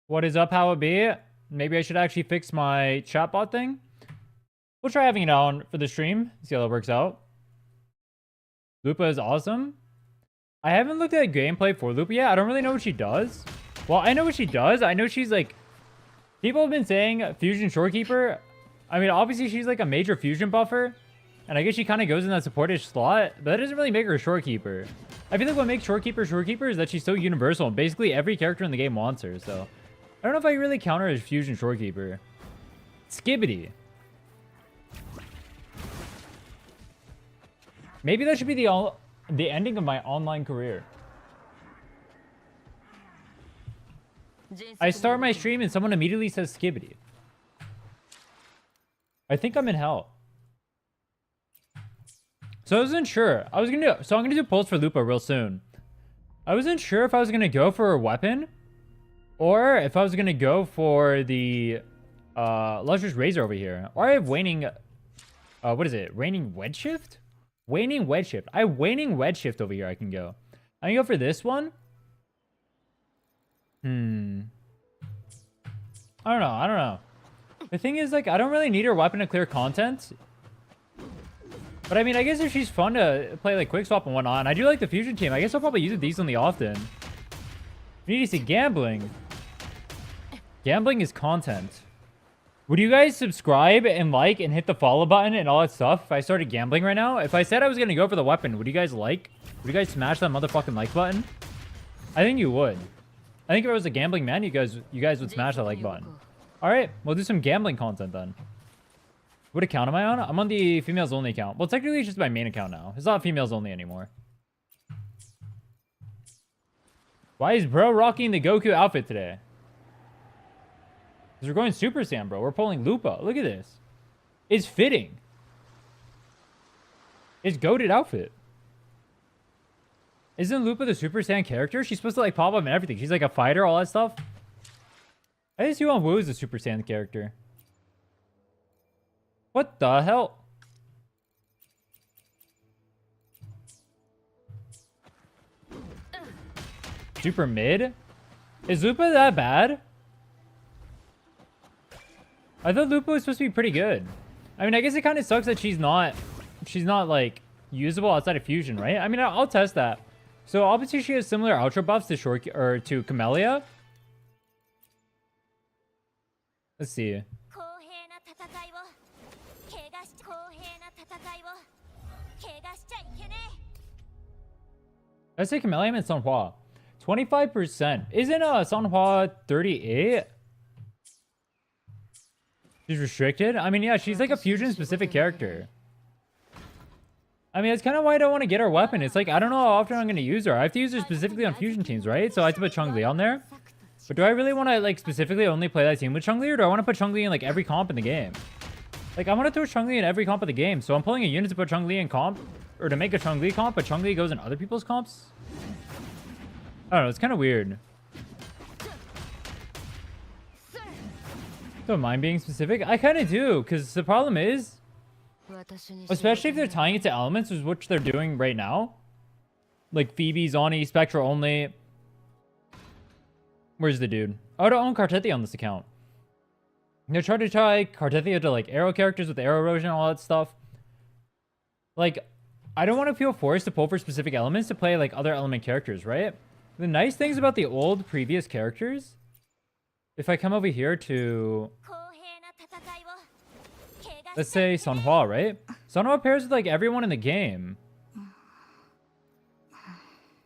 What is up, how it be? Maybe I should actually fix my chatbot thing. We'll try having it on for the stream. See how that works out. Lupa is awesome. I haven't looked at gameplay for Lupa yet. I don't really know what she does. Well, I know what she does. I know she's like... People have been saying Fusion Shorekeeper. I mean, obviously she's like a major Fusion buffer. And I guess she kind of goes in that supportish slot. But that doesn't really make her a Shorekeeper. I feel like what makes Shorekeeper is that she's so universal. And basically every character in the game wants her. So I don't know if I really count her as Fusion Shorekeeper. Skibbity. Maybe that should be the ending of my online career. I start my stream and someone immediately says Skibbity. I think I'm in hell. So I wasn't sure. I'm gonna do polls for Lupa real soon. I wasn't sure if I was gonna go for a weapon or if I was gonna go for the Lustrous Razor over here. Or I have waning what is it? Waning Wedge Shift? Waning Wedge Shift. I have Waning Wedge Shift over here I can go. I can go for this one. I don't know. The thing is, like, I don't really need her weapon to clear content. But I mean, I guess if she's fun to play like quick swap and whatnot, and I do like the fusion team, I guess I'll probably use it decently often. We need to see gambling. Gambling is content. Would you guys subscribe and like and hit the follow button and all that stuff if I started gambling right now? If I said I was gonna go for the weapon, would you guys like? Would you guys smash that motherfucking like button? I think you would. I think if I was a gambling man, you guys would smash that like button. All right, we'll do some gambling content then. What account am I on? I'm on the females only account. Well, technically it's just my main account now. It's not females only anymore. Why is bro rocking the Goku outfit today? Because we're going Super Saiyan, bro. We're pulling Lupa. Look at this. It's fitting. It's goated outfit. Isn't Lupa the Super Saiyan character? She's supposed to like pop up and everything. She's like a fighter, all that stuff. I just see on Wu is the Super Saiyan character. What the hell? Super mid? Is Lupa that bad? I thought Lupa was supposed to be pretty good. I mean, I guess it kind of sucks that she's not like usable outside of fusion, right? I mean, I'll test that. So obviously she has similar outro buffs to to Camellia. Let's see. Let's say Camellia and Sanhua. 25%. Isn't Sanhua 38? She's restricted? I mean, yeah, she's like a fusion specific character. I mean, that's kind of why I don't want to get her weapon. It's like, I don't know how often I'm going to use her. I have to use her specifically on fusion teams, right? So I have to put Chun-Li on there. But do I really want to, like, specifically only play that team with Chun-Li? Or do I want to put Chun-Li in, like, every comp in the game? Like, I want to throw Chun-Li in every comp of the game. So I'm pulling a unit to put Chun-Li in comp. Or to make a Chun-Li comp, but Chun-Li goes in other people's comps? I don't know. It's kind of weird. Don't mind being specific. I kind of do. Because the problem is... especially if they're tying it to elements, which they're doing right now. Like Phoebe, Zani, Spectra only. Where's the dude? I would own Cartethia on this account. They're trying to tie Cartethia to like arrow characters with arrow erosion and all that stuff. Like, I don't want to feel forced to pull for specific elements to play like other element characters, right? The nice things about the old previous characters, if I come over here to... let's say Sanhua, right? Sanhua pairs with like everyone in the game.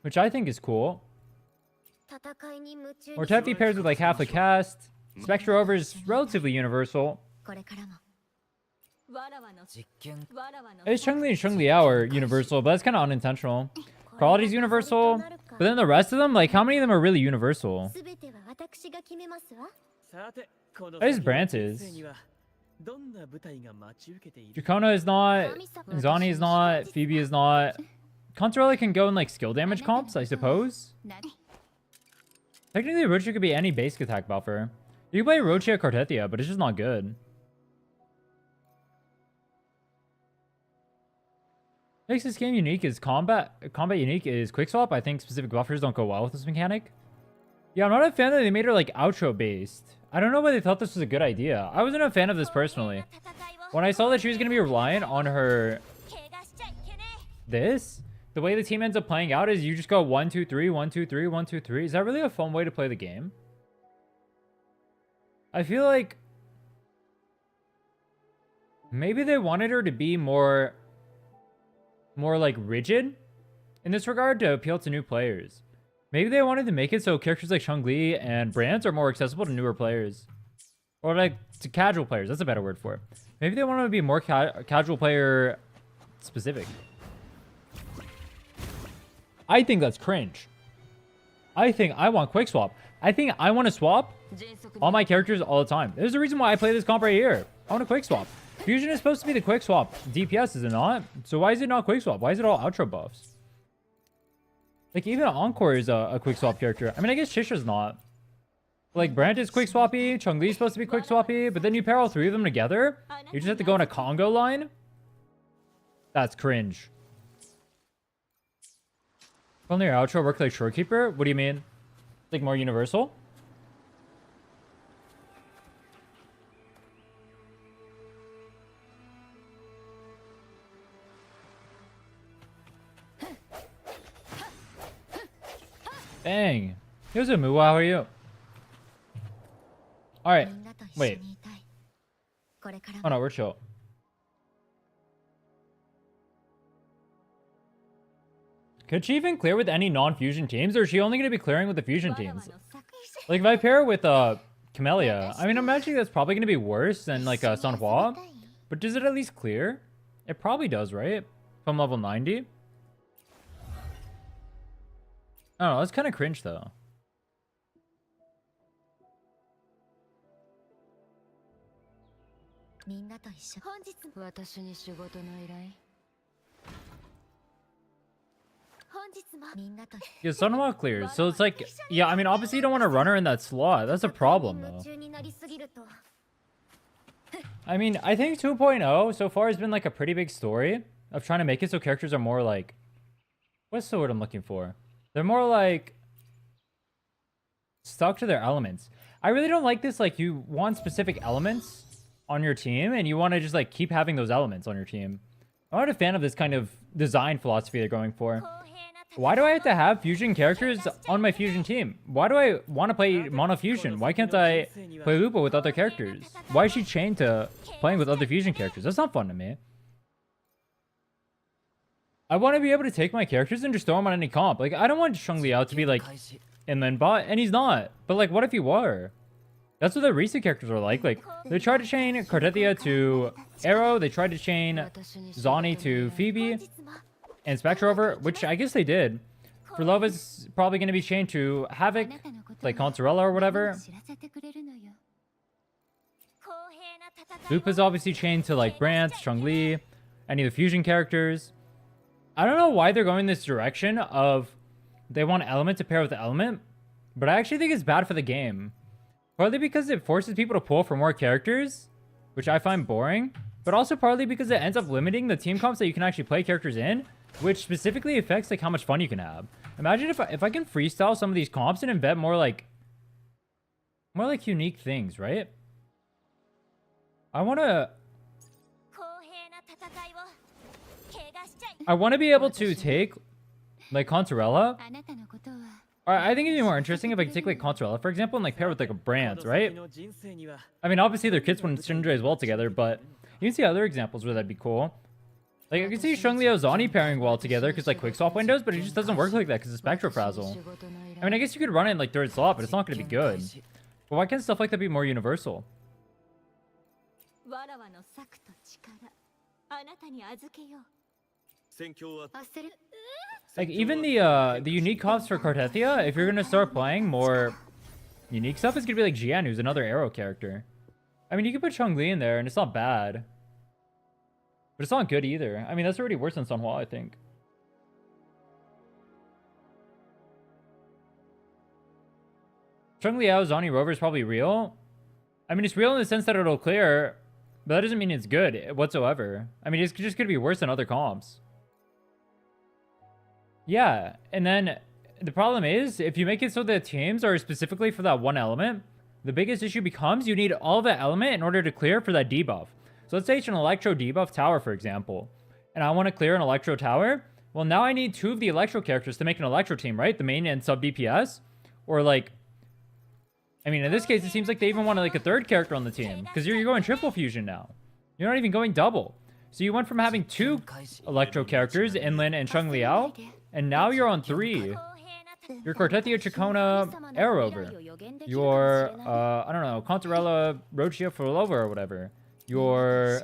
Which I think is cool. Or Tefi pairs with like half the cast. Spectra Over is relatively universal. It's Chun-Li and Chun-Li are universal, but that's kind of unintentional. Quality's universal. But then the rest of them, like how many of them are really universal? I guess Brant is. Dracona is not, Zani is not, Phoebe is not. Contrella can go in like skill damage comps, I suppose. Technically, Rochi could be any basic attack buffer. You can play Rochi at Cartethia, but it's just not good. Makes this game unique is combat. Combat unique is quick swap. I think specific buffers don't go well with this mechanic. Yeah, I'm not a fan that they made her like outro based. I don't know why they thought this was a good idea. I wasn't a fan of this personally. When I saw that she was going to be reliant on her... the way the team ends up playing out is you just go 1, 2, 3, 1, 2, 3, 1, 2, 3. Is that really a fun way to play the game? I feel like maybe they wanted her to be more like rigid in this regard to appeal to new players. Maybe they wanted to make it so characters like Chun-Li and Brands are more accessible to newer players. Or like to casual players. That's a better word for it. Maybe they want to be more casual player specific. I think that's cringe. I think I want quick swap. I think I want to swap all my characters all the time. There's a reason why I play this comp right here. I want a quick swap. Fusion is supposed to be the quick swap DPS, is it not? So why is it not quick swap? Why is it all outro buffs? Like, even Encore is a quick swap character. I mean, I guess Shisha's not. Like, Brand is quick swappy. Chun-Li is supposed to be quick swappy. But then you pair all three of them together. You just have to go in a Congo line. That's cringe. Only your outro work like Shorekeeper? What do you mean? Like, more universal? Dang. Here's a Moo. How are you? Alright. Wait. Oh no, we're chill. Could she even clear with any non-fusion teams, or is she only going to be clearing with the fusion teams? Like, if I pair her with Camellia, I mean, I'm imagining that's probably going to be worse than, like, Sanhua. But does it at least clear? It probably does, right? From level 90? I don't know, that's kind of cringe, though. Yeah, Sunhwa clears, so it's like... Yeah, I mean, obviously you don't want to run her in that slot. That's a problem, though. I mean, I think 2.0 so far has been, like, a pretty big story of trying to make it so characters are more, like... What's the word I'm looking for? They're more, like... stuck to their elements. I really don't like this, like, you want specific elements on your team, and you want to just, like, keep having those elements on your team. I'm not a fan of this kind of design philosophy they're going for. Why do I have to have fusion characters on my fusion team? Why do I want to play mono fusion? Why can't I play Lupa with other characters? Why is she chained to playing with other fusion characters? That's not fun to me. I want to be able to take my characters and just throw them on any comp. Like, I don't want Shang-Liao to be like inland bot, and he's not. But like, what if he were? That's what the recent characters are like. Like, they tried to chain Cartethia to Arrow. They tried to chain Zani to Phoebe and Spectre over, which I guess they did. For Love is probably going to be chained to Havoc, like Consorella or whatever. Lupa's obviously chained to like Brant, Chun-Li, any of the fusion characters. I don't know why they're going this direction of they want element to pair with the element, but I actually think it's bad for the game. Partly because it forces people to pull for more characters, which I find boring, but also partly because it ends up limiting the team comps that you can actually play characters in, which specifically affects like how much fun you can have. Imagine if I can freestyle some of these comps and invent more like unique things, right? I want to be able to take like Consorella. Or I think it'd be more interesting if I could take like Consorella, for example, and like pair with like a Brand, right? I mean, obviously their kits wouldn't synergize well together, but you can see other examples where that'd be cool. Like, I can see Shang-Liao Zani pairing well together because like quick swap windows, but it just doesn't work like that because it's Spectrofrazzle. I mean, I guess you could run it in like third slot, but it's not going to be good. But why can't stuff like that be more universal? Like, even the unique comps for Cartethia, if you're going to start playing more unique stuff, it's going to be like Jian, who's another Arrow character. I mean, you can put Chun-Li in there, and it's not bad. But it's not good either. I mean, that's already worse than Sanhua, I think. Chun-Liao Zani Rover is probably real. I mean, it's real in the sense that it'll clear, but that doesn't mean it's good whatsoever. I mean, it's just going to be worse than other comps. Yeah, and then the problem is, if you make it so that teams are specifically for that one element, the biggest issue becomes you need all that element in order to clear for that debuff. So let's say it's an Electro debuff tower, for example, and I want to clear an Electro tower. Well, now I need 2 of the Electro characters to make an Electro team, right? The main and sub DPS. Or like, I mean, in this case, it seems like they even wanted like a 3rd character on the team, because you're going triple fusion now. You're not even going double. So you went from having 2 Electro characters, Inlin and Chung Liao, and now you're on 3. Your Cartethia Chacona Air Rover. Your, I don't know, Contarella Rochia Forlova or whatever. Your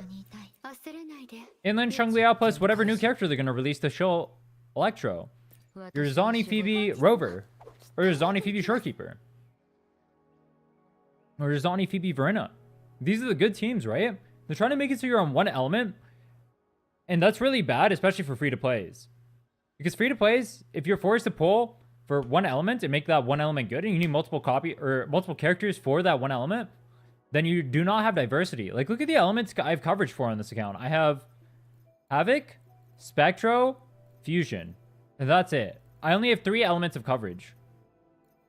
Inland Chung Liao plus whatever new character they're going to release to show Electro. Your Zani Phoebe Rover. Or your Zani Phoebe Shorekeeper. Or your Zani Phoebe Verena. These are the good teams, right? They're trying to make it so you're on one element. And that's really bad, especially for free-to-plays. Because free-to-plays, if you're forced to pull for one element and make that one element good, and you need multiple characters for that one element, then you do not have diversity. Like, look at the elements I have coverage for on this account. I have Havoc, Spectro, Fusion. And that's it. I only have 3 elements of coverage.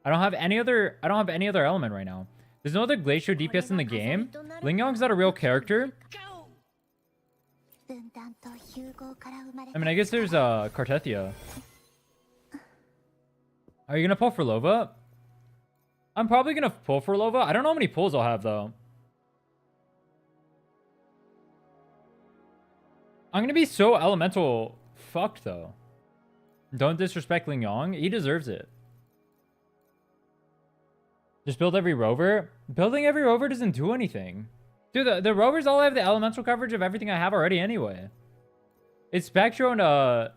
I don't have any other element right now. There's no other Glacier DPS in the game. Lingyong's not a real character. I mean, I guess there's Cartethia. Are you gonna pull for Lova? I'm probably gonna pull for Lova. I don't know how many pulls I'll have though. I'm gonna be so elemental fucked though. Don't disrespect Lingyong. He deserves it. Just build every rover. Building every rover doesn't do anything. Dude, the rovers all have the elemental coverage of everything I have already anyway. It's Spectro and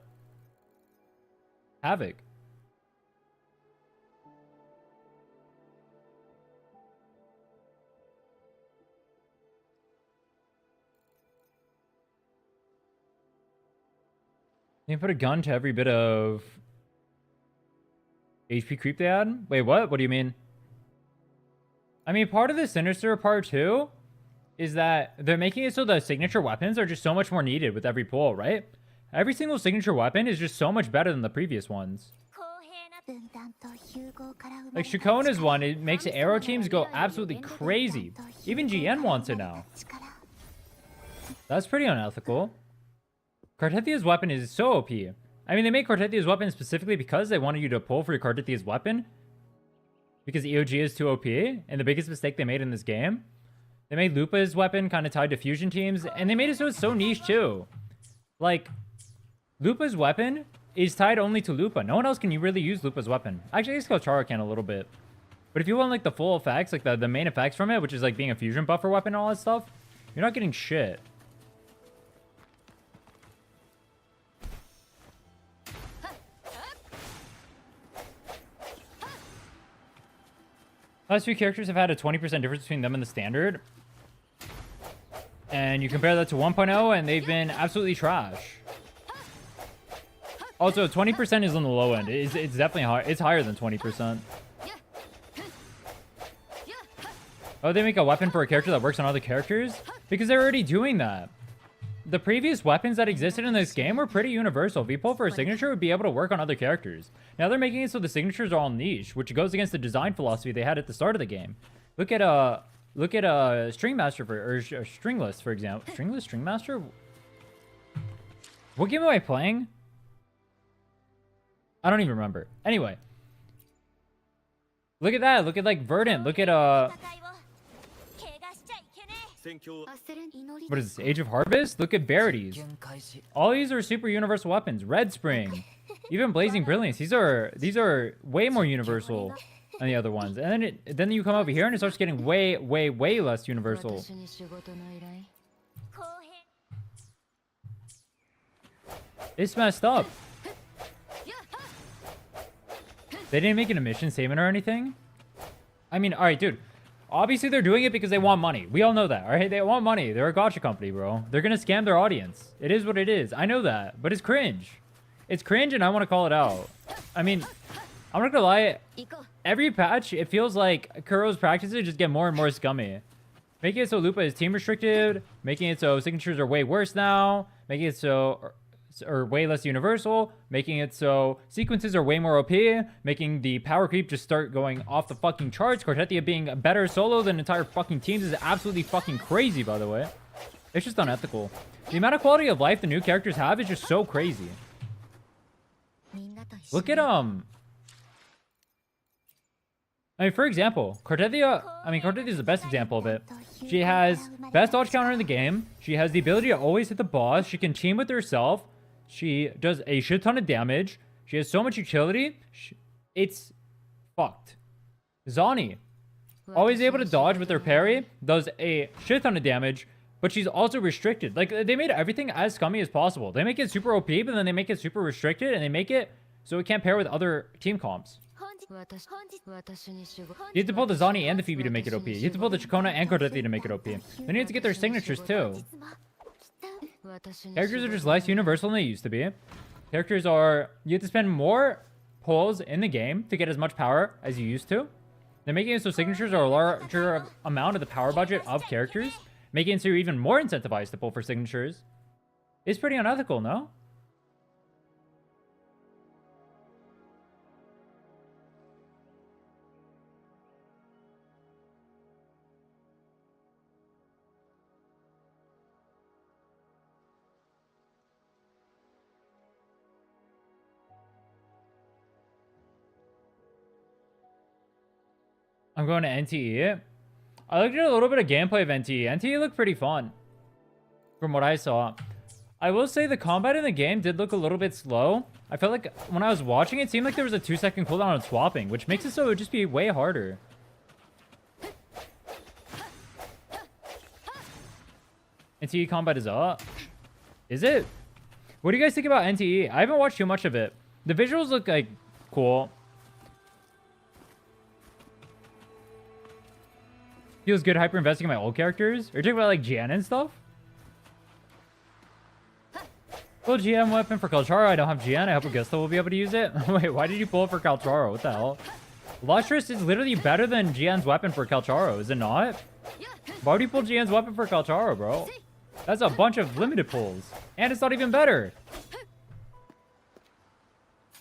Havoc. You can put a gun to every bit of HP creep they add? Wait, what? What do you mean? I mean, part of the Sinister part 2 is that they're making it so the signature weapons are just so much more needed with every pull, right? Every single signature weapon is just so much better than the previous ones. Like, Shakona's one, it makes arrow teams go absolutely crazy. Even GN wants it now. That's pretty unethical. Cartethia's weapon is so OP. I mean, they made Cartethia's weapon specifically because they wanted you to pull for your Cartethia's weapon. Because EOG is too OP, and the biggest mistake they made in this game. They made Lupa's weapon kind of tied to fusion teams, and they made it so it's so niche too. Like, Lupa's weapon is tied only to Lupa. No one else can really use Lupa's weapon. Actually, I guess Kalchara can a little bit. But if you want like the full effects, like the main effects from it, which is like being a fusion buffer weapon and all that stuff, you're not getting shit. Last few characters have had a 20% difference between them and the standard. And you compare that to 1.0 and they've been absolutely trash. Also, 20% is on the low end. It's definitely high. It's higher than 20%. Oh, they make a weapon for a character that works on other characters? Because they're already doing that. The previous weapons that existed in this game were pretty universal. If you pull for a signature, it would be able to work on other characters. Now they're making it so the signatures are all niche, which goes against the design philosophy they had at the start of the game. Look at Stringmaster or Stringless, for example. Stringless Stringmaster? What game am I playing? I don't even remember. Anyway. Look at that. Look at like Verdant. Look at what is this? Age of Harvest? Look at Verities. All these are super universal weapons. Red Spring. Even Blazing Brilliance. These are way more universal than the other ones. And then you come over here and it starts getting way less universal. It's messed up. They didn't make an emission statement or anything? I mean, alright, dude. Obviously, they're doing it because they want money. We all know that, all right? They want money. They're a gacha company, bro. They're going to scam their audience. It is what it is. I know that, but it's cringe. It's cringe, and I want to call it out. I mean, I'm not going to lie. Every patch, it feels like Kuro's practices just get more and more scummy. Making it so Lupa is team restricted. Making it so signatures are way worse now. Making it so are way less universal, making it so sequences are way more OP, making the power creep just start going off the fucking charts. Cortetia being better solo than entire fucking teams is absolutely fucking crazy, by the way. It's just unethical. The amount of quality of life the new characters have is just so crazy. Look at I mean, for example, Cortetia is the best example of it. She has best dodge counter in the game. She has the ability to always hit the boss. She can team with herself. She does a shit ton of damage. She has so much utility. It's fucked. Zani, always able to dodge with her parry, does a shit ton of damage, but she's also restricted. Like, they made everything as scummy as possible. They make it super OP, but then they make it super restricted, and they make it so it can't pair with other team comps. You have to pull the Zani and the Phoebe to make it OP. You have to pull the Chacona and Cordetti to make it OP. They need to get their signatures too. Characters are just less universal than they used to be. Characters are... You have to spend more pulls in the game to get as much power as you used to. They're making it so signatures are a larger amount of the power budget of characters, making it so you're even more incentivized to pull for signatures. It's pretty unethical, no? I'm going to NTE. I looked at a little bit of gameplay of NTE. NTE looked pretty fun from what I saw. I will say the combat in the game did look a little bit slow. I felt like when I was watching it seemed like there was a 2-second cooldown on swapping, which makes it so it would just be way harder. NTE combat is up. Is it? What do you guys think about NTE? I haven't watched too much of it. The visuals look like cool. Feels good hyper investing in my old characters. Are you talking about like Gian and stuff? Well, GM weapon for Calcharo. I don't have Gian. I hope Augusta will be able to use it. Wait, why did you pull it for Calcharo? What the hell? Lustrous is literally better than Gian's weapon for Calcharo, is it not? Why would you pull Gian's weapon for Calcharo, bro? That's a bunch of limited pulls. And it's not even better.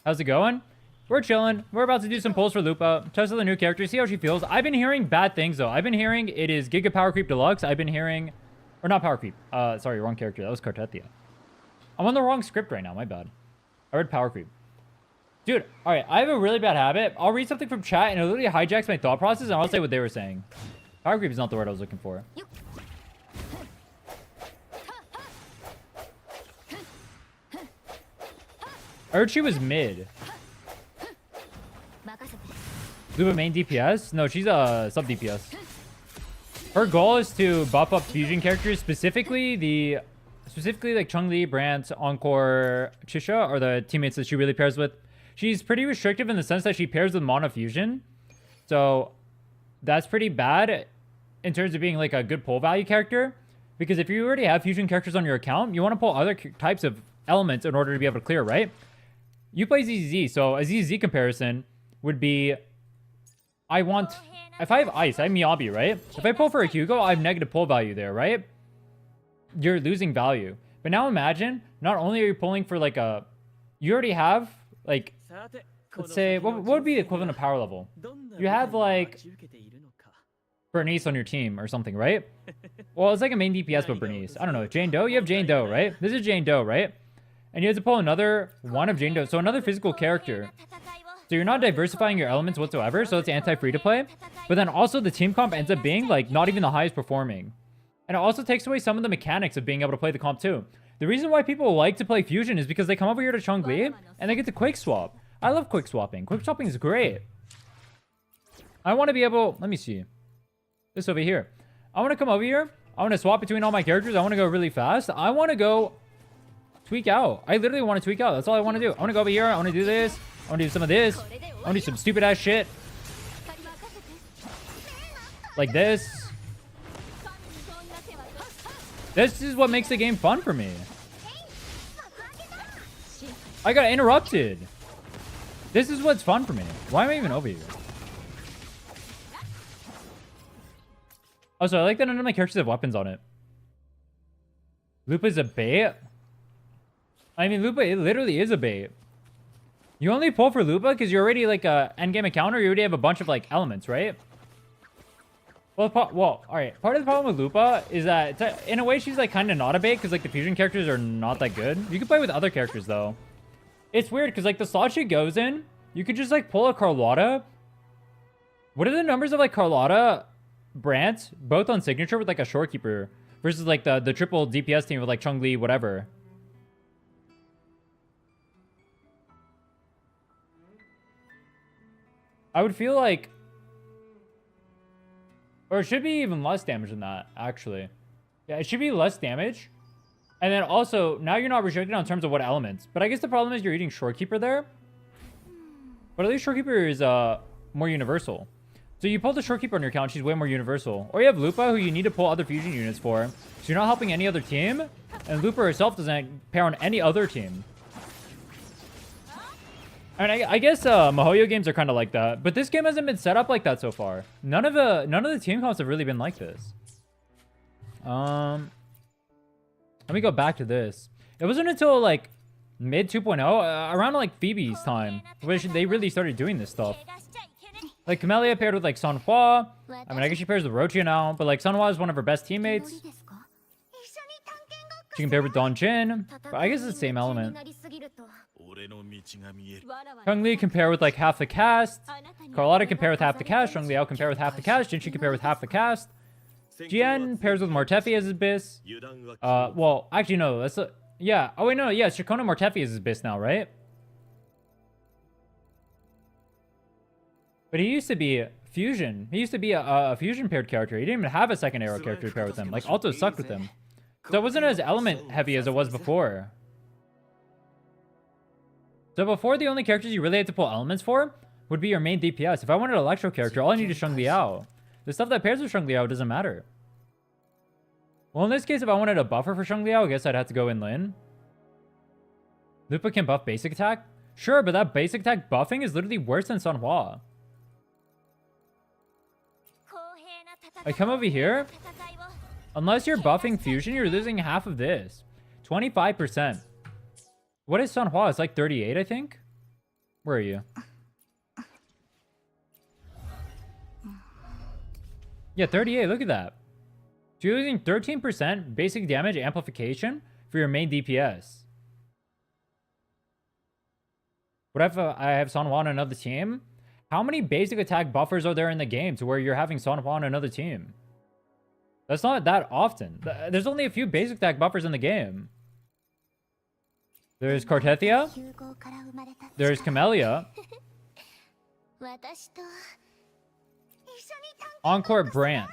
How's it going? We're chilling. We're about to do some pulls for Lupa. Test out the new character. See how she feels. I've been hearing bad things, though. I've been hearing it is Giga Power Creep Deluxe. I've been hearing... Or not Power Creep. Sorry, wrong character. That was Cortetia. I'm on the wrong script right now. My bad. I read Power Creep. Dude, alright. I have a really bad habit. I'll read something from chat, and it literally hijacks my thought process, and I'll say what they were saying. Power Creep is not the word I was looking for. I heard she was mid. Lupa main DPS? No, she's a sub DPS. Her goal is to buff up fusion characters, specifically like Chun-Li, Brant, Encore, Chisha are the teammates that she really pairs with. She's pretty restrictive in the sense that she pairs with mono fusion. So that's pretty bad in terms of being like a good pull value character. Because if you already have fusion characters on your account, you want to pull other types of elements in order to be able to clear, right? You play ZZ, so a ZZ comparison would be... If I have ice, I have Miyabi, right? If I pull for a Hugo, I have negative pull value there, right? You're losing value. But now imagine, not only are you pulling for like a... You already have, like... Let's say, what would be the equivalent of power level? You have like... Bernice on your team or something, right? Well, it's like a main DPS, but Bernice. I don't know. Jane Doe? You have Jane Doe, right? This is Jane Doe, right? And you have to pull another one of Jane Doe. So another physical character. So you're not diversifying your elements whatsoever, so it's anti-free-to-play. But then also the team comp ends up being, like, not even the highest performing. And it also takes away some of the mechanics of being able to play the comp, too. The reason why people like to play Fusion is because they come over here to Chun-Li, and they get to quick swap. I love quick swapping. Quick swapping is great. I want to be able... Let me see. This over here. I want to come over here. I want to swap between all my characters. I want to go really fast. I want to go... tweak out. I literally want to tweak out. That's all I want to do. I want to go over here. I want to do this. I want to do some of this. I want to do some stupid ass shit. Like this. This is what makes the game fun for me. I got interrupted. This is what's fun for me. Why am I even over here? Also, I like that none of my characters have weapons on it. Lupa's a bait. I mean, Lupa, it literally is a bait. You only pull for Lupa because you're already like a endgame encounter. You already have a bunch of like elements, right? Well, all right. Part of the problem with Lupa is that in a way she's like kind of not a bait because like the fusion characters are not that good. You can play with other characters though. It's weird because like the slot she goes in, you could just like pull a Carlotta. What are the numbers of like Carlotta, Brant, both on signature with like a shorekeeper versus like the triple DPS team with like Chun-Li, whatever? I would feel like, or it should be even less damage than that, actually. Yeah, it should be less damage. And then also, now you're not restricted on terms of what elements. But I guess the problem is you're eating Shorekeeper there. But at least Shorekeeper is more universal. So you pull the Shorekeeper on your account, she's way more universal. Or you have Lupa, who you need to pull other fusion units for. So you're not helping any other team. And Lupa herself doesn't pair on any other team. I mean, I guess Mihoyo games are kind of like that, but this game hasn't been set up like that so far. None of the team comps have really been like this. Let me go back to this. It wasn't until like mid 2.0, around like Phoebe's time, which they really started doing this stuff. Like Camellia paired with like Sanhua. I mean, I guess she pairs with Rochia now, but like Sanhua is one of her best teammates. She can pair with Don Jin, but I guess it's the same element. Chun-Li can pair with like half the cast. Carlotta can pair with half the cast. Chun-Li can pair with half the cast. Jinchi can pair with half the cast. Jien pairs with Mortefi as his bis. Well, actually no. That's yeah. Oh wait, no. Yeah, Shikona Mortefi is his bis now, right? But he used to be fusion. He used to be a fusion paired character. He didn't even have a second arrow character to pair with him. Like Alto sucked with him. So it wasn't as element heavy as it was before. So before, the only characters you really had to pull elements for would be your main DPS. If I wanted an Electro character, all I need is Sheng Liao. The stuff that pairs with Sheng Liao doesn't matter. Well, in this case, if I wanted a buffer for Sheng Liao, I guess I'd have to go in Lin. Lupa can buff basic attack? Sure, but that basic attack buffing is literally worse than Sanhua. I come over here. Unless you're buffing fusion, you're losing half of this. 25%. What is Sanhua? It's like 38, I think. Where are you? Yeah, 38. Look at that. So you're losing 13% basic damage amplification for your main DPS. What if I have Sanhua on another team? How many basic attack buffers are there in the game to where you're having Sanhua on another team? That's not that often. There's only a few basic attack buffers in the game. There's Cartethia. There's Camellia. Encore Brant.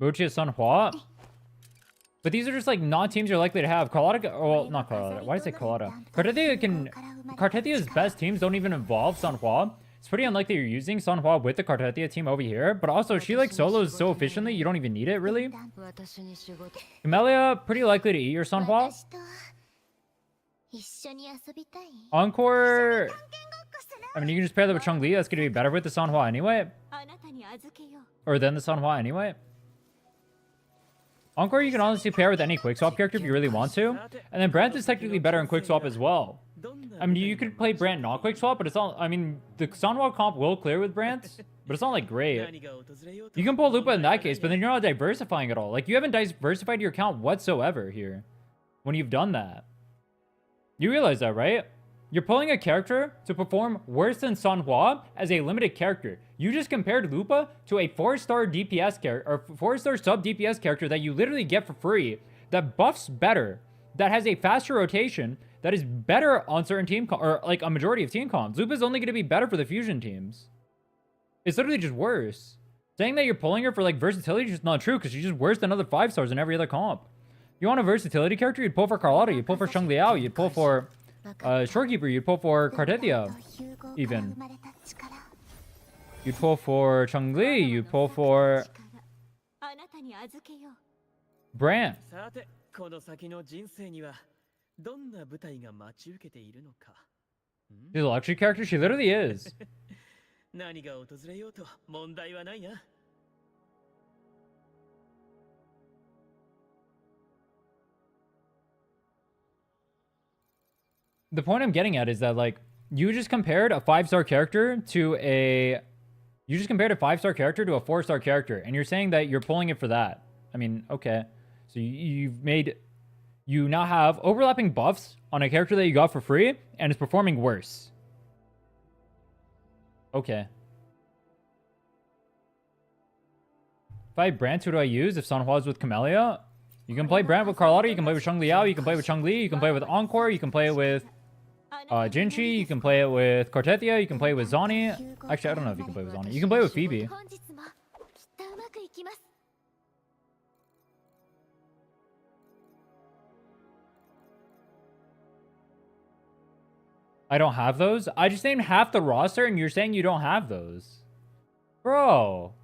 Rochia Sanhua. But these are just like non-teams you're likely to have. Carlotta, well, not Carlotta. Why did I say Carlotta? Cartethia's best teams don't even involve Sanhua. It's pretty unlikely you're using Sanhua with the Cartethia team over here. But also, she like solos so efficiently, you don't even need it, really. Camellia, pretty likely to eat your Sanhua. Encore, I mean, you can just pair that with Chun-Li. That's going to be better with the Sanhua anyway. Or than the Sanhua anyway. Encore, you can honestly pair with any quickswap character if you really want to. And then Brant is technically better in quickswap as well. I mean, you could play Brant not quickswap, but it's not... I mean, the Sanhua comp will clear with Brant, but it's not, like, great. You can pull Lupa in that case, but then you're not diversifying at all. Like, you haven't diversified your account whatsoever here when you've done that. You realize that, right? You're pulling a character to perform worse than Sanhua as a limited character. You just compared Lupa to a 4-star DPS character, or 4-star sub DPS character that you literally get for free, that buffs better, that has a faster rotation, that is better on certain team or like a majority of team comps. Lupa's only going to be better for the fusion teams. It's literally just worse. Saying that you're pulling her for like versatility is just not true because she's just worse than other 5-stars in every other comp. If you want a versatility character, you'd pull for Carlotta, you'd pull for Sheng Liao, you'd pull for Shorekeeper, you'd pull for Cartethia, even. You'd pull for Chun-Li, you'd pull for Brant. She's a luxury character? She literally is. the point I'm getting at is that, like, you just compared a 5-star character to a... You just compared a 5-star character to a 4-star character, and you're saying that you're pulling it for that. I mean, okay. So you've made... You now have overlapping buffs on a character that you got for free, and it's performing worse. Okay. If I have Brant, who do I use? If Sanhua's with Camellia, you can play Brant with Carlotta, you can play with Sheng Liao, you can play with Cheng Li, you can play with Encore, you can play with Jinchi, you can play it with Cartethia, you can play with Zani. Actually, I don't know if you can play with Zani. You can play with Phoebe. I don't have those? I just named half the roster and you're saying you don't have those. Bro.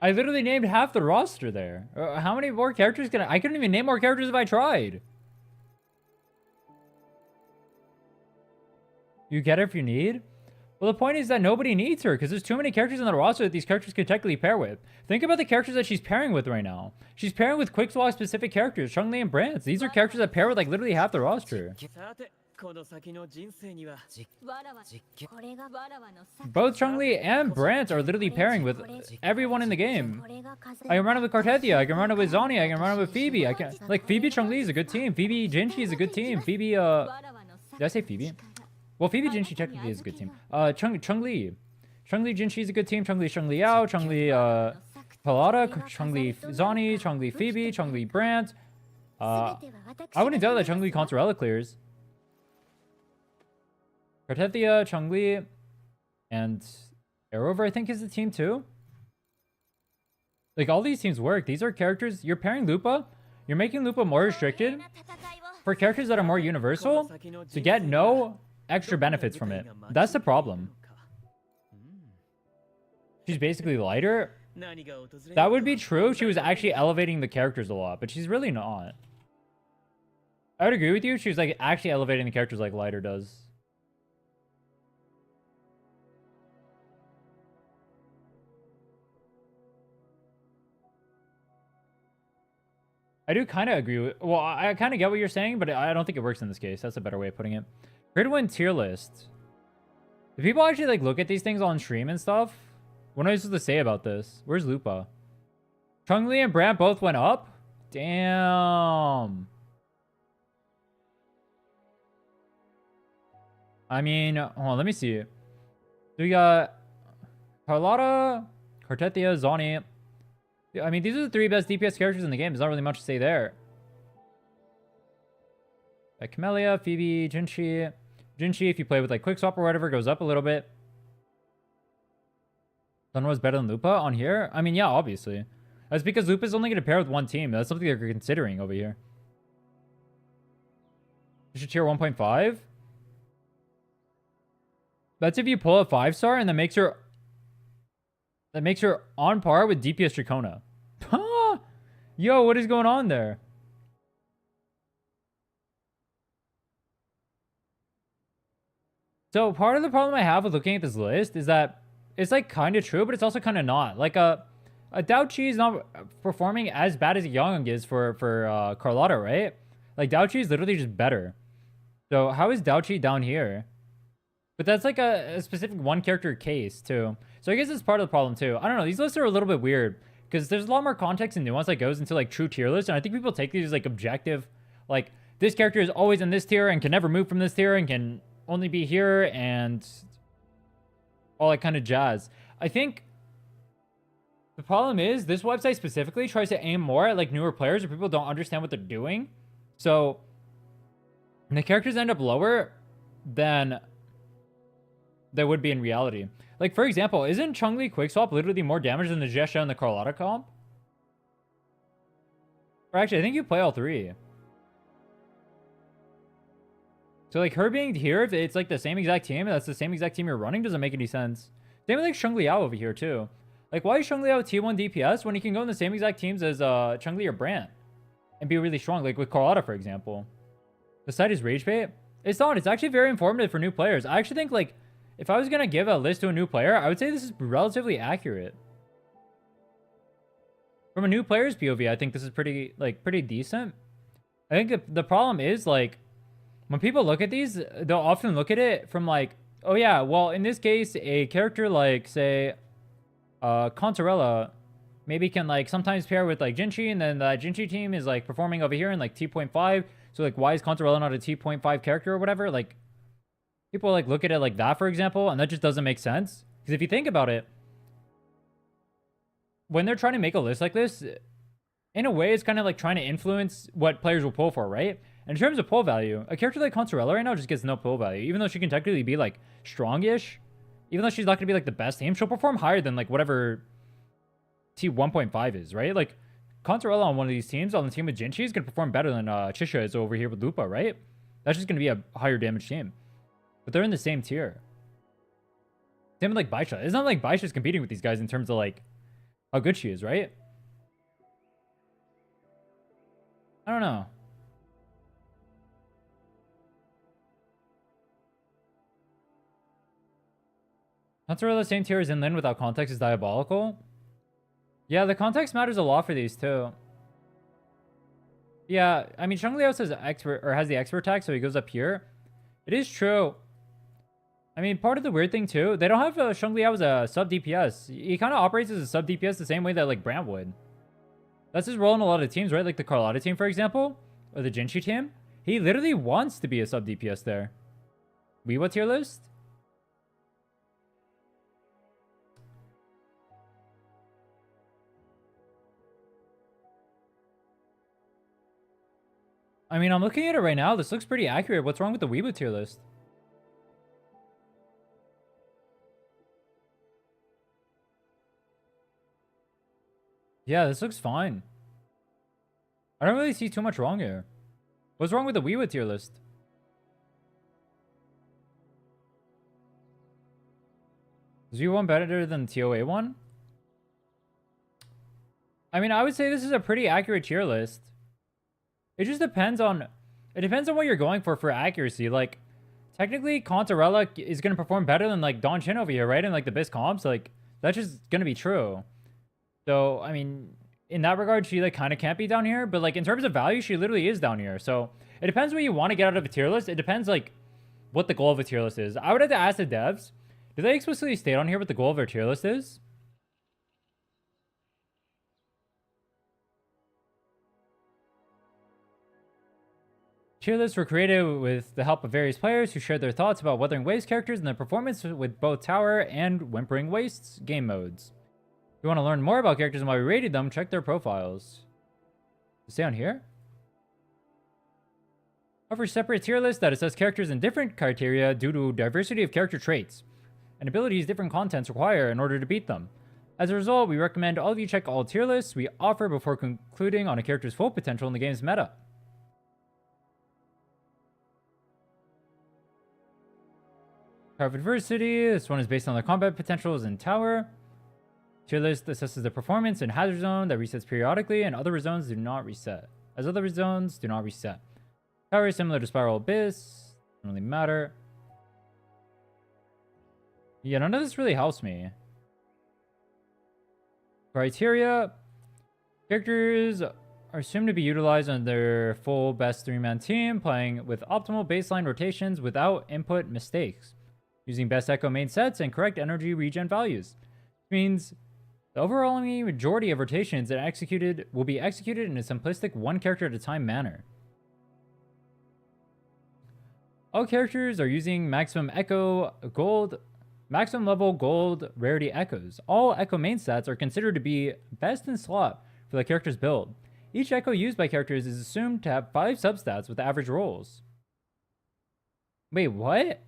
I literally named half the roster there. How many more characters can I couldn't even name more characters if I tried. You get her if you need? Well, the point is that nobody needs her because there's too many characters in the roster that these characters can technically pair with. Think about the characters that she's pairing with right now. She's pairing with quick swap specific characters, Cheng Li and Brant. These are characters that pair with like literally half the roster. Both Cheng Li and Brant are literally pairing with everyone in the game. I can run it with Cartethia, I can run it with Zani, I can run it with Phoebe. I can like Phoebe Cheng Li is a good team. Phoebe Jinchi is a good team. Phoebe did I say Phoebe? Well, Phoebe Jinchi technically is a good team. Cheng Li Jinchi is a good team. Cheng Li Sheng Liao, Cheng Li Palada, Cheng Li Zani, Cheng Li Phoebe, Cheng Li Brant. I wouldn't doubt that Cheng Li Consorella clears. Cartethia, Cheng Li, and Arrover I think is the team too. Like all these teams work. These are characters you're pairing Lupa. You're making Lupa more restricted for characters that are more universal to get no extra benefits from it. That's the problem. She's basically lighter. That would be true if she was actually elevating the characters a lot, but she's really not. I would agree with you if she was like actually elevating the characters like Lighter does. I do kind of agree with... Well, I kind of get what you're saying, but I don't think it works in this case. That's a better way of putting it. Grid win tier list. Do people actually like look at these things on stream and stuff? What am I supposed to say about this? Where's Lupa? Cheng Li and Brant both went up? Damn. I mean, hold on, let me see. So we got Carlotta, Cartethia, Zani. I mean, these are the 3 best DPS characters in the game. There's not really much to say there. Like Camellia, Phoebe, Jinchi. Jinchi, if you play with like Quick Swap or whatever, goes up a little bit. Sunwa's better than Lupa on here? I mean, yeah, obviously. That's because Lupa's only going to pair with one team. That's something they're considering over here. You should tier 1.5? That's if you pull a 5-star and that makes her on par with DPS Dracona. Yo, what is going on there? So part of the problem I have with looking at this list is that it's like kind of true, but it's also kind of not. Like a Dao Chi is not performing as bad as Young is for Carlotta, right? Like Dao Chi is literally just better. So how is Dao Chi down here? But that's like a specific one character case too. So I guess it's part of the problem too. I don't know. These lists are a little bit weird because there's a lot more context and nuance that goes into like true tier lists. And I think people take these as like objective, like this character is always in this tier and can never move from this tier and can only be here and all that kind of jazz. I think the problem is this website specifically tries to aim more at like newer players or people don't understand what they're doing. So the characters end up lower than they would be in reality. Like for example, isn't Cheng Li Quick Swap literally more damage than the Jesha and the Carlotta comp? Or actually, I think you play all 3. So like her being here, if it's like the same exact team, and that's the same exact team you're running, doesn't make any sense. Same with like Sheng Liao over here too. Like why is Sheng Liao T1 DPS when he can go in the same exact teams as Cheng Li or Brant and be really strong, like with Carlotta for example. The site is rage bait. It's not. It's actually very informative for new players. I actually think like if I was gonna give a list to a new player, I would say this is relatively accurate. From a new player's POV, I think this is pretty decent. I think the problem is, like, when people look at these, they'll often look at it from, like, oh yeah, well, in this case, a character like, say, Contarella maybe can, like, sometimes pair with, like, Jinchi, and then that Jinchi team is, like, performing over here in, like, T.5. So, like, why is Contarella not a T.5 character or whatever? Like, people, like, look at it like that, for example, and that just doesn't make sense. Because if you think about it, when they're trying to make a list like this, in a way, it's kind of like trying to influence what players will pull for, right? And in terms of pull value, a character like Contarella right now just gets no pull value, even though she can technically be, like, strongish. Even though she's not going to be, like, the best team, she'll perform higher than, like, whatever T1.5 is, right? Like, Contarella on one of these teams, on the team with Jinchi, is going to perform better than Chisha is over here with Lupa, right? That's just going to be a higher damage team. But they're in the same tier. Same with, like, Baisha. It's not like Baisha's competing with these guys in terms of, like, how good she is, right? I don't know. Contarella same tier as Inlin without context is diabolical. Yeah, the context matters a lot for these too. Yeah, I mean, Shangliao says expert, or has the expert tag, so he goes up here. It is true. I mean, part of the weird thing too, they don't have Shangliao as a sub DPS. He kind of operates as a sub DPS the same way that, like, Brant would. That's his role in a lot of teams, right? Like the Carlotta team, for example, or the Jinchi team. He literally wants to be a sub DPS there. Weewa tier list? I mean, I'm looking at it right now. This looks pretty accurate. What's wrong with the Weewa tier list? Yeah, this looks fine. I don't really see too much wrong here. What's wrong with the Weewa tier list? Is V1 better than TOA one? I mean, I would say this is a pretty accurate tier list. It just depends on... It depends on what you're going for accuracy. Like, technically, Contarella is going to perform better than, like, Don Chin over here, right? In, like, the best comps. Like, that's just going to be true. So, I mean, in that regard, she, like, kind of can't be down here. But, like, in terms of value, she literally is down here. So, it depends what you want to get out of a tier list. It depends, like, what the goal of a tier list is. I would have to ask the devs. Do they explicitly state on here what the goal of their tier list is? Tier lists were created with the help of various players who shared their thoughts about Wuthering Waves characters and their performance with both Tower and Whimpering Wastes game modes. If you want to learn more about characters and why we rated them, check their profiles. Stay on here? Offer separate tier lists that assess characters in different criteria due to diversity of character traits and abilities different contents require in order to beat them. As a result, we recommend all of you check all tier lists we offer before concluding on a character's full potential in the game's meta. Tower of Adversity. This one is based on the combat potentials in Tower. Tier list assesses the performance in Hazard Zone that resets periodically, and other zones do not reset. As other zones do not reset. Tower is similar to Spiral Abyss. Doesn't really matter. Yeah, none of this really helps me. Criteria. Characters are assumed to be utilized on their full best 3-man team, playing with optimal baseline rotations without input mistakes, using best Echo main sets and correct energy regen values. Which means the overwhelming majority of rotations that will be executed in a simplistic one character at a time manner. All characters are using maximum level gold rarity echoes. All echo main sets are considered to be best in slot for the character's build. Each echo used by characters is assumed to have 5 substats with average rolls. Wait, what?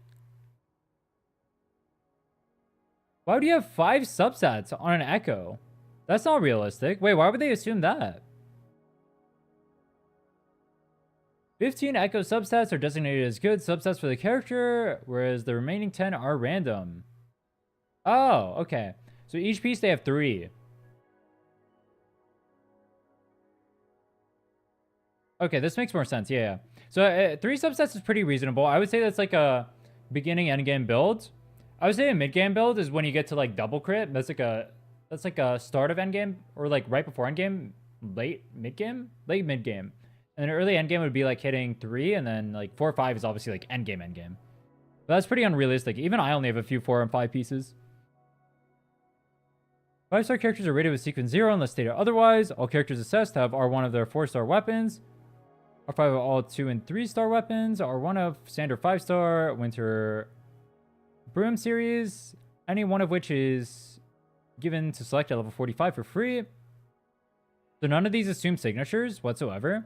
Why would you have 5 substats on an echo? That's not realistic. Wait, why would they assume that? 15 echo substats are designated as good substats for the character, whereas the remaining 10 are random. Oh, okay. So each piece they have 3. Okay, this makes more sense. Yeah. So 3 subsets is pretty reasonable. I would say that's like a beginning end game build. I would say a mid game build is when you get to like double crit. That's like That's like a start of endgame, or like right before endgame, late mid game. And then early endgame would be like hitting 3, and then like 4 or 5 is obviously like endgame. But that's pretty unrealistic. Even I only have a few 4 and 5 pieces. 5-star characters are rated with sequence 0 unless stated otherwise. All characters assessed have R1 of their 4-star weapons. R5 of all 2 and 3-star weapons. R1 of standard 5-star Winter Broom series. Any one of which is given to select at level 45 for free. So none of these assume signatures whatsoever.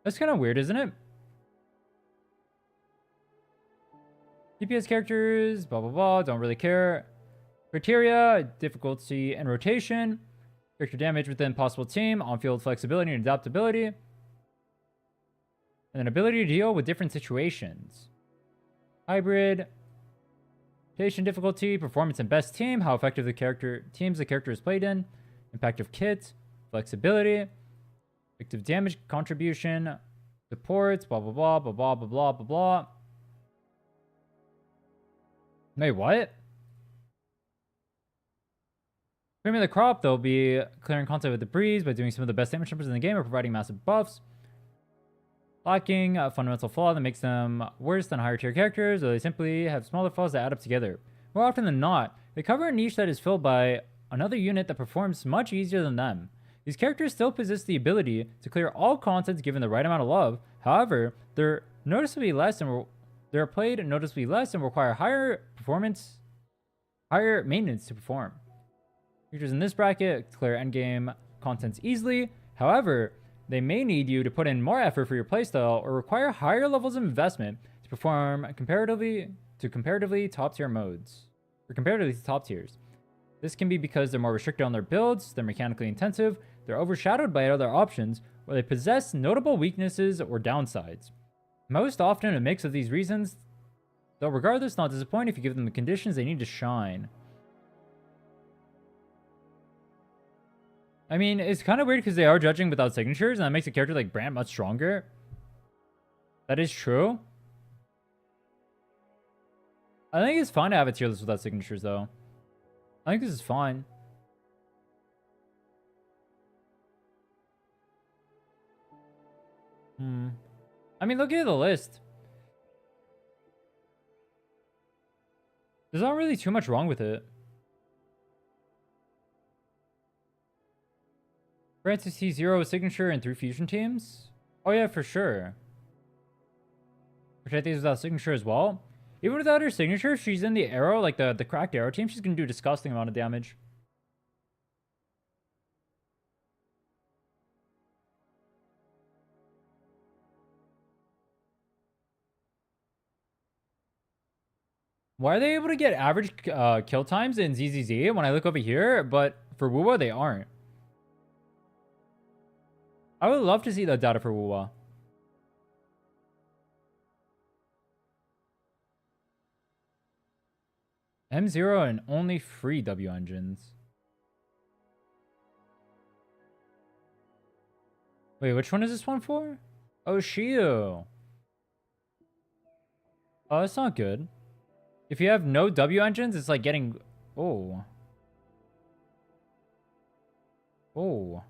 That's kind of weird, isn't it? DPS characters, blah, blah, blah. Don't really care. Criteria, difficulty, and rotation. Character damage within possible team. On-field flexibility and adaptability. And then ability to deal with different situations. Hybrid. Rotation difficulty. Performance and best team. How effective the character is played in. Impact of kit. Flexibility. Effective damage contribution. Supports. Blah, blah, blah, blah, blah, blah, blah, blah, blah. Wait, what? Creaming the crop, they'll be clearing content with the breeze by doing some of the best damage numbers in the game or providing massive buffs. Lacking a fundamental flaw that makes them worse than higher tier characters, or they simply have smaller flaws that add up together. More often than not, they cover a niche that is filled by another unit that performs much easier than them. These characters still possess the ability to clear all content given the right amount of love. However, they're played noticeably less and require higher maintenance to perform. Creatures in this bracket clear endgame contents easily. However, they may need you to put in more effort for your playstyle or require higher levels of investment to perform comparatively top tier modes, or comparatively to top tiers. This can be because they're more restricted on their builds, they're mechanically intensive, they're overshadowed by other options, or they possess notable weaknesses or downsides. Most often a mix of these reasons, though regardless, not disappoint if you give them the conditions they need to shine. I mean, it's kind of weird because they are judging without signatures, and that makes a character like Brant much stronger. That is true. I think it's fine to have a tier list without signatures, though. I think this is fine. I mean, look at the list. There's not really too much wrong with it. Grants to see 0 signature and 3 fusion teams? Oh yeah, for sure. Which I think is without signature as well. Even without her signature, she's in the arrow, like the cracked arrow team. She's gonna do a disgusting amount of damage. Why are they able to get average kill times in ZZZ when I look over here, but for Wuwa they aren't? I would love to see the data for Wuwa. M0 and only free W engines. Wait, which one is this one for? Oh, Shio. Oh, that's not good. If you have no W engines, it's like getting... Oh. Oh.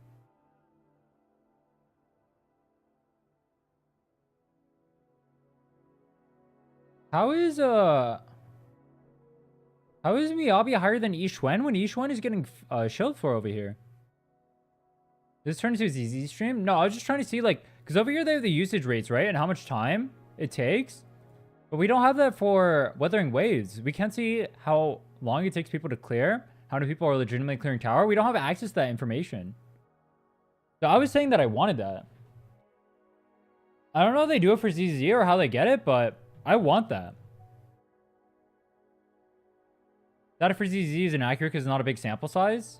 How is Miyabi higher than Ishwen when Ishwen is getting shelled for over here? Did this turn into a ZZ stream? No, I was just trying to see, like, because over here they have the usage rates, right? And how much time it takes. But we don't have that for Weathering Waves. We can't see how long it takes people to clear. How many people are legitimately clearing tower. We don't have access to that information. So I was saying that I wanted that. I don't know if they do it for ZZ or how they get it, but I want that. Data for ZZ is inaccurate because it's not a big sample size.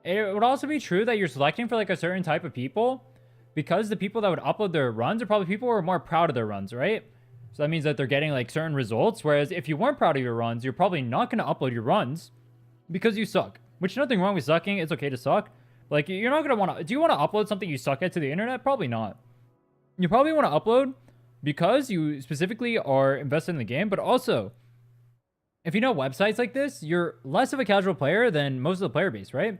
It would also be true that you're selecting for like a certain type of people because the people that would upload their runs are probably people who are more proud of their runs, right? So that means that they're getting like certain results. Whereas if you weren't proud of your runs, you're probably not going to upload your runs because you suck. Which nothing wrong with sucking. It's okay to suck. Like you're not going to want to... Do you want to upload something you suck at to the internet? Probably not. You probably want to upload because you specifically are invested in the game, but also if you know websites like this, you're less of a casual player than most of the player base, right?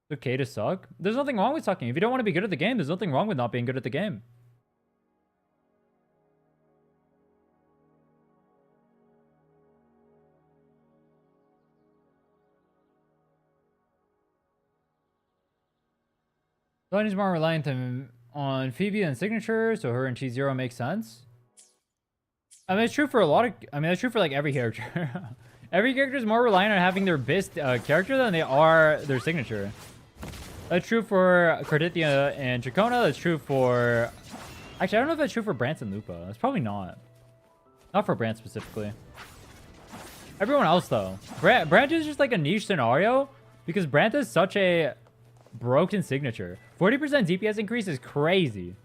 It's okay to suck. There's nothing wrong with sucking. If you don't want to be good at the game, there's nothing wrong with not being good at the game. Lightning's more reliant on Phoebe than Signature, so her and Cheese Zero makes sense. I mean, it's true for a lot of... I mean, that's true for, like, every character. Every character is more reliant on having their best character than they are their signature. That's true for Cardithia and Chacona. That's true for... Actually, I don't know if that's true for Brant and Lupa. That's probably not. Not for Brant specifically. Everyone else, though. Brant is just, like, a niche scenario because Brant is such a broken signature. 40% DPS increase is crazy.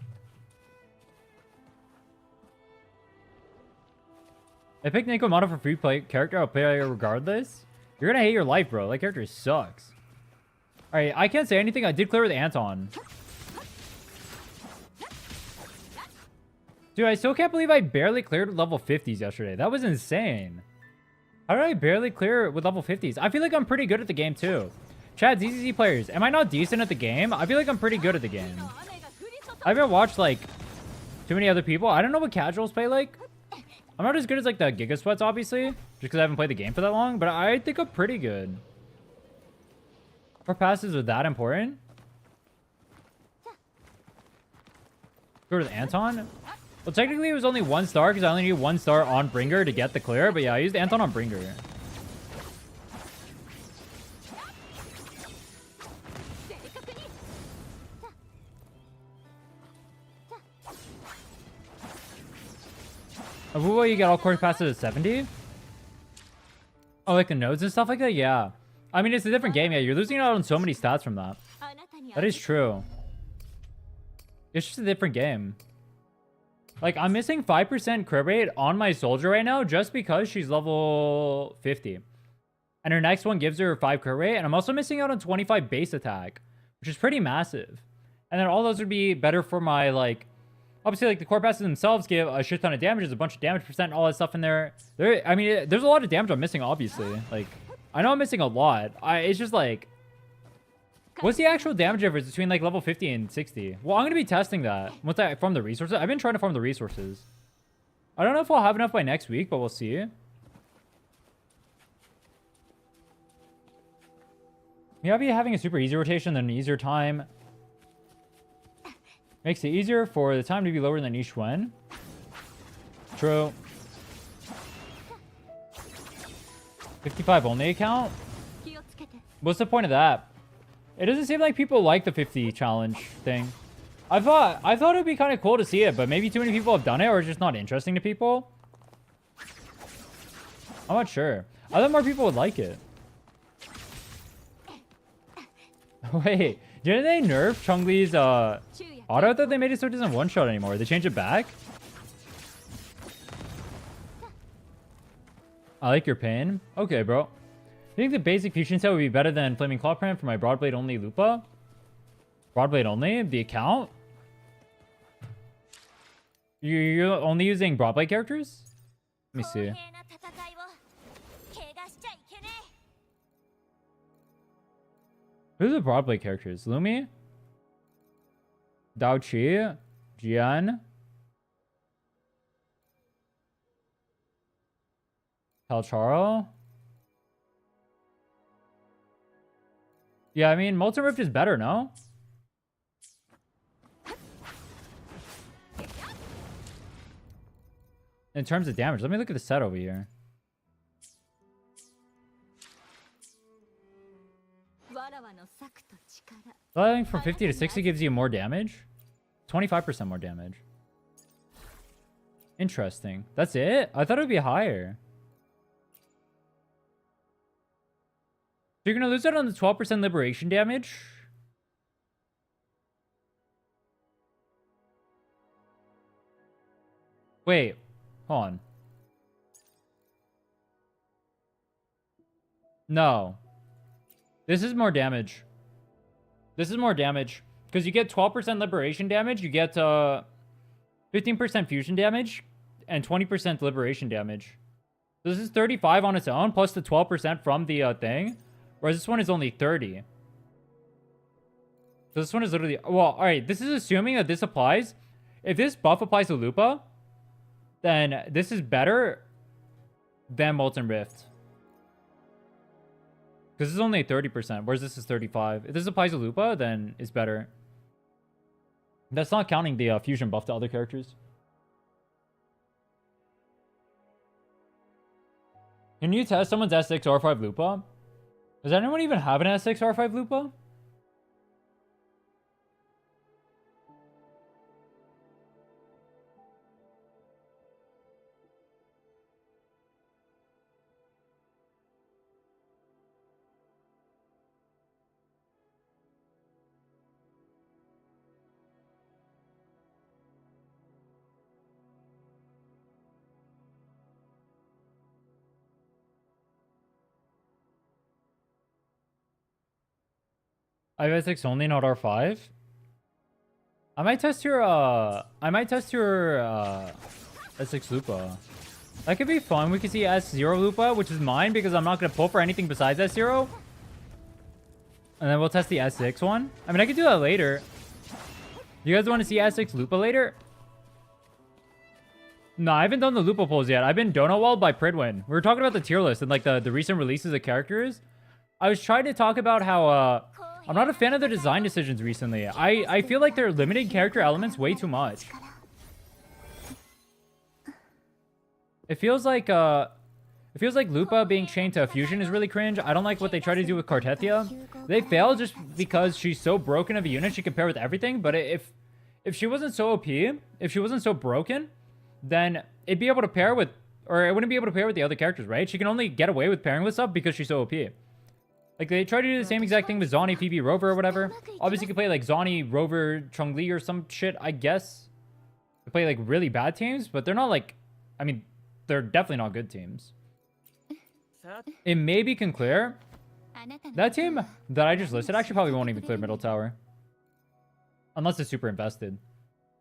I picked Nico Mono for free play character. I'll play regardless. You're gonna hate your life, bro. That character sucks. Alright, I can't say anything. I did clear with Anton. Dude, I still can't believe I barely cleared with level 50s yesterday. That was insane. How did I barely clear with level 50s? I feel like I'm pretty good at the game, too. Chad, ZZZ players. Am I not decent at the game? I feel like I'm pretty good at the game. I haven't watched, like, too many other people. I don't know what casuals play like. I'm not as good as, like, the Giga Sweats, obviously. Just because I haven't played the game for that long. But I think I'm pretty good. Our passes are that important. Go to Anton. Well, technically, it was only 1 star because I only need 1 star on Bringer to get the clear. But yeah, I used Anton on Bringer. Avuva, you get all course passes at 70? Oh, like the nodes and stuff like that? Yeah. I mean, it's a different game. Yeah, you're losing out on so many stats from that. That is true. It's just a different game. Like, I'm missing 5% crit rate on my soldier right now just because she's level 50. And her next one gives her 5 crit rate. And I'm also missing out on 25 base attack, which is pretty massive. And then all those would be better for my, like... Obviously, like, the core passes themselves give a shit ton of damage. There's a bunch of damage percent, all that stuff in there. I mean, there's a lot of damage I'm missing, obviously. Like, I know I'm missing a lot. It's just, like... What's the actual damage difference between, like, level 50 and 60? Well, I'm going to be testing that once I farm the resources. I've been trying to farm the resources. I don't know if I'll have enough by next week, but we'll see. Yeah, I'll be having a super easy rotation, then an easier time. Makes it easier for the time to be lower than each one. True. 55 only account? What's the point of that? It doesn't seem like people like the 50 challenge thing. I thought it would be kind of cool to see it, but maybe too many people have done it or it's just not interesting to people. I'm not sure. I thought more people would like it. Wait, didn't they nerf Chun-Li's auto? I thought they made it so it doesn't one-shot anymore. They changed it back? I like your pain. Okay, bro. I think the basic fusion set would be better than Flaming Claw Print for my Broadblade only Lupa. Broadblade only? The account? You're only using Broadblade characters? Let me see. Who's the Broadblade characters? Lumi? Dao Chi? Jian? Palcharo? Yeah, I mean, Molten Rift is better, no? In terms of damage, let me look at the set over here. I think from 50 to 60 gives you more damage. 25% more damage. Interesting. That's it? I thought it would be higher. So you're going to lose out on the 12% liberation damage? Wait. Hold on. No. This is more damage. This is more damage. Because you get 12% liberation damage. You get 15% fusion damage. and 20% liberation damage. So this is 35 on its own, plus the 12% from the thing. Whereas this one is only 30. So this one is literally... Well, alright, this is assuming that this applies. If this buff applies to Lupa, then this is better than Molten Rift. Because this is only 30%, whereas this is 35. If this applies to Lupa, then it's better. That's not counting the fusion buff to other characters. Can you test someone's S6 R5 Lupa? Does anyone even have an S6 R5 Lupa? I have S6 only, not R5. I might test your S6 Lupa. That could be fun. We could see S0 Lupa, which is mine because I'm not gonna pull for anything besides S0. And then we'll test the S6 one. I mean, I could do that later. You guys want to see S6 Lupa later? No, I haven't done the Lupa pulls yet. I've been donut walled by Pridwin. We were talking about the tier list and like the recent releases of characters. I was trying to talk about how I'm not a fan of their design decisions recently. I feel like they're limiting character elements way too much. It feels like Lupa being chained to a fusion is really cringe. I don't like what they try to do with Cartethia. They fail just because she's so broken of a unit she can pair with everything. But if she wasn't so OP, if she wasn't so broken, then it'd be able to pair with, or it wouldn't be able to pair with the other characters, right? She can only get away with pairing with stuff because she's so OP. Like, they try to do the same exact thing with Zhonny, Phoebe, Rover, or whatever. Obviously, you can play, like, Zhonny, Rover, Chun-Li, or some shit, I guess. You play, like, really bad teams, but they're not, like... I mean, they're definitely not good teams. It maybe can clear. That team that I just listed actually probably won't even clear middle tower. Unless it's super invested.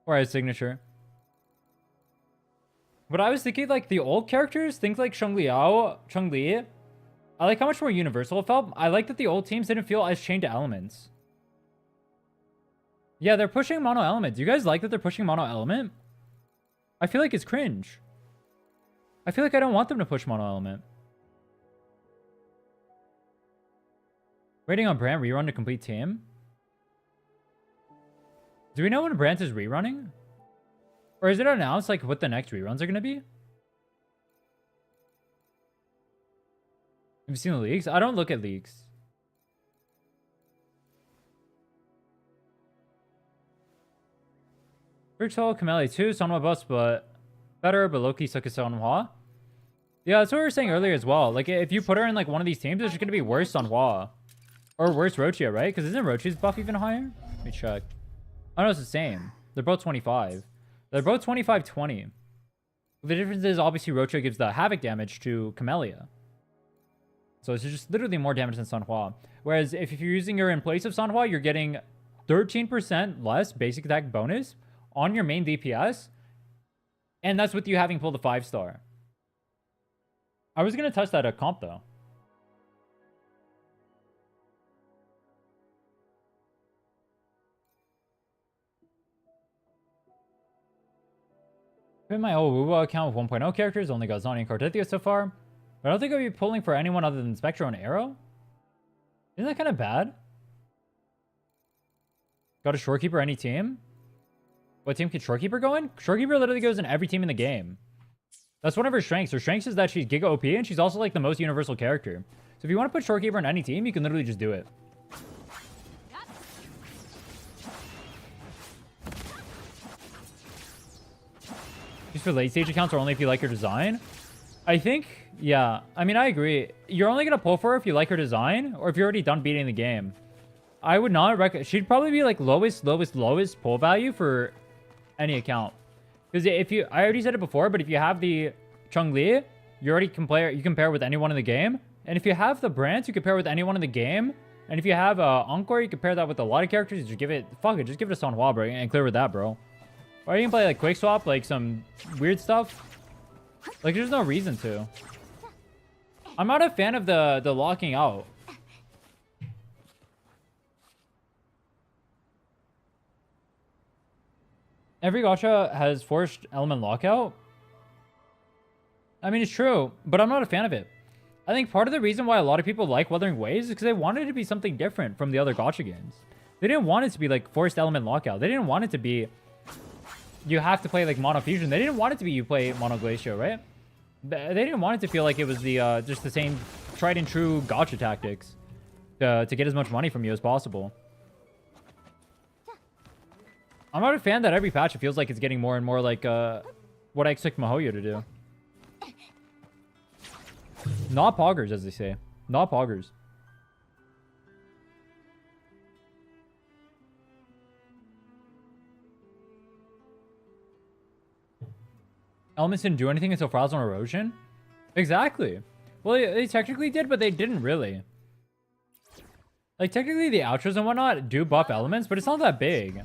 Or has signature. But I was thinking, like, the old characters, things like Chun-Li, I like how much more universal it felt. I like that the old teams didn't feel as chained to elements. Yeah, they're pushing mono element. Do you guys like that they're pushing mono element? I feel like it's cringe. I feel like I don't want them to push mono element. Waiting on Brant rerun to complete team. Do we know when Brant is rerunning? Or is it announced like what the next reruns are going to be? Have you seen the leaks? I don't look at leaks. Virtual Kameli 2, Sonhwa bus, but better, but Loki suck at Sonhwa. Yeah, that's what we were saying earlier as well. Like, if you put her in like one of these teams, it's just gonna be worse Sonhwa. Or worse Rochia, right? Because isn't Rochia's buff even higher? Let me check. Oh no, it's the same. They're both 25. They're both 25-20. The difference is obviously Rochia gives the havoc damage to Camellia. So it's just literally more damage than Sonhwa. Whereas if you're using her in place of Sonhwa, you're getting 13% less basic attack bonus on your main DPS. And that's with you having pulled a 5-star. I was going to test that at comp though. In my old Wuwa account with 1.0 characters, only got Zhonny and Cartethia so far. But I don't think I'll be pulling for anyone other than Spectro and Arrow. Isn't that kind of bad? Got a Shorekeeper any team? What team can Shorekeeper go in? Shorekeeper literally goes in every team in the game. That's one of her strengths. Her strengths is that she's Giga OP and she's also like the most universal character. So if you want to put Shorekeeper in any team, you can literally just do it. Just for late stage accounts or only if you like her design? I think, yeah. I mean, I agree. You're only going to pull for her if you like her design or if you're already done beating the game. I would not recommend... She'd probably be like lowest pull value for any account. Because if you... I already said it before, but if you have the Chun-Li, you already can play... You can pair with anyone in the game. And if you have the Brant, you can pair with anyone in the game. And if you have Encore, you can pair that with a lot of characters. Just give it... Fuck it. Just give it a Sonhwa, bro. And clear with that, bro. Or you can play like quick swap, like some weird stuff. Like there's no reason to. I'm not a fan of the locking out. Every gacha has forced element lockout. I mean, it's true, but I'm not a fan of it. I think part of the reason why a lot of people like Wuthering Waves is because they wanted it to be something different from the other gacha games. They didn't want it to be like forced element lockout. They didn't want it to be you have to play like Mono Fusion. They didn't want it to be you play Mono Glacier, right? They didn't want it to feel like it was the just the same tried and true gacha tactics to get as much money from you as possible. I'm not a fan that every patch it feels like it's getting more and more like what I expect Mihoyo to do. Not poggers, as they say. Not poggers. Elements didn't do anything until Frazzle and Erosion? Exactly. Well, they technically did, but they didn't really. Like, technically the outros and whatnot do buff elements, but it's not that big.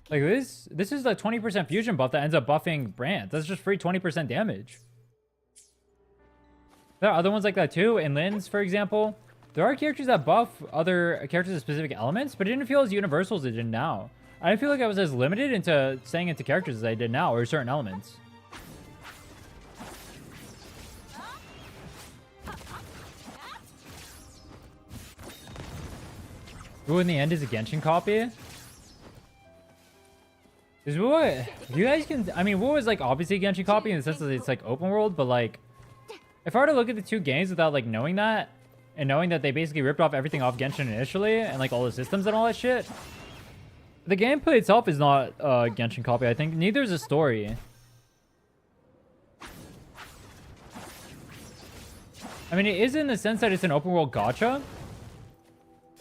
Like, this is a 20% fusion buff that ends up buffing Brand. That's just free 20% damage. There are other ones like that too. In Lynn's, for example, there are characters that buff other characters with specific elements, but it didn't feel as universal as it did now. I didn't feel like I was as limited into staying into characters as I did now, or certain elements. Ooh, in the end is a Genshin copy? Is what you guys can... I mean, WoW is like obviously a Genshin copy in the sense that it's like open world, but like... If I were to look at the two games without like knowing that, and knowing that they basically ripped off everything off Genshin initially, and like all the systems and all that shit, the gameplay itself is not a Genshin copy, I think. Neither is the story. I mean, it is in the sense that it's an open world gacha,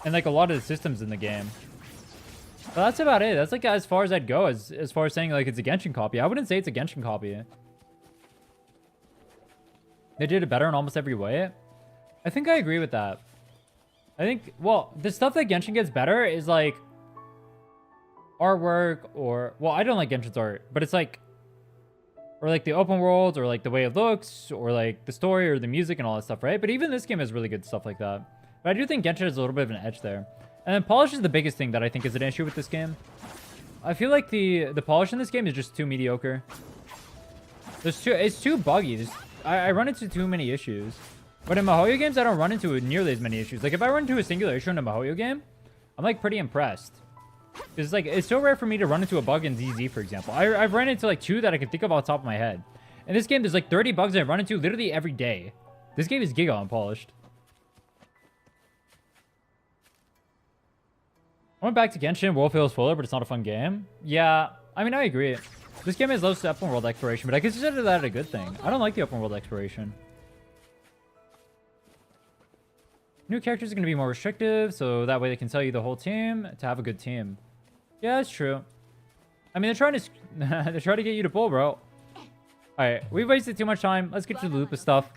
and like a lot of the systems in the game. But that's about it. That's like as far as I'd go as far as saying like it's a Genshin copy. I wouldn't say it's a Genshin copy. They did it better in almost every way. I think I agree with that. I think, well, the stuff that Genshin gets better is like artwork or, well, I don't like Genshin's art, but it's like, or like the open world or like the way it looks or like the story or the music and all that stuff, right? But even this game has really good stuff like that. But I do think Genshin has a little bit of an edge there. And then polish is the biggest thing that I think is an issue with this game. I feel like the polish in this game is just too mediocre. It's too buggy. I run into too many issues. But in Mihoyo games, I don't run into nearly as many issues. Like, if I run into a singular issue in a Mihoyo game, I'm, like, pretty impressed. It's, like, it's so rare for me to run into a bug in ZZ, for example. I've run into, like, 2 that I can think of off the top of my head. In this game, there's, like, 30 bugs that I run into literally every day. This game is giga unpolished. I went back to Genshin. World feels fuller, but it's not a fun game. Yeah, I mean, I agree. This game has low open world exploration, but I consider that a good thing. I don't like the open world exploration. New characters are going to be more restrictive, so that way they can tell you the whole team to have a good team. Yeah, that's true. I mean, they're trying to they're trying to get you to pull, bro. All right, we've wasted too much time. Let's get to the Lupa stuff.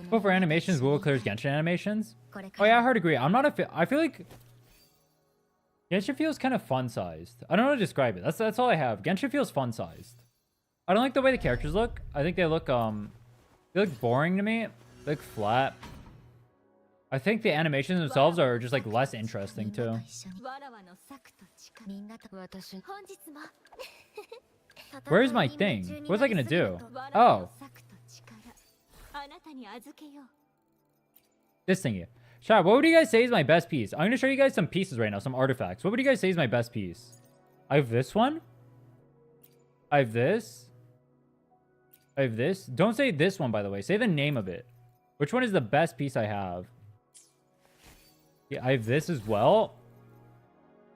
Go for animations. Google clears Genshin animations. Oh yeah, I hard agree. I'm not a. I feel like Genshin feels kind of fun-sized. I don't know how to describe it. That's all I have. Genshin feels fun-sized. I don't like the way the characters look. I think they look boring to me. They look flat. I think the animations themselves are just like less interesting too. Where's my thing? What's I gonna do? Oh. This thingy. Chat, what would you guys say is my best piece? I'm gonna show you guys some pieces right now, some artifacts. What would you guys say is my best piece? I have this one. I have this. I have this. Don't say this one, by the way. Say the name of it. Which one is the best piece I have? Yeah, I have this as well.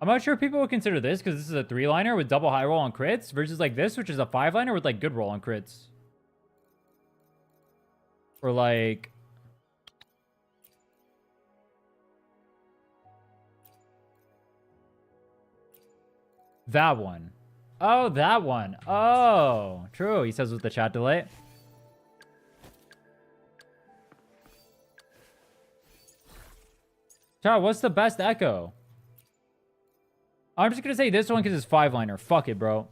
I'm not sure if people would consider this because this is a 3-liner with double high roll on crits versus like this, which is a 5-liner with like good roll on crits. Or like... that one. Oh, that one. Oh, true. He says with the chat delay. Chat, what's the best Echo? I'm just gonna say this one because it's 5-liner. Fuck it, bro.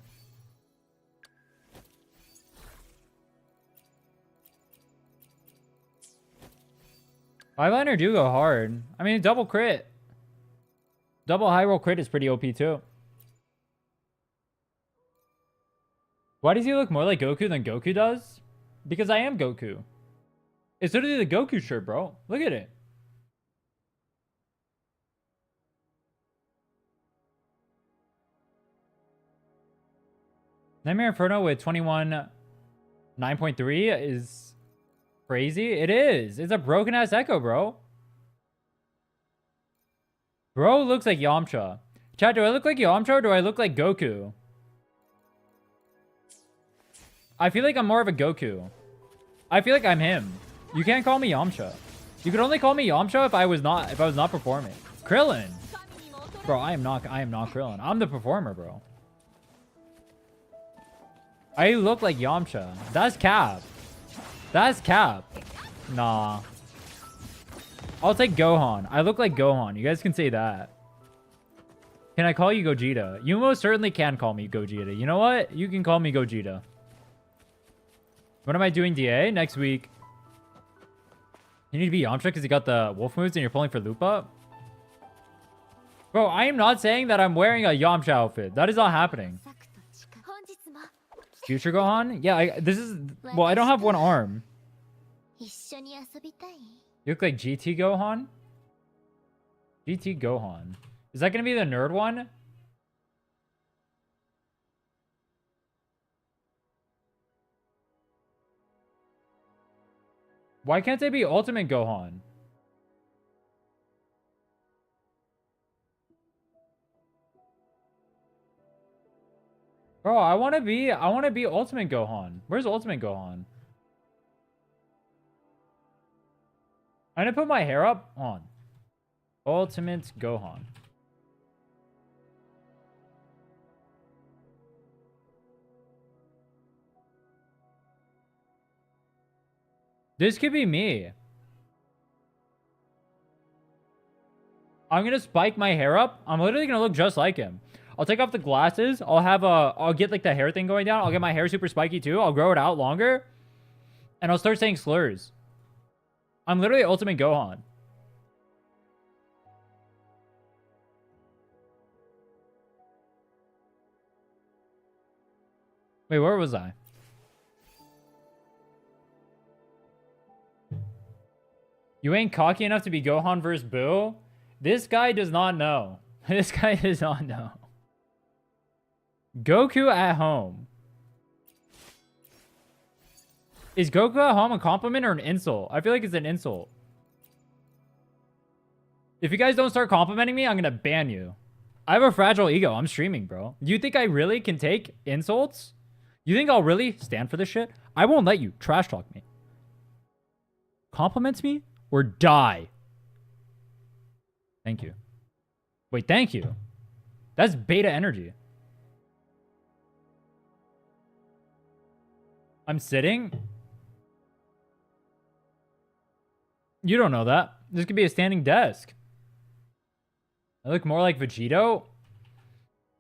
Five-liner do go hard. I mean, double crit. Double high roll crit is pretty OP too. Why does he look more like Goku than Goku does? Because I am Goku. It's literally the Goku shirt, bro. Look at it. Nightmare Inferno with 21 9.3 is crazy. It is. It's a broken ass Echo, bro. Bro looks like Yamcha. Chat, do I look like Yamcha or do I look like Goku? I feel like I'm more of a Goku. I feel like I'm him. You can't call me Yamcha. You could only call me Yamcha if I was not performing. Krillin. Bro, I am not Krillin. I'm the performer, bro. I look like Yamcha. That's cap. That's cap. Nah. I'll take Gohan. I look like Gohan. You guys can say that. Can I call you Gogeta? You most certainly can call me Gogeta. You know what? You can call me Gogeta. When am I doing DA? Next week. You need to be Yamcha because you got the wolf moves and you're pulling for Lupa? Bro, I am not saying that I'm wearing a Yamcha outfit. That is not happening. Future Gohan? Yeah, this is... Well, I don't have one arm. You look like GT Gohan? GT Gohan. Is that going to be the nerd one? Why can't they be Ultimate Gohan? Bro, I want to be Ultimate Gohan. Where's Ultimate Gohan? I'm gonna put my hair up on. Ultimate Gohan. This could be me. I'm gonna spike my hair up. I'm literally gonna look just like him. I'll take off the glasses. I'll get like the hair thing going down. I'll get my hair super spiky too. I'll grow it out longer. And I'll start saying slurs. I'm literally Ultimate Gohan. Wait, where was I? You ain't cocky enough to be Gohan versus Boo? This guy does not know. This guy does not know. Goku at home. Is Goku at home a compliment or an insult? I feel like it's an insult. If you guys don't start complimenting me, I'm gonna ban you. I have a fragile ego. I'm streaming, bro. Do you think I really can take insults? You think I'll really stand for this shit? I won't let you trash talk me. Compliments me or die. Thank you. Wait, thank you. That's beta energy. I'm sitting. You don't know that. This could be a standing desk. I look more like Vegito.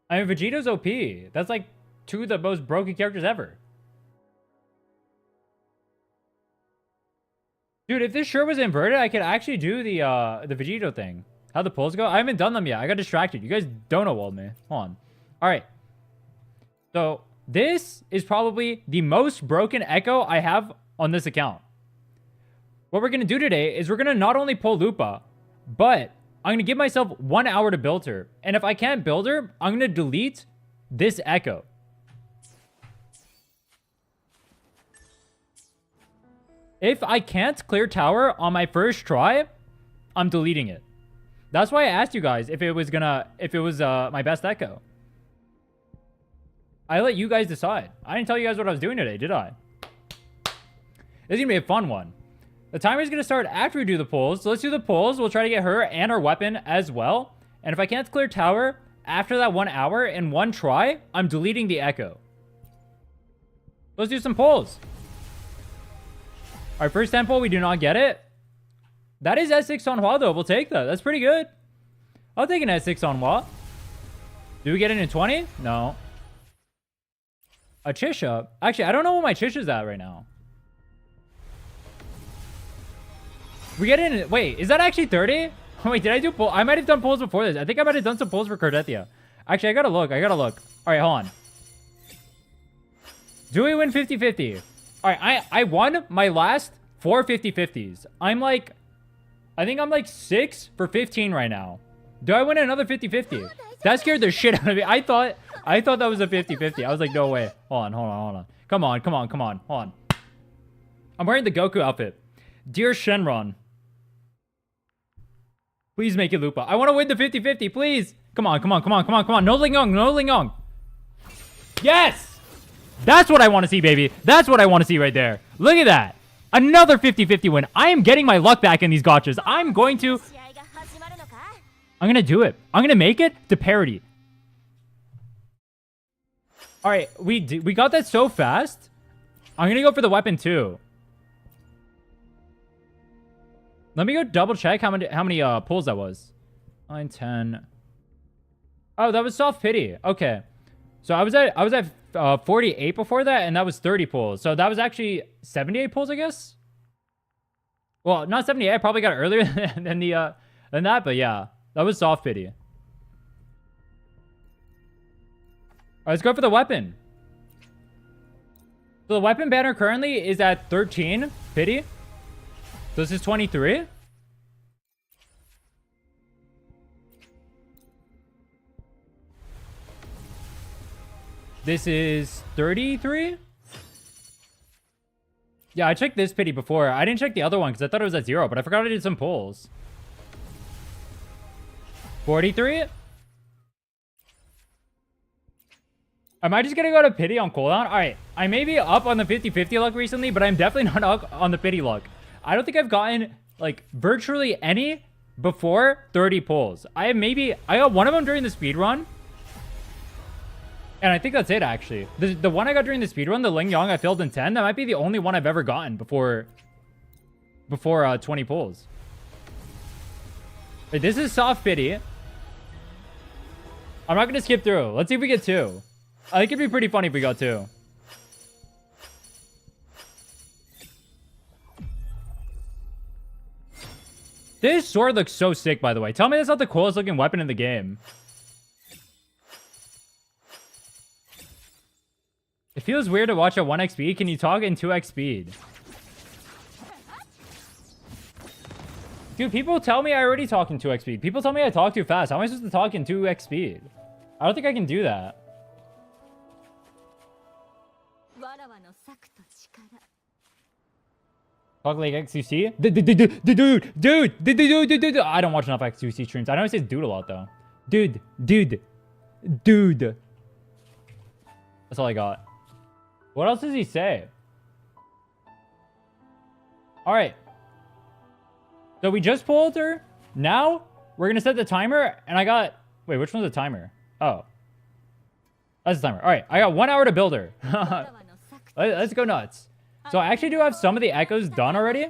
I mean, Vegito's OP. That's like two of the most broken characters ever. Dude, if this shirt was inverted, I could actually do the Vegito thing. How'd the pulls go? I haven't done them yet. I got distracted. You guys donut walled me. Hold on. All right. So this is probably the most broken Echo I have on this account. What we're going to do today is we're going to not only pull Lupa, but I'm going to give myself 1 hour to build her. And if I can't build her, I'm going to delete this Echo. If I can't clear tower on my first try, I'm deleting it. That's why I asked you guys if it was my best Echo. I let you guys decide. I didn't tell you guys what I was doing today, did I? This is going to be a fun one. The timer is going to start after we do the pulls. So let's do the pulls. We'll try to get her and our weapon as well. And if I can't clear tower after that 1 hour in one try, I'm deleting the Echo. Let's do some pulls. Our first 10 pull, we do not get it. That is S6 on Hua, though. We'll take that. That's pretty good. I'll take an S6 on Hua. Do we get it in 20? No. A Chisha? Actually, I don't know what my Chisha's at right now. We get in... Wait, is that actually 30? Wait, did I do pull? I might have done pulls before this. I think I might have done some pulls for Cardethia. Actually, I gotta look. All right, hold on. Do we win 50-50? All right, I won my last 4 50-50s. I'm like... I think I'm like 6 for 15 right now. Do I win another 50-50? That scared the shit out of me. I thought that was a 50-50. I was like, no way. Hold on. Come on. Hold on. I'm wearing the Goku outfit. Dear Shenron. Please make it Lupa. I want to win the 50-50, please. Come on. No Lingong. Yes! That's what I want to see, baby. That's what I want to see right there. Look at that. Another 50-50 win. I am getting my luck back in these gotchas. I'm going to do it. I'm going to make it to parity. All right, we got that so fast. I'm going to go for the weapon too. Let me go double check how many pulls that was. 9, 10. Oh, that was soft pity. Okay. So I was at 48 before that, and that was 30 pulls. So that was actually 78 pulls, I guess. Well, not 78. I probably got it earlier than that, but yeah, that was soft pity. All right, let's go for the weapon. So the weapon banner currently is at 13 pity. So this is 23. This is 33. Yeah, I checked this pity before. I didn't check the other one because I thought it was at 0, but I forgot I did some pulls. 43. Am I just gonna go to pity on cooldown? All right, I may be up on the 50-50 luck recently, but I'm definitely not up on the pity luck. I don't think I've gotten like virtually any before 30 pulls. I got one of them during the speed run. And I think that's it, actually. The one I got during the speedrun, the Ling Yong I failed in 10, that might be the only one I've ever gotten before 20 pulls. Wait, this is soft pity. I'm not going to skip through. Let's see if we get 2. I think it'd be pretty funny if we got 2. This sword looks so sick, by the way. Tell me that's not the coolest looking weapon in the game. It feels weird to watch at 1x speed. Can you talk in 2x speed? Dude, people tell me I already talk in 2x speed. People tell me I talk too fast. How am I supposed to talk in 2x speed? I don't think I can do that. Talk like XQC? Dude. I don't watch enough XQC streams. I know he says dude a lot, though. Dude. That's all I got. What else does he say? All right. So we just pulled her. Now we're going to set the timer. And I got... Wait, which one's the timer? Oh. That's the timer. All right. I got 1 hour to build her. Let's go nuts. So I actually do have some of the echoes done already.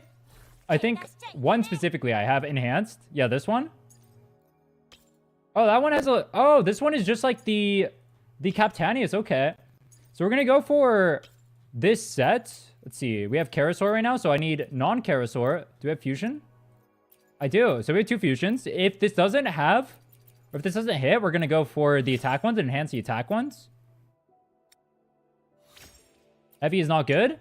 I think one specifically I have enhanced. Yeah, this one. Oh, that one has a... Oh, this one is just like the Captanius. Okay. So we're going to go for this set. Let's see. We have Karasaur right now, so I need non-Karasaur. Do we have fusion? I do. So we have 2 fusions. If this doesn't have, or if this doesn't hit, we're going to go for the attack ones and enhance the attack ones. Heavy is not good.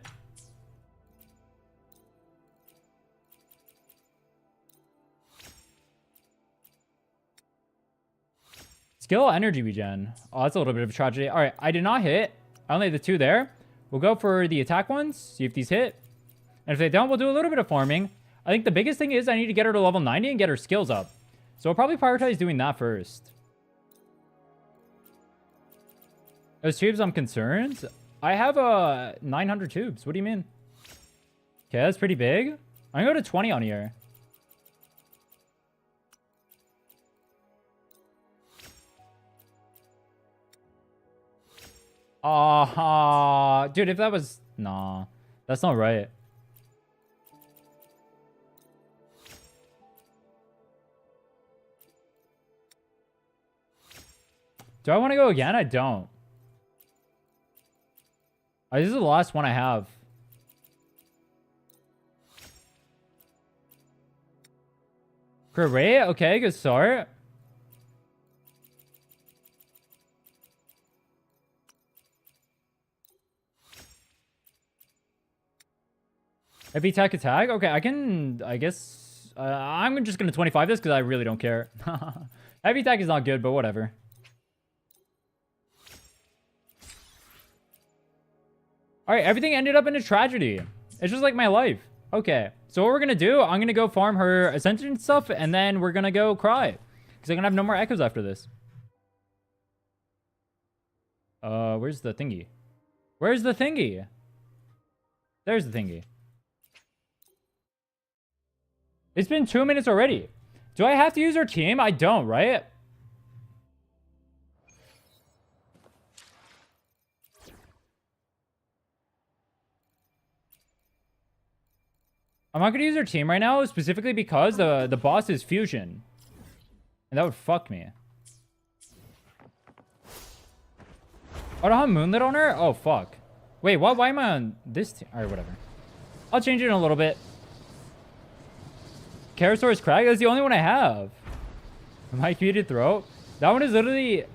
Skill energy regen. Oh, that's a little bit of a tragedy. All right, I did not hit. I only have the 2 there. We'll go for the attack ones. See if these hit. And if they don't, we'll do a little bit of farming. I think the biggest thing is I need to get her to level 90 and get her skills up. So I'll probably prioritize doing that first. Those tubes, I'm concerned. I have 900 tubes. What do you mean? Okay, that's pretty big. I'm going to go to 20 on here. Dude, if that was... Nah, that's not right. Do I want to go again? I don't. This is the last one I have. Great. Okay, good start. Heavy attack. Okay, I guess I'm just gonna 25 this because I really don't care. Heavy attack is not good, but whatever. All right, everything ended up in a tragedy. It's just like my life. Okay, so what we're gonna do, I'm gonna go farm her Ascension stuff, and then we're gonna go cry. Because I'm gonna have no more echoes after this. Where's the thingy? Where's the thingy? There's the thingy. It's been 2 minutes already. Do I have to use her team? I don't, right? I'm not gonna use her team right now, specifically because the boss is fusion. And that would fuck me. Oh, I don't have Moonlit on her? Oh, fuck. Wait, why am I on this team? Alright, whatever. I'll change it in a little bit. Karasaur's Crag? That's the only one I have. Mike muted throat? That one's literally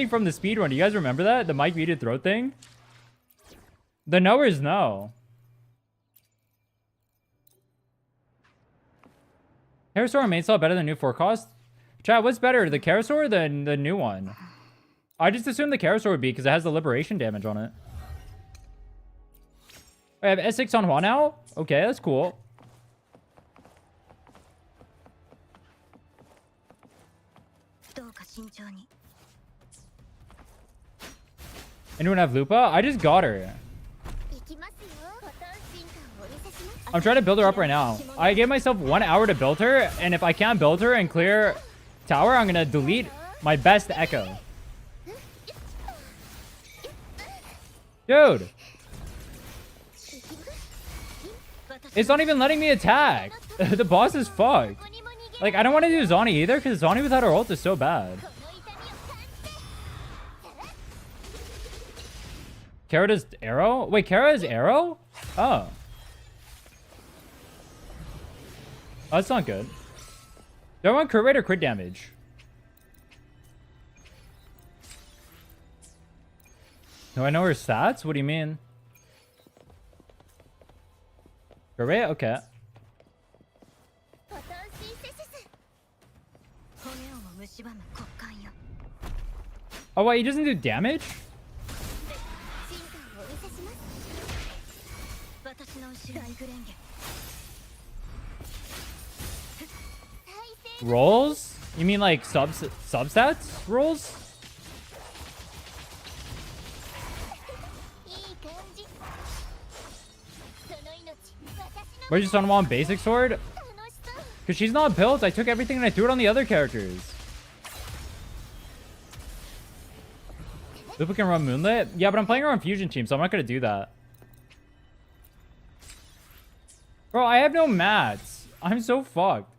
from the speedrun. Do you guys remember that? The Mike muted throat thing? The knowers know. Karasaur main style better than new forecast? Chat, what's better, the Karasaur or the new one? I just assumed the Karasaur would be because it has the liberation damage on it. I have S6 on Hua now? Okay, that's cool. Anyone have Lupa? I just got her. I'm trying to build her up right now. I gave myself 1 hour to build her, and if I can't build her and clear tower, I'm gonna delete my best echo. Dude! It's not even letting me attack! The boss is fucked. Like, I don't want to do Zani either, because Zani without her ult is so bad. Kara does arrow? Wait, Kara is arrow? Oh. Oh, that's not good. Do I want crit rate or crit damage? Do I know her stats? What do you mean? Crit rate? Okay. Oh, wait, he doesn't do damage? Rolls? You mean like substats rolls? Where's just on one basic sword? Because she's not built. I took everything and I threw it on the other characters. Lupa can run Moonlit? Yeah, but I'm playing her on Fusion Team, so I'm not going to do that. Bro, I have no mats. I'm so fucked.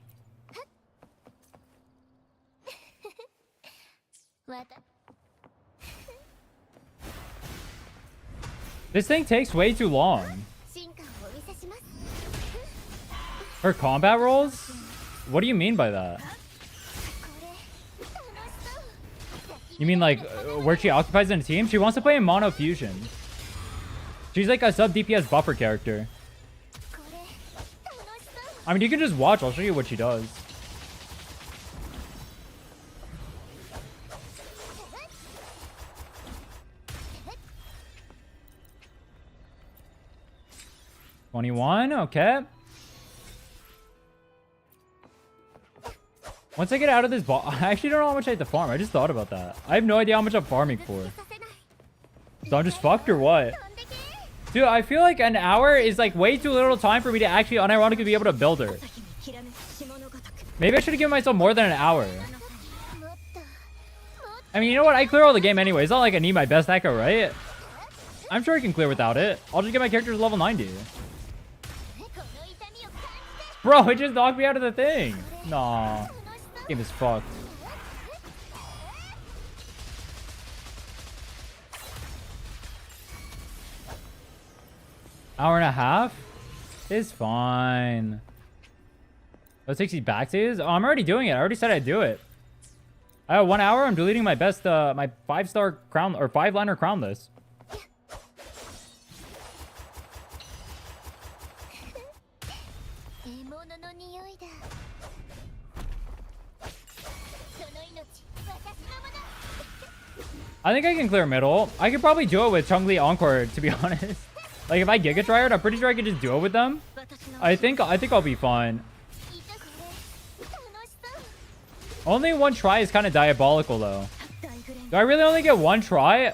This thing takes way too long. Her combat rolls? What do you mean by that? You mean like where she occupies in a team? She wants to play in mono fusion. She's like a sub DPS buffer character. I mean, you can just watch. I'll show you what she does. $21, okay. Once I get out of this ball, I actually don't know how much I have to farm. I just thought about that. I have no idea how much I'm farming for. So I'm just fucked or what? Dude, I feel like an hour is like way too little time for me to actually unironically be able to build her. Maybe I should have given myself more than an hour. I mean, you know what? I clear all the game anyway. It's not like I need my best echo, right? I'm sure I can clear without it. I'll just get my character to level 90. Bro, it just knocked me out of the thing. Nah. Game is fucked. Hour and a half is fine. Oh, 60 back saves? Oh, I'm already doing it. I already said I'd do it. I have 1 hour. I'm deleting my best, my 5-star crown or 5-liner crown list. I think I can clear middle. I could probably do it with Chun-Li Encore, to be honest. Like, if I Giga Tried, I'm pretty sure I could just do it with them. I think I'll be fine. Only one try is kind of diabolical, though. Do I really only get one try?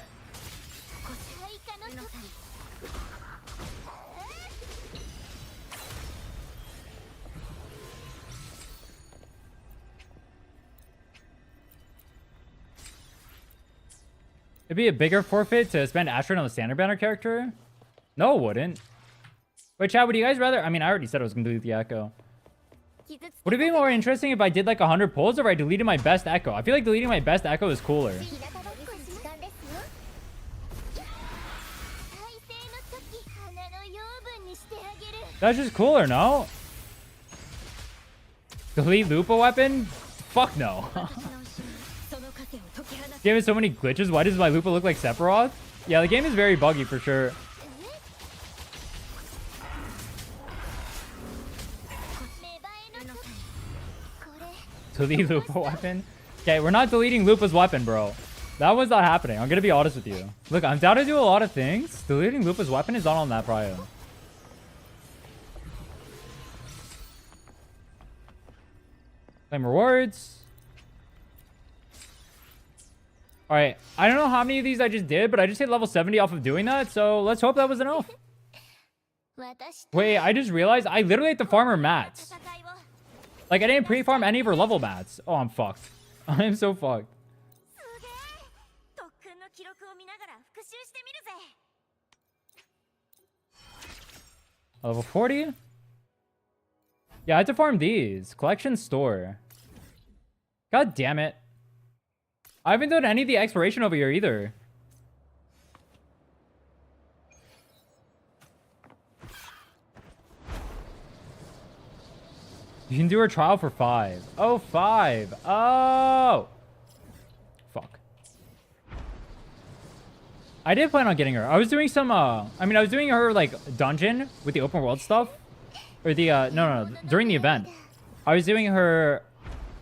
It'd be a bigger forfeit to spend Astrid on the standard banner character? No, it wouldn't. Wait, chat, would you guys rather... I mean, I already said I was going to delete the Echo. Would it be more interesting if I did like 100 pulls or if I deleted my best Echo? I feel like deleting my best Echo is cooler. That's just cooler, no? Delete Lupa weapon? Fuck no. Game has so many glitches. Why does my Lupa look like Sephiroth? Yeah, the game is very buggy for sure. Delete Lupa weapon? Okay, we're not deleting Lupa's weapon, bro. That was not happening. I'm gonna be honest with you. Look, I'm down to do a lot of things. Deleting Lupa's weapon is not on that prio. Claim rewards. Alright, I don't know how many of these I just did, but I just hit level 70 off of doing that, so let's hope that was enough. Wait, I just realized I literally hit the farmer mats. Like, I didn't pre-farm any of her level mats. Oh, I'm fucked. I'm so fucked. Level 40? Yeah, I had to farm these. Collection store. God damn it. I haven't done any of the exploration over here either. You can do her trial for 5. Oh, 5. Oh! Fuck. I did plan on getting her. I was doing some, I was doing her, like, dungeon with the open world stuff. Or the, no, during the event. I was doing her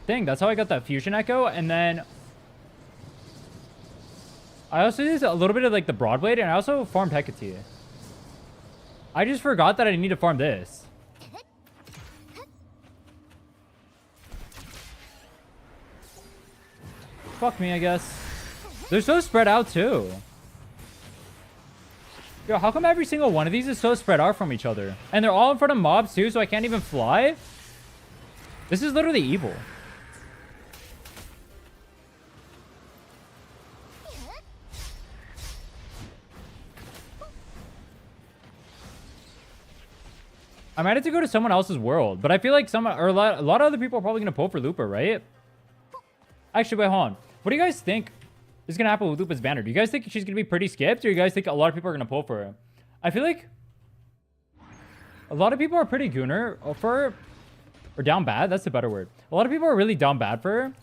thing. That's how I got that fusion echo. And then I also did a little bit of, like, the Broadblade. And I also farmed Hecate. I just forgot that I need to farm this. Fuck me, I guess. They're so spread out, too. Yo, how come every single one of these is so spread out from each other? And they're all in front of mobs, too, so I can't even fly? This is literally evil. I might have to go to someone else's world, but I feel like a lot of other people are probably going to pull for Lupa, right? Actually, wait, hold on. What do you guys think is going to happen with Lupa's banner? Do you guys think she's going to be pretty skipped, or do you guys think a lot of people are going to pull for her? I feel like a lot of people are pretty gooner for her, or down bad. That's the better word. A lot of people are really down bad for her,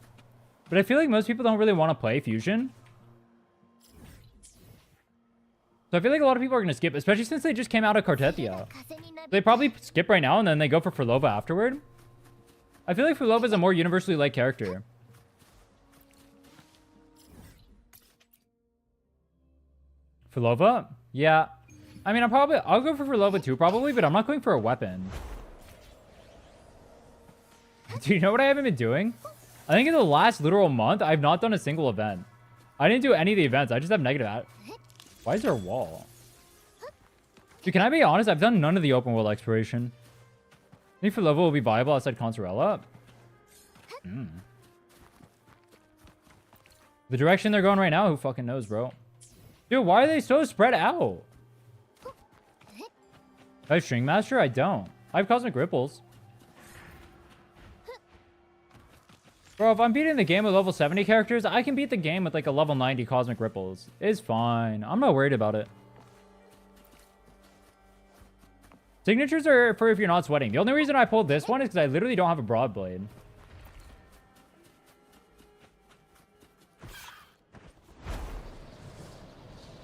but I feel like most people don't really want to play Fusion. So I feel like a lot of people are going to skip, especially since they just came out of Cartetia. They probably skip right now, and then they go for Furlova afterward. I feel like Furlova is a more universally liked character. Furlova? Yeah. I mean, I'll go for Furlova too, probably, but I'm not going for a weapon. Do you know what I haven't been doing? I think in the last literal month, I've not done a single event. I didn't do any of the events. I just have negative. Why is there a wall? Dude, can I be honest? I've done none of the open world exploration. I think Furlova will be viable outside Consorella. The direction they're going right now, who fucking knows, bro? Dude, why are they so spread out? I have String Master? I don't. I have Cosmic Ripples. Bro, if I'm beating the game with level 70 characters, I can beat the game with like a level 90 Cosmic Ripples. It's fine. I'm not worried about it. Signatures are for if you're not sweating. The only reason I pulled this one is because I literally don't have a broad blade.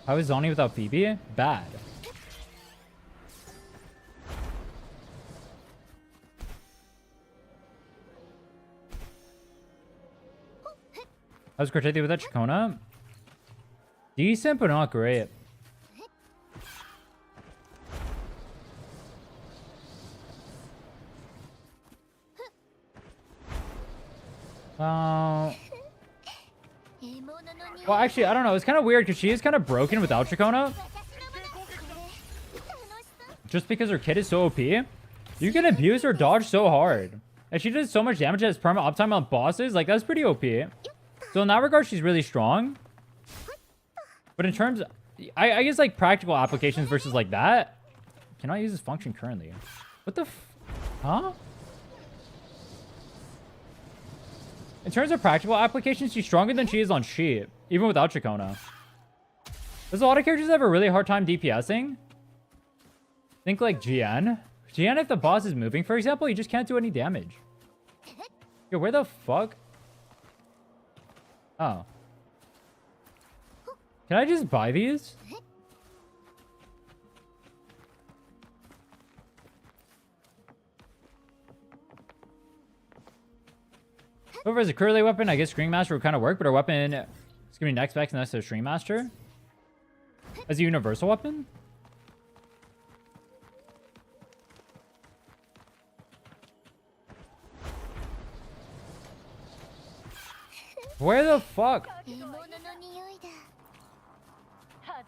How is Zonnie without Phoebe? Bad. How's Cortez with that Chacona? Decent, but not great. Well, actually, I don't know. It's kind of weird because she is kind of broken without Chacona. Just because her kit is so OP. You can abuse her dodge so hard. And she does so much damage as permanent uptime on bosses. Like, that's pretty OP. So in that regard, she's really strong. But in terms of, I guess, like, practical applications versus, like, that. Cannot use this function currently. What the huh? In terms of practical applications, she's stronger than she is on sheep, even without Chacona. There's a lot of characters that have a really hard time DPSing. Think like GN. GN, if the boss is moving, for example, you just can't do any damage. Yo, where the fuck? Oh. Can I just buy these? Whoever has a curly weapon, I guess String Master would kind of work, but our weapon is going to be next back next to String Master. As a universal weapon? Where the fuck?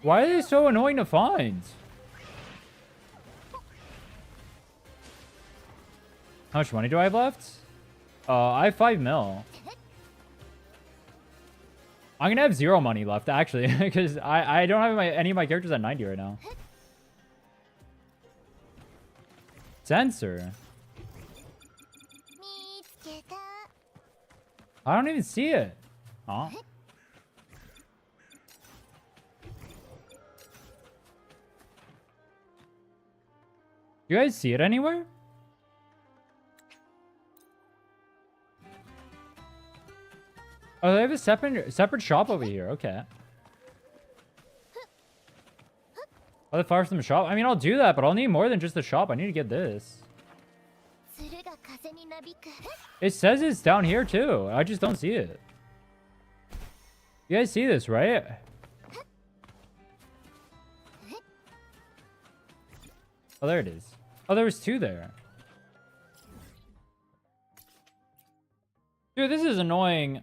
Why are they so annoying to find? How much money do I have left? I have 5 mil. I'm gonna have 0 money left, actually, because I don't have any of my characters at 90 right now. Sensor. I don't even see it. Huh? You guys see it anywhere? Oh, they have a separate shop over here. Okay. Oh, they fire from the shop? I mean, I'll do that, but I'll need more than just the shop. I need to get this. It says it's down here, too. I just don't see it. You guys see this, right? Oh, there it is. Oh, there was 2 there. Dude, this is annoying.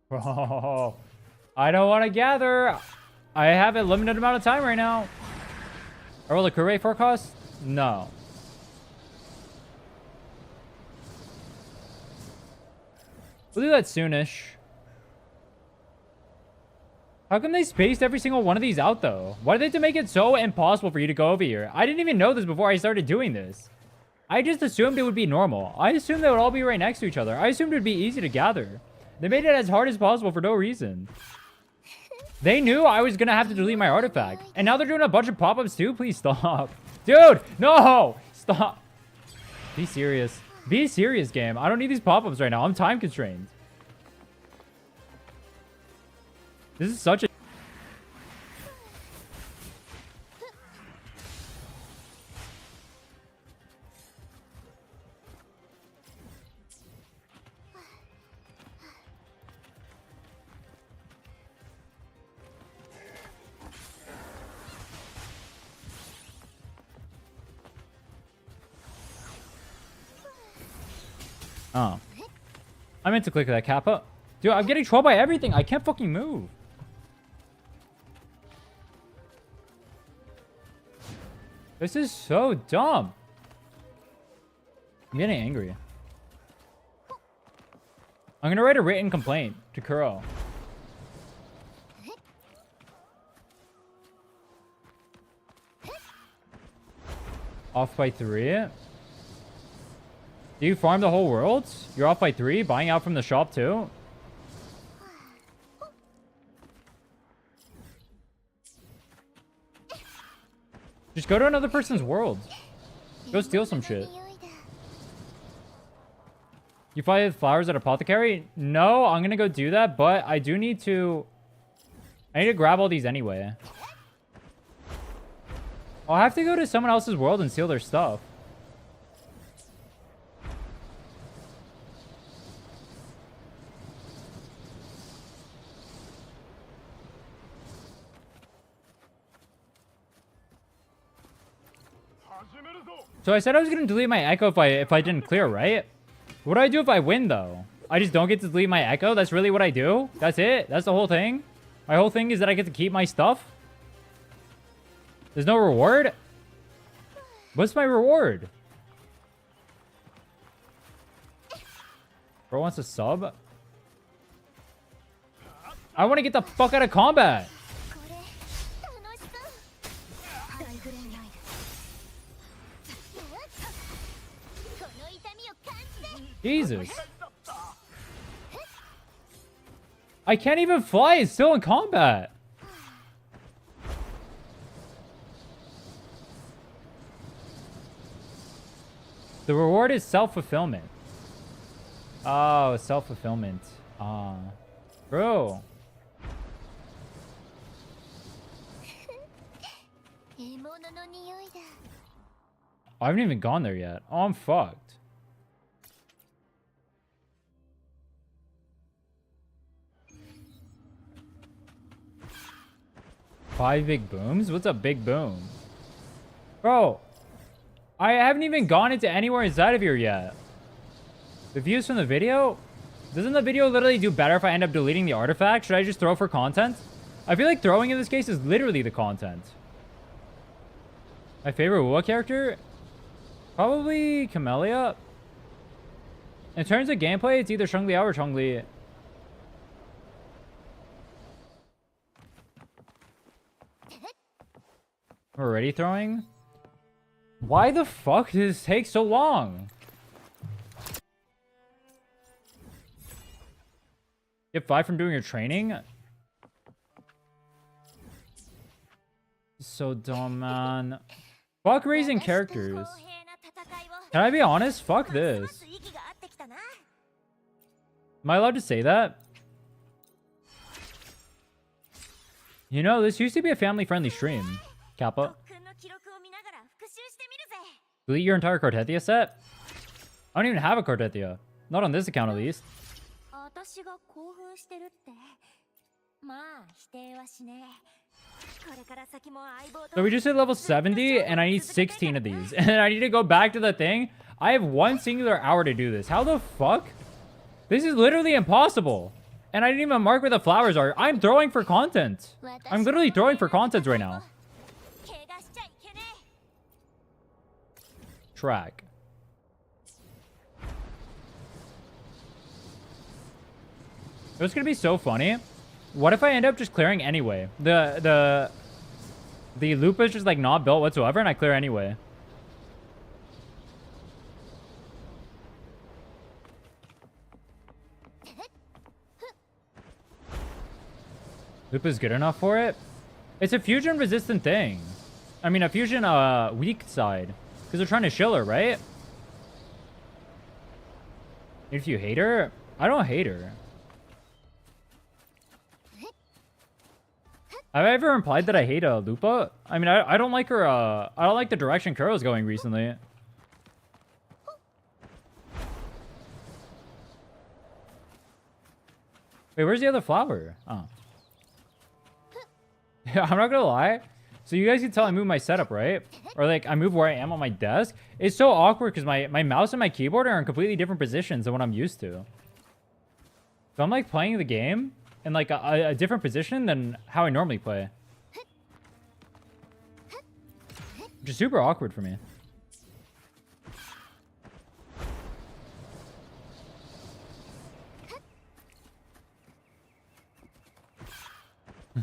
Bro, I don't want to gather. I have a limited amount of time right now. Or will the crew rate forecast? No. We'll do that soonish. How come they spaced every single one of these out, though? Why did they have to make it so impossible for you to go over here? I didn't even know this before I started doing this. I just assumed it would be normal. I assumed they would all be right next to each other. I assumed it would be easy to gather. They made it as hard as possible for no reason. They knew I was going to have to delete my artifact. And now they're doing a bunch of pop-ups too? Please stop. Dude, no! Stop. Be serious. Be serious, game. I don't need these pop-ups right now. I'm time constrained. This is such a... Oh. I meant to click that kappa. Dude, I'm getting trolled by everything. I can't fucking move. This is so dumb. I'm getting angry. I'm gonna write a written complaint to Kuro. Off by 3. Do you farm the whole world? You're off by 3, buying out from the shop too? Just go to another person's world. Go steal some shit. You find flowers at Apothecary? No, I'm gonna go do that, but I do need to... I need to grab all these anyway. I'll have to go to someone else's world and steal their stuff. So I said I was gonna delete my echo if I didn't clear, right? What do I do if I win though? I just don't get to delete my echo? That's really what I do? That's it? That's the whole thing? My whole thing is that I get to keep my stuff? There's no reward? What's my reward? Bro wants a sub? I want to get the fuck out of combat. Jesus. I can't even fly. It's still in combat. The reward is self-fulfillment. Oh, self-fulfillment. Bro. I haven't even gone there yet. Oh, I'm fucked. Five big booms? What's a big boom? Bro, I haven't even gone into anywhere inside of here yet. The views from the video? Doesn't the video literally do better if I end up deleting the artifact? Should I just throw for content? I feel like throwing in this case is literally the content. My favorite Lupa character? Probably Camellia. In terms of gameplay, it's either Chun-Li or Chun-Li. We're already throwing? Why the fuck does this take so long? Get 5 from doing your training? So dumb, man. Fuck raising characters. Can I be honest? Fuck this. Am I allowed to say that? You know, this used to be a family-friendly stream. Kappa. Delete your entire Cartethia set? I don't even have a Cartethia. Not on this account, at least. So we just hit level 70, and I need 16 of these. And I need to go back to the thing. I have 1 singular hour to do this. How the fuck? This is literally impossible. And I didn't even mark where the flowers are. I'm throwing for content. I'm literally throwing for content right now. Track. It's gonna be so funny. What if I end up just clearing anyway? The Lupa is just like not built whatsoever, and I clear anyway. Lupa is good enough for it. It's a fusion resistant thing. I mean, a fusion weak side. Because they're trying to shill her, right? If you hate her? I don't hate her. Have I ever implied that I hate Lupa? I mean, I don't like her, I don't like the direction Kuro's going recently. Wait, where's the other flower? Oh. I'm not gonna lie. So you guys can tell I move my setup, right? Or like I move where I am on my desk. It's so awkward because my mouse and my keyboard are in completely different positions than what I'm used to. So I'm like playing the game in like a different position than how I normally play. Which is super awkward for me.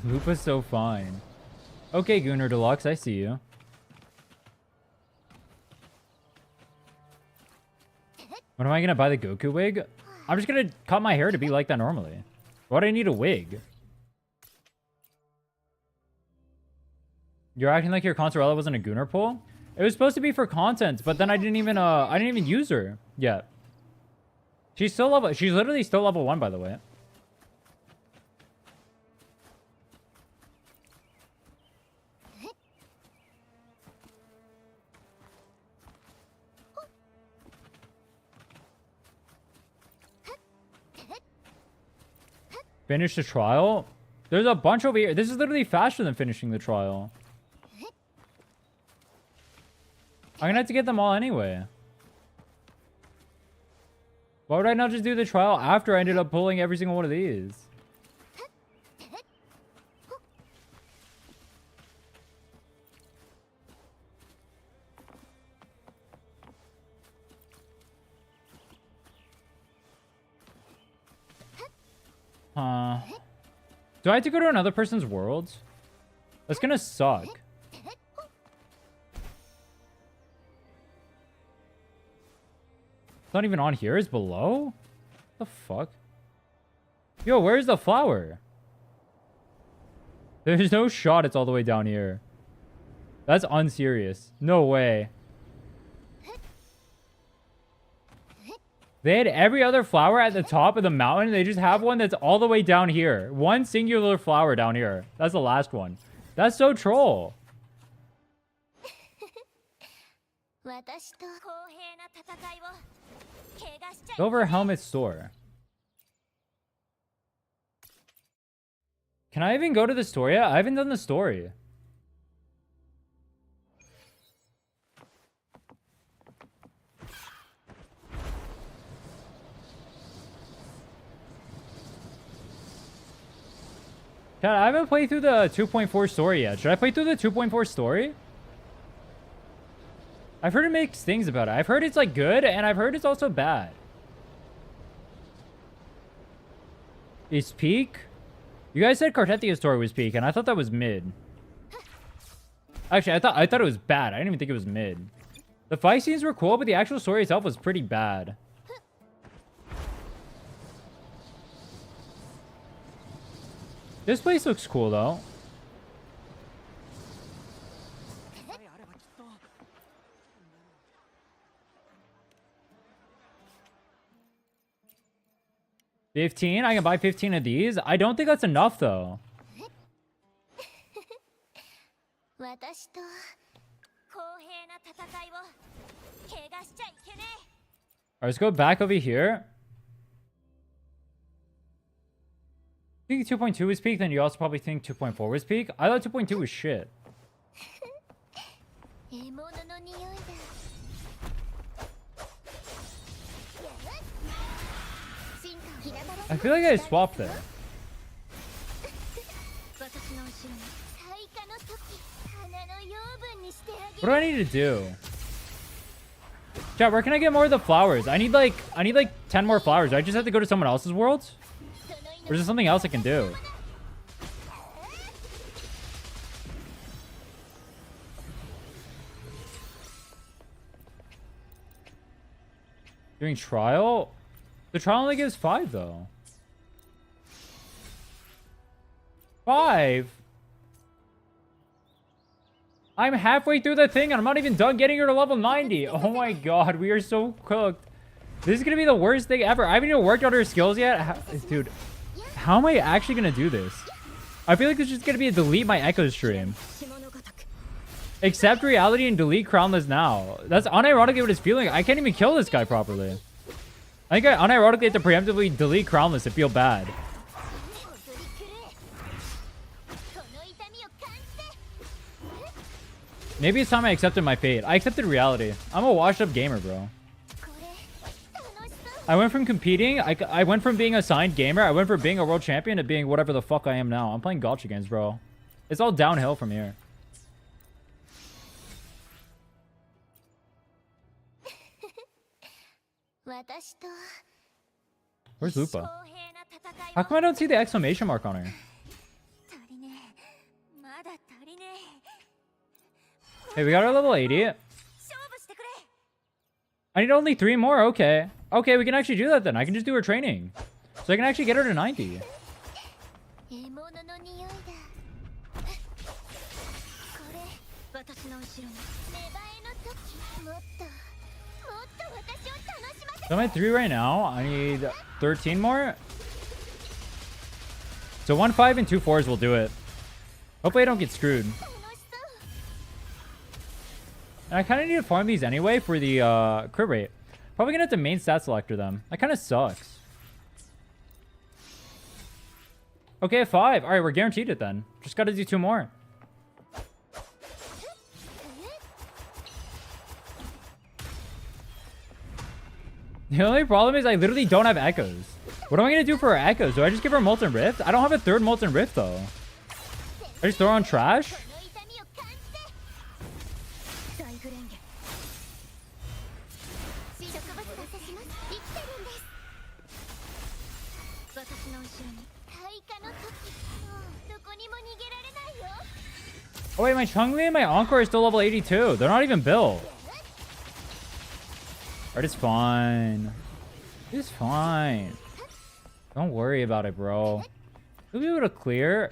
Lupa's so fine. Okay, Gunnar Deluxe, I see you. When am I gonna buy the Goku wig? I'm just gonna cut my hair to be like that normally. Why do I need a wig? You're acting like your Consorella wasn't a Gooner pull? It was supposed to be for content, but then I didn't even use her yet. She's literally still level 1, by the way. Finish the trial? There's a bunch over here. This is literally faster than finishing the trial. I'm gonna have to get them all anyway. Why would I not just do the trial after I ended up pulling every single one of these? Huh. Do I have to go to another person's world? That's gonna suck. It's not even on here. It's below? What the fuck? Yo, where's the flower? There's no shot it's all the way down here. That's unserious. No way. They had every other flower at the top of the mountain. They just have one that's all the way down here. One singular flower down here. That's the last one. That's so troll. Silver Helmet Store. Can I even go to the store yet? I haven't done the story. Chat, I haven't played through the 2.4 story yet. Should I play through the 2.4 story? I've heard mixed things about it. I've heard it's like good, and I've heard it's also bad. Is peak? You guys said Cartetia's story was peak, and I thought that was mid. Actually, I thought it was bad. I didn't even think it was mid. The fight scenes were cool, but the actual story itself was pretty bad. This place looks cool, though. $15? I can buy 15 of these? I don't think that's enough, though. Alright, let's go back over here. If you think 2.2 was peak, then you also probably think 2.4 was peak. I thought 2.2 was shit. I feel like I swapped there. What do I need to do? Chat, where can I get more of the flowers? I need like 10 more flowers. Do I just have to go to someone else's world? Or is there something else I can do? Doing trial? The trial only gives 5 though. 5? I'm halfway through the thing and I'm not even done getting her to level 90. Oh my god, we are so cooked. This is gonna be the worst thing ever. I haven't even worked on her skills yet. Dude, how am I actually gonna do this? I feel like it's just gonna be a delete my Echo stream. Accept reality and delete Crownless now. That's unironically what it's feeling. I can't even kill this guy properly. I think I unironically have to preemptively delete Crownless to feel bad. Maybe it's time I accepted my fate. I accepted reality. I'm a washed up gamer, bro. I went from competing, I went from being a signed gamer, I went from being a world champion to being whatever the fuck I am now. I'm playing gacha games, bro. It's all downhill from here. Where's Lupa? How come I don't see the exclamation mark on her? Hey, we got our level 80. I need only 3 more. Okay. Okay, we can actually do that then. I can just do her training. So I can actually get her to 90. So I'm at 3 right now. I need 13 more. So 1 5 and 2 4s will do it. Hopefully I don't get screwed. And I kind of need to farm these anyway for the crit rate. Probably gonna have to main stat selector them. That kind of sucks. Okay, 5. All right, we're guaranteed it then. Just got to do 2 more. The only problem is I literally don't have echoes. What am I going to do for her echoes? Do I just give her Molten Rift? I don't have a 3rd Molten Rift, though. I just throw on trash? Oh, wait, my Chun-Li and my Encore are still level 82. They're not even built. Alright, it's fine. It's fine. Don't worry about it, bro. We'll be able to clear.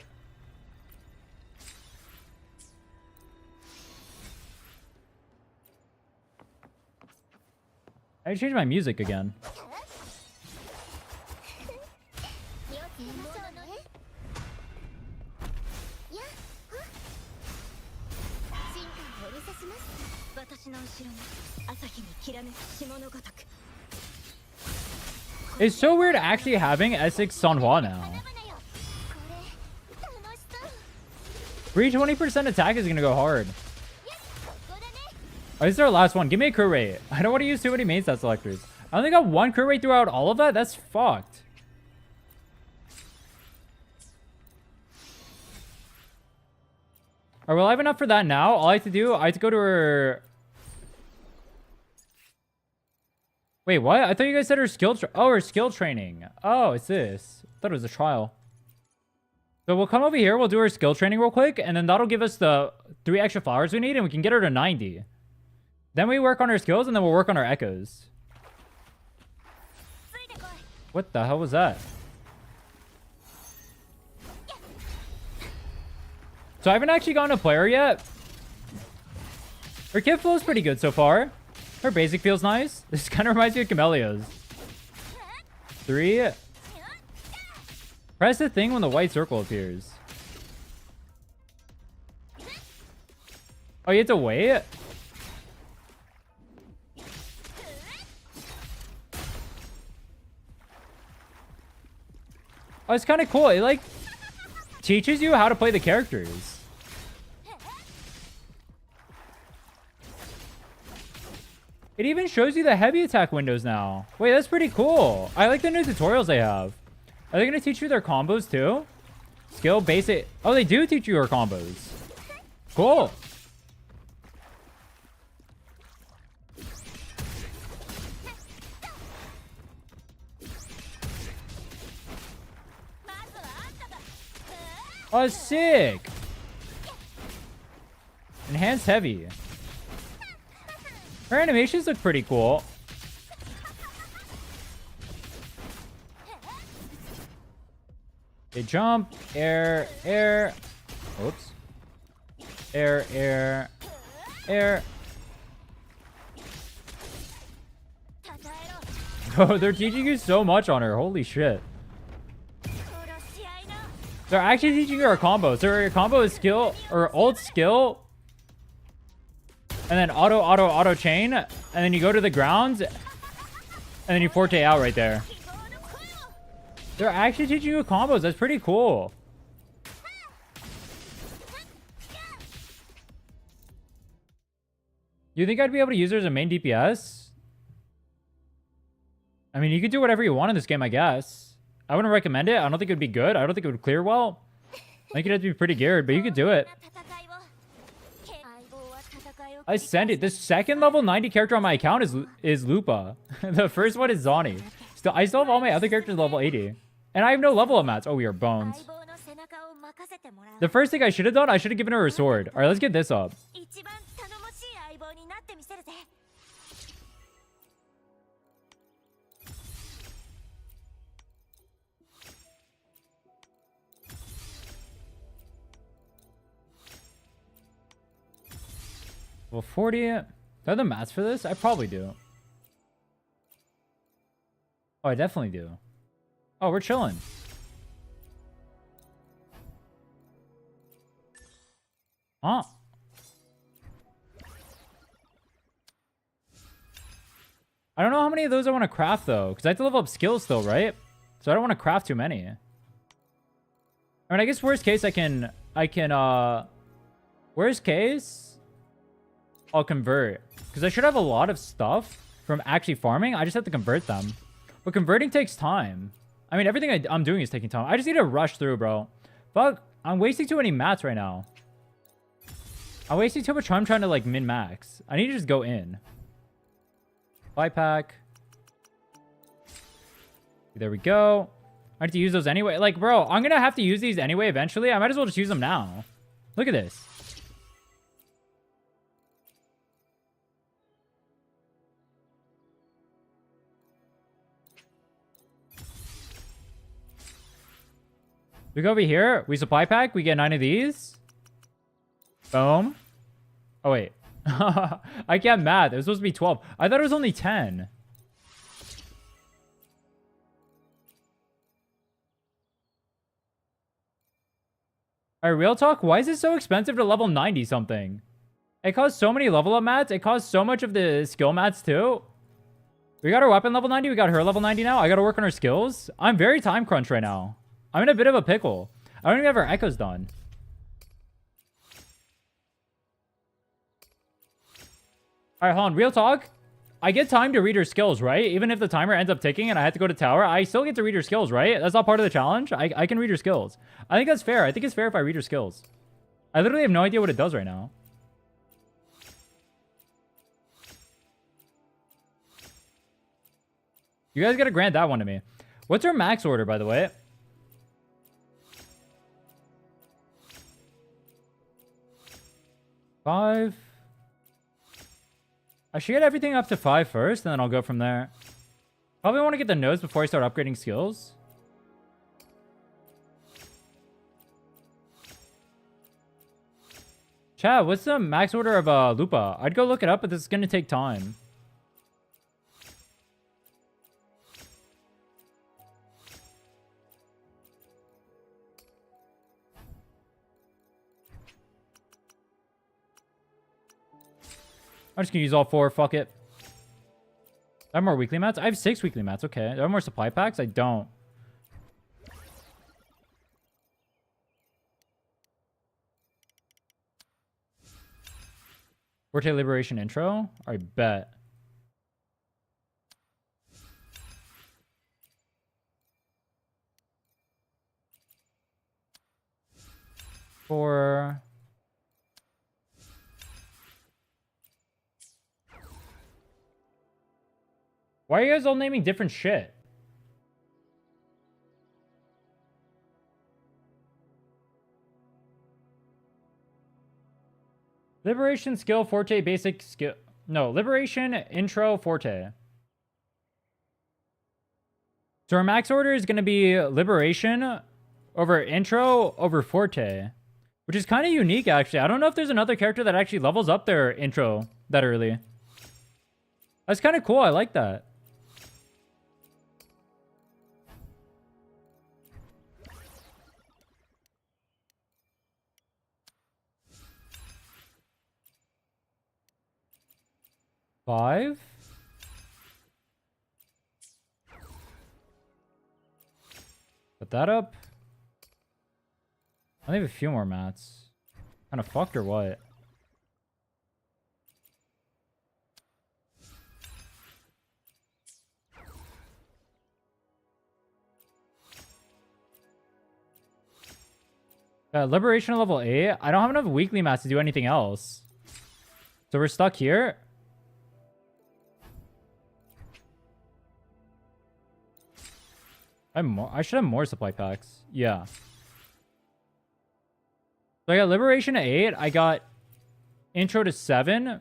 I changed my music again. It's so weird actually having S6 Sanhua now. Free 20% attack is gonna go hard. Oh, this is our last one. Give me a crit rate. I don't want to use too many main stat selectors. I only got 1 crit rate throughout all of that? That's fucked. Alright, well, I have enough for that now. All I have to do, I have to go to her... Wait, what? I thought you guys said her skill... her skill training. Oh, it's this. I thought it was a trial. So we'll come over here. We'll do her skill training real quick. And then that'll give us the 3 extra flowers we need. And we can get her to 90. Then we work on her skills. And then we'll work on our echoes. What the hell was that? So I haven't actually gotten a player yet. Her kit flow is pretty good so far. Her basic feels nice. This kind of reminds me of Camellia's. 3. Press the thing when the white circle appears. Oh, you have to wait? Oh, it's kind of cool. It, like, teaches you how to play the characters. It even shows you the heavy attack windows now. Wait, that's pretty cool. I like the new tutorials they have. Are they going to teach you their combos too? Skill, basic. Oh, they do teach you your combos. Cool. Oh, sick. Enhanced heavy. Her animations look pretty cool. Okay, jump, air, air. Oops. Air, air, air. Oh, they're teaching you so much on her. Holy shit. They're actually teaching her combos. So her combo is skill, or ult skill. And then auto chain. And then you go to the ground. And then you forte out right there. They're actually teaching you combos. That's pretty cool. You think I'd be able to use her as a main DPS? I mean, you could do whatever you want in this game, I guess. I wouldn't recommend it. I don't think it would be good. I don't think it would clear well. I think you'd have to be pretty geared, but you could do it. I sent it. The second level 90 character on my account is Lupa. The first one is Zani. I still have all my other characters level 80. And I have no level amounts. Oh, we are bones. The first thing I should have done, I should have given her a sword. All right, let's get this up. Well, 40. Do I have the mats for this? I probably do. Oh, I definitely do. Oh, we're chilling. Huh? I don't know how many of those I want to craft, though. Because I have to level up skills still, right? So I don't want to craft too many. I mean, I guess worst case, worst case, I'll convert. Because I should have a lot of stuff from actually farming. I just have to convert them. But converting takes time. I mean, everything I'm doing is taking time. I just need to rush through, bro. Fuck, I'm wasting too many mats right now. I'm wasting too much time trying to, like, min-max. I need to just go in. Buy pack. There we go. I have to use those anyway. Like, bro, I'm going to have to use these anyway eventually. I might as well just use them now. Look at this. We go over here. We supply pack. We get 9 of these. Boom. Oh, wait. I can't math. It was supposed to be 12. I thought it was only 10. Alright, real talk. Why is it so expensive to level 90 something? It costs so many level up mats. It costs so much of the skill mats too. We got our weapon level 90. We got her level 90 now. I got to work on her skills. I'm very time crunched right now. I'm in a bit of a pickle. I don't even have our echoes done. Alright, hold on. Real talk. I get time to read her skills, right? Even if the timer ends up ticking and I have to go to tower, I still get to read her skills, right? That's not part of the challenge. I can read her skills. I think that's fair. I think it's fair if I read her skills. I literally have no idea what it does right now. You guys gotta grant that one to me. What's her max order, by the way? Five. I should get everything up to 5 first, and then I'll go from there. Probably want to get the nose before I start upgrading skills. Chat, what's the max order of Lupa? I'd go look it up, but this is going to take time. I'm just going to use all 4. Fuck it. I have more weekly mats? I have 6 weekly mats. Okay. Do I have more supply packs? I don't. Forte Liberation intro? I bet. For... Why are you guys all naming different shit? Liberation skill forte basic skill. No, liberation intro forte. So our max order is going to be liberation over intro over forte, which is kind of unique actually. I don't know if there's another character that actually levels up their intro that early. That's kind of cool. I like that. Five. Put that up. I have a few more mats. Kind of fucked or what? Liberation level 8. I don't have enough weekly mats to do anything else. So we're stuck here. I should have more supply packs. Yeah. So I got Liberation to 8. I got Intro to 7.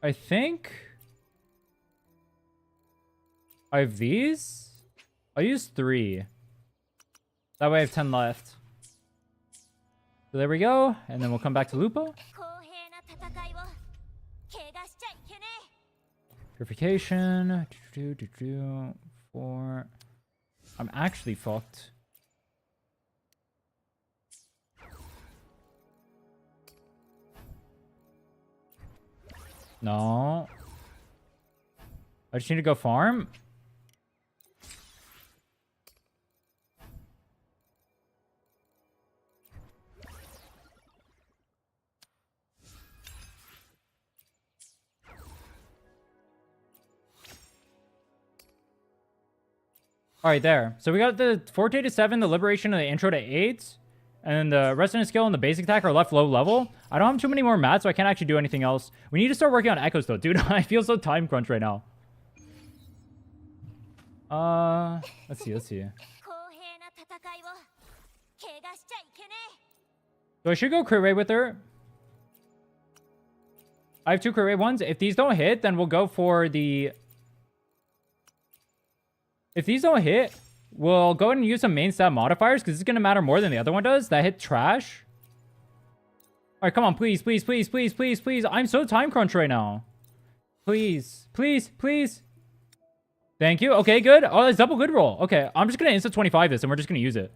I think I have these? I'll use 3. That way I have 10 left. So there we go. And then we'll come back to Lupa. Purification. 4. I'm actually fucked. No. I just need to go farm. All right, there. So we got the Forte to 7, the Liberation, and the Intro to 8. And the Resonant Skill and the Basic Attack are left low level. I don't have too many more mats, so I can't actually do anything else. We need to start working on Echoes, though. Dude, I feel so time crunch right now. Let's see. So I should go crit rate with her. I have 2 crit rate ones. If these don't hit, then we'll go for the... If these don't hit, we'll go ahead and use some main stat modifiers because it's going to matter more than the other one does. That hit trash. All right, come on. Please. I'm so time crunch right now. Please. Thank you. Okay, good. Oh, that's double good roll. Okay, I'm just going to instant 25 this and we're just going to use it.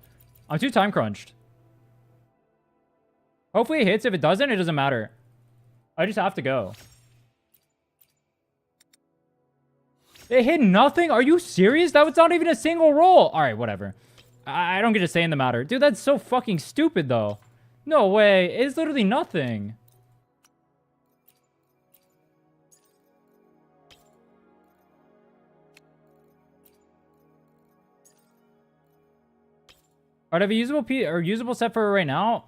I'm too time crunched. Hopefully it hits. If it doesn't matter. I just have to go. It hit nothing? Are you serious? That was not even a single roll. All right, whatever. I don't get to say in the matter. Dude, that's so fucking stupid, though. No way. It's literally nothing. All right, I have a usable set for her right now.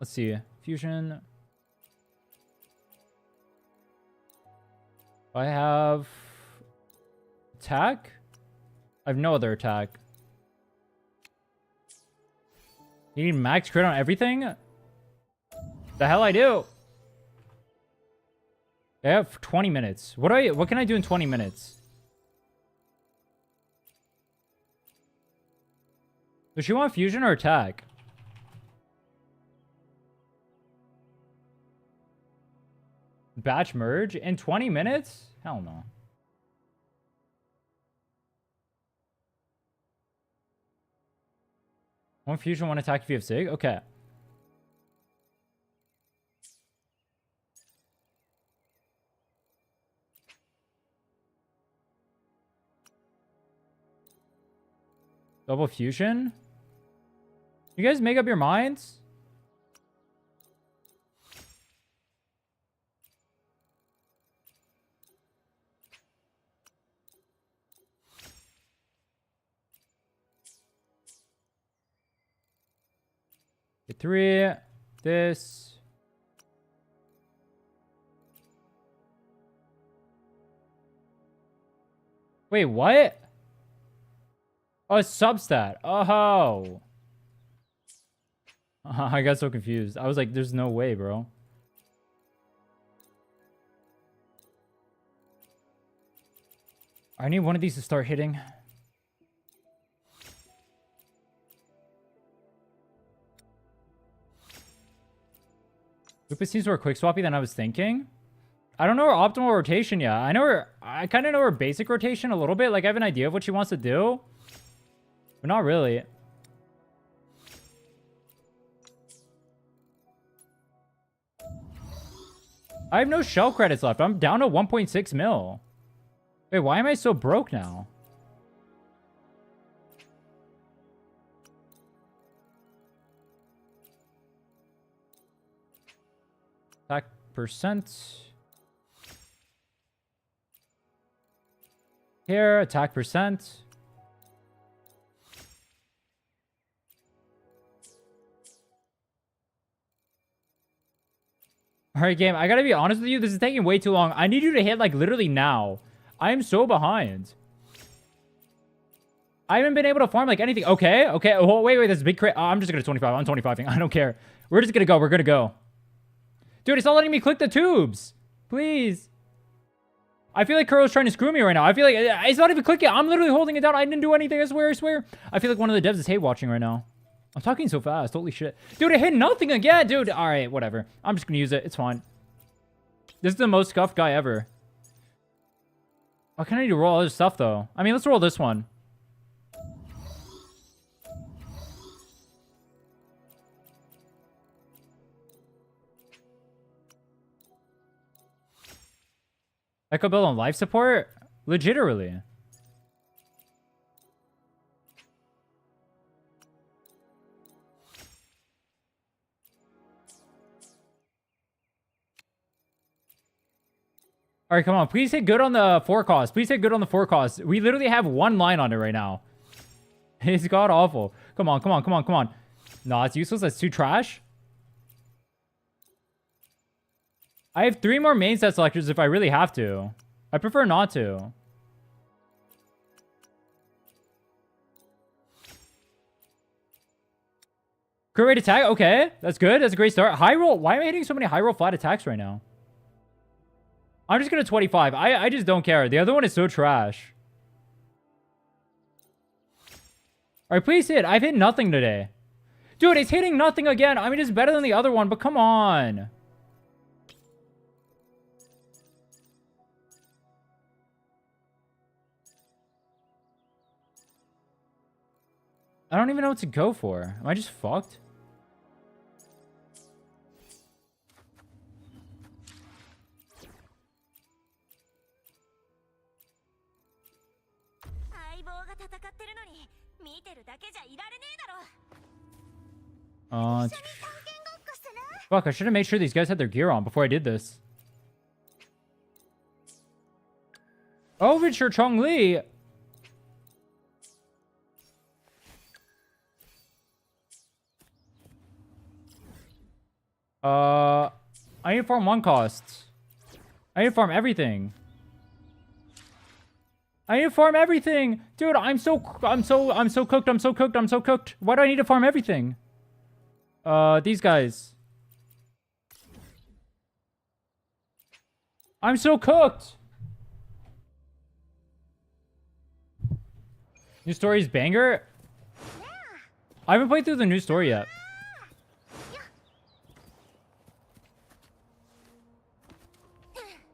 Let's see. Fusion. I have attack. I have no other attack. You need max crit on everything? The hell I do. I have 20 minutes. What can I do in 20 minutes? Does she want fusion or attack? Batch merge in 20 minutes? Hell no. One fusion, one attack if you have Sig? Okay. Double fusion? You guys make up your minds? Get 3. This. Wait, what? Oh, it's substat. Oh. I got so confused. I was like, there's no way, bro. I need one of these to start hitting. Lupa seems more quick swappy than I was thinking. I don't know her optimal rotation yet. I kind of know her basic rotation a little bit. Like, I have an idea of what she wants to do. But not really. I have no shell credits left. I'm down to 1.6 mil. Wait, why am I so broke now? Attack percent. Here, attack percent. Alright, game. I gotta be honest with you. This is taking way too long. I need you to hit, like, literally now. I am so behind. I haven't been able to farm, like, anything. Okay. Oh, wait. That's a big crit. I'm just gonna 25. I'm 25ing. I don't care. We're just gonna go. We're gonna go. Dude, it's not letting me click the tubes. Please. I feel like Kuro's trying to screw me right now. I feel like it's not even clicking. I'm literally holding it down. I didn't do anything. I swear, I swear. I feel like one of the devs is hate watching right now. I'm talking so fast. Holy shit. Dude, I hit nothing again, dude. All right, whatever. I'm just going to use it. It's fine. This is the most scuffed guy ever. Why can't I need to roll other stuff, though? I mean, let's roll this one. Echo build on life support? Legitimately. All right, come on. Please hit good on the forecast. Please hit good on the forecast. We literally have one line on it right now. It's god awful. Come on, come on, come on, come on. No, it's useless. That's too trash. I have 3 more main set selectors if I really have to. I prefer not to. Crit rate attack? Okay. That's good. That's a great start. High roll. Why am I hitting so many high roll flat attacks right now? I'm just going to 25. I just don't care. The other one is so trash. All right, please hit. I've hit nothing today. Dude, it's hitting nothing again. I mean, it's better than the other one, but come on. I don't even know what to go for. Am I just fucked? Fuck, I should have made sure these guys had their gear on before I did this. Oh, Richard Chong Li. I need to farm 1 costs. I need to farm everything. I need to farm everything. Dude, I'm so cooked. I'm so cooked. Why do I need to farm everything? These guys. I'm so cooked. New story is banger. I haven't played through the new story yet.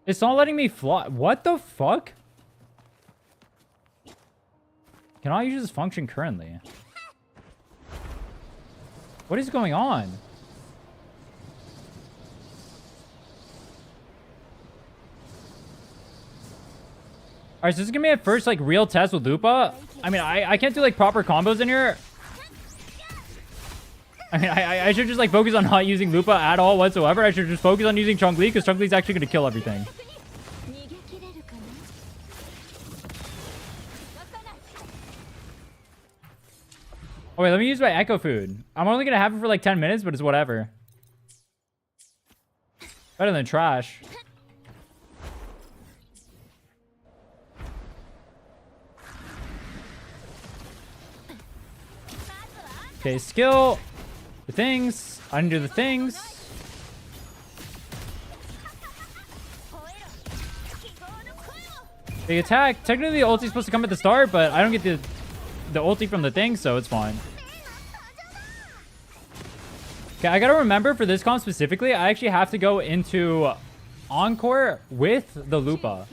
It's not letting me fly. What the fuck? Cannot use this function currently. What is going on? Alright, so this is gonna be my first, like, real test with Lupa. I mean, I can't do, like, proper combos in here. I mean, I should just, like, focus on not using Lupa at all whatsoever. I should just focus on using Chong Li, because Chong Li's actually gonna kill everything. Oh, wait, let me use my Echo Food. I'm only gonna have it for, like, 10 minutes, but it's whatever. Better than trash. Okay, skill. The things. Undo the things. The attack. Technically, the ulti's supposed to come at the start, but I don't get the ulti from the thing, so it's fine. Okay, I gotta remember for this comp specifically, I actually have to go into Encore with the Lupa.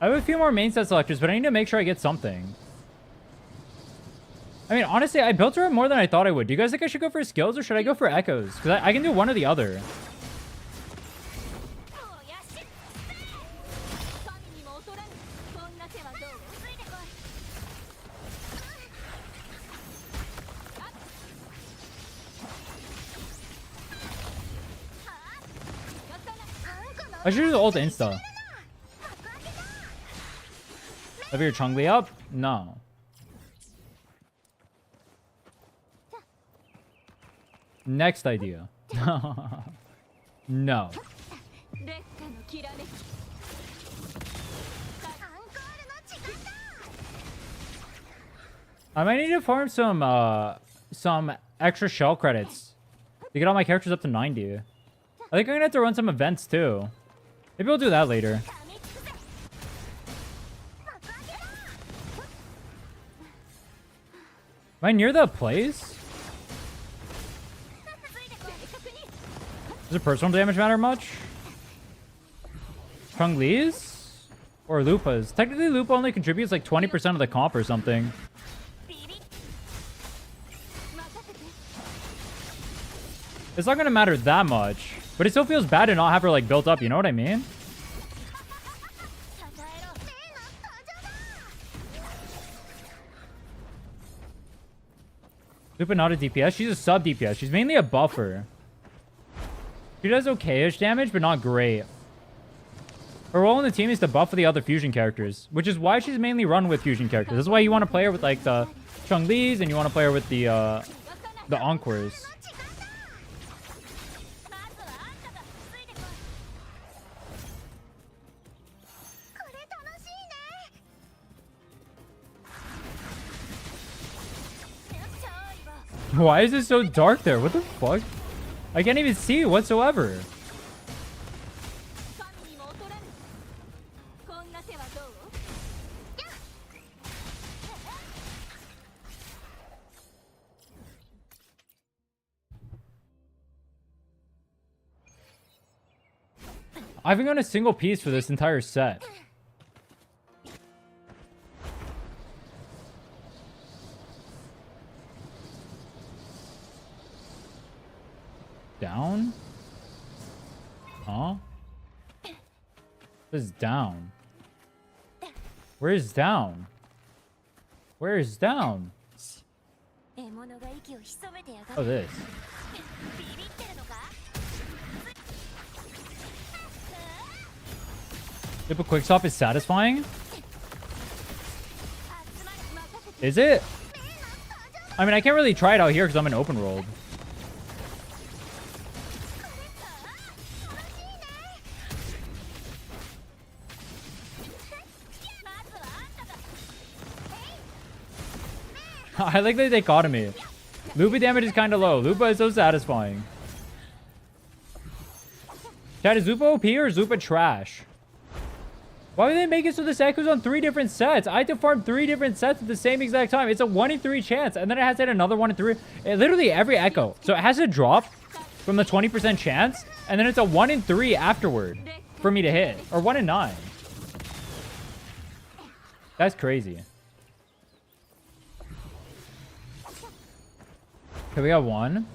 I have a few more main set selectors, but I need to make sure I get something. I mean, honestly, I built her up more than I thought I would. Do you guys think I should go for skills or should I go for echoes? Because I can do one or the other. I should do the ult insta. Have your Chong Li up? No. Next idea. No. I might need to farm some extra shell credits to get all my characters up to 90. I think I'm gonna have to run some events too. Maybe we'll do that later. Am I near the place? Does the personal damage matter much? Chun-Li's? Or Lupa's? Technically, Lupa only contributes like 20% of the comp or something. It's not gonna matter that much. But it still feels bad to not have her like built up, you know what I mean? Lupa not a DPS. She's a sub DPS. She's mainly a buffer. She does okay-ish damage, but not great. Her role in the team is to buff the other fusion characters, which is why she's mainly run with fusion characters. This is why you want to play her with like the Chun-Li's and you want to play her with the Encores. Why is it so dark there? What the fuck? I can't even see whatsoever. I haven't gotten a single piece for this entire set. Down? Huh? This is down. Where is down? Where is down? Oh, this. Lupa quickstop is satisfying? Is it? I mean, I can't really try it out here because I'm in open world. I like the dichotomy. Lupa damage is kind of low. Lupa is so satisfying. Chat, is Lupa OP or is Lupa trash? Why would they make it so this echoes on 3 different sets? I had to farm 3 different sets at the same exact time. It's a 1 in 3 chance. And then it has to hit another 1 in 3. Literally every echo. So it has to drop from the 20% chance. And then it's a 1 in 3 afterward for me to hit. Or 1 in 9. That's crazy. Okay, we got 1.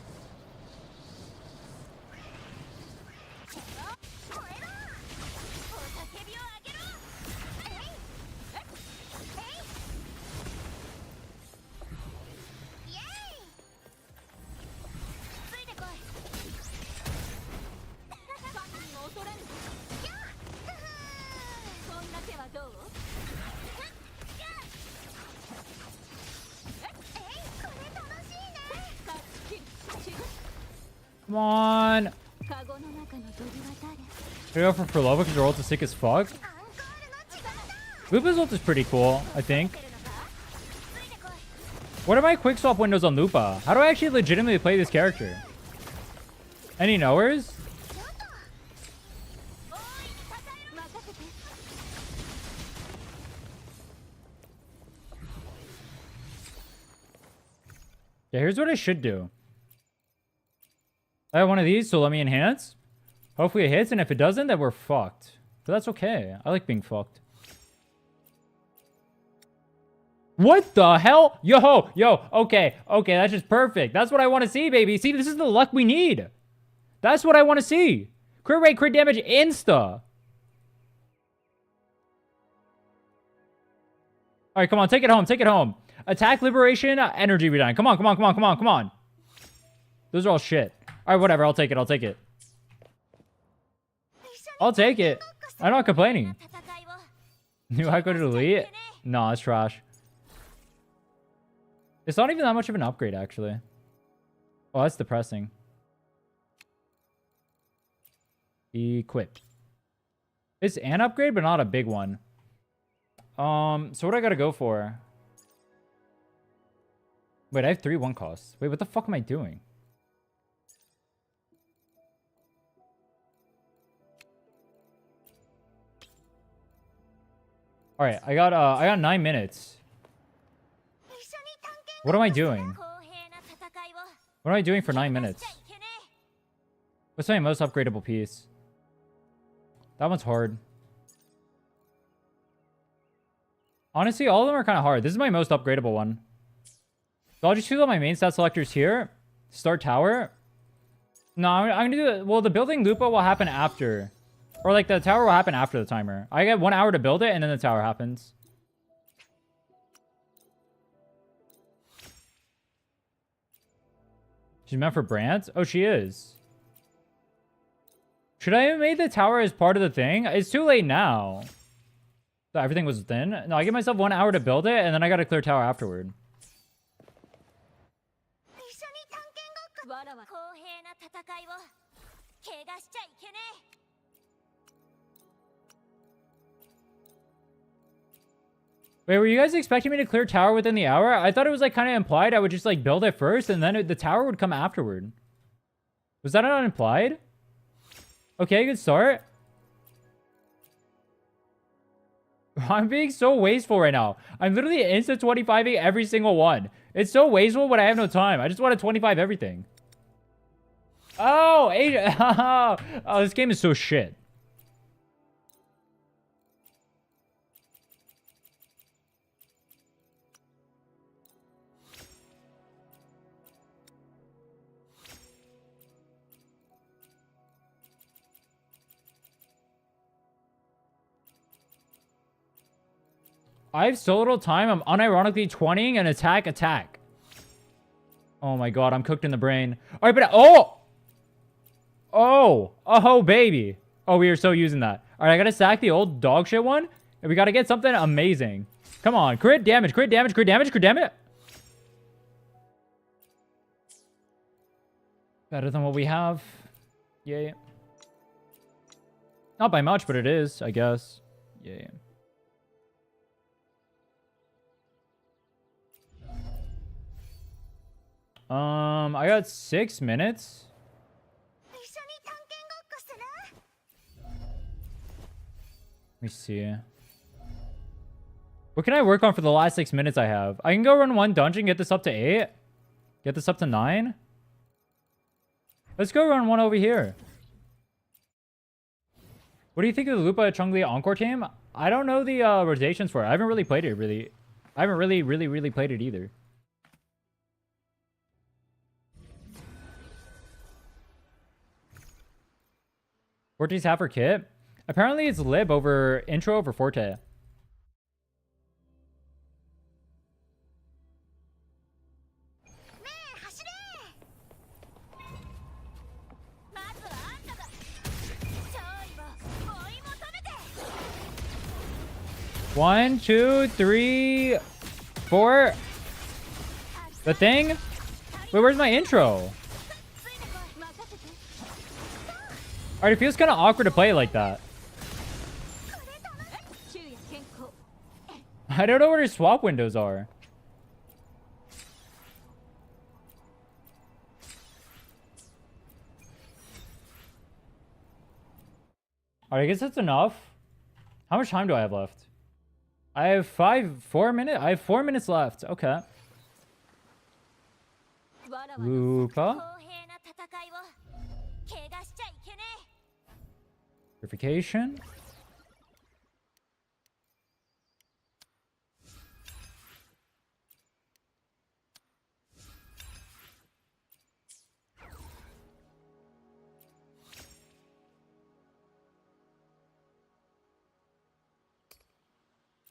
Come on. I go for Lova because her ult is sick as fuck. Lupa's ult is pretty cool, I think. What are my quick swap windows on Lupa? How do I actually legitimately play this character? Any knowers? Yeah, here's what I should do. I have one of these, so let me enhance. Hopefully it hits, and if it doesn't, then we're fucked. But that's okay. I like being fucked. What the hell? Yo, okay, that's just perfect. That's what I want to see, baby. See, this is the luck we need. That's what I want to see. Crit rate, crit damage, insta. All right, come on, take it home. Attack, liberation, energy redyne. Come on. Those are all shit. All right, whatever. I'll take it. I'll take it. I'm not complaining. New I go to delete? No, it's trash. It's not even that much of an upgrade, actually. Oh, that's depressing. Equip. It's an upgrade, but not a big one. So what do I gotta go for? Wait, I have 3 1 costs. Wait, what the fuck am I doing? All right, I got 9 minutes. What am I doing? What am I doing for 9 minutes? What's my most upgradable piece? That one's hard. Honestly, all of them are kind of hard. This is my most upgradable one. So I'll just choose all my main stat selectors here. Start tower. No, I'm gonna do it. Well, the building Lupa will happen after. Or like the tower will happen after the timer. I get 1 hour to build it and then the tower happens. She's meant for brands? Oh, she is. Should I have made the tower as part of the thing? It's too late now. So everything was thin. No, I give myself 1 hour to build it and then I gotta clear tower afterward. Wait, were you guys expecting me to clear tower within the hour? I thought it was like kind of implied I would just like build it first and then the tower would come afterward. Was that not implied? Okay, good start. I'm being so wasteful right now. I'm literally instant 25ing every single one. It's so wasteful when I have no time. I just want to 25 everything. Oh, oh, this game is so shit. I have so little time, I'm unironically 20ing an attack. Oh my god, I'm cooked in the brain. Alright, but oh, baby. Oh, we are so using that. Alright, I gotta sack the old dog shit one. And we gotta get something amazing. Come on, crit damage, crit damage, crit damage, crit damage. Better than what we have. Yeah. Not by much, but it is, I guess. Yeah. I got 6 minutes. Let me see. What can I work on for the last 6 minutes I have? I can go run 1 dungeon, get this up to 8. Get this up to 9. Let's go run 1 over here. What do you think of the Lupa Chungli Encore team? I don't know the rotations for it. I haven't really played it, really. I haven't really played it either. Forte's half her kit? Apparently it's lib over intro over Forte. One, two, three, 4. The thing? Wait, where's my intro? Alright, it feels kind of awkward to play it like that. I don't know where the swap windows are. Alright, I guess that's enough. How much time do I have left? I have 4 minutes. I have 4 minutes left. Okay. Lupa. Purification.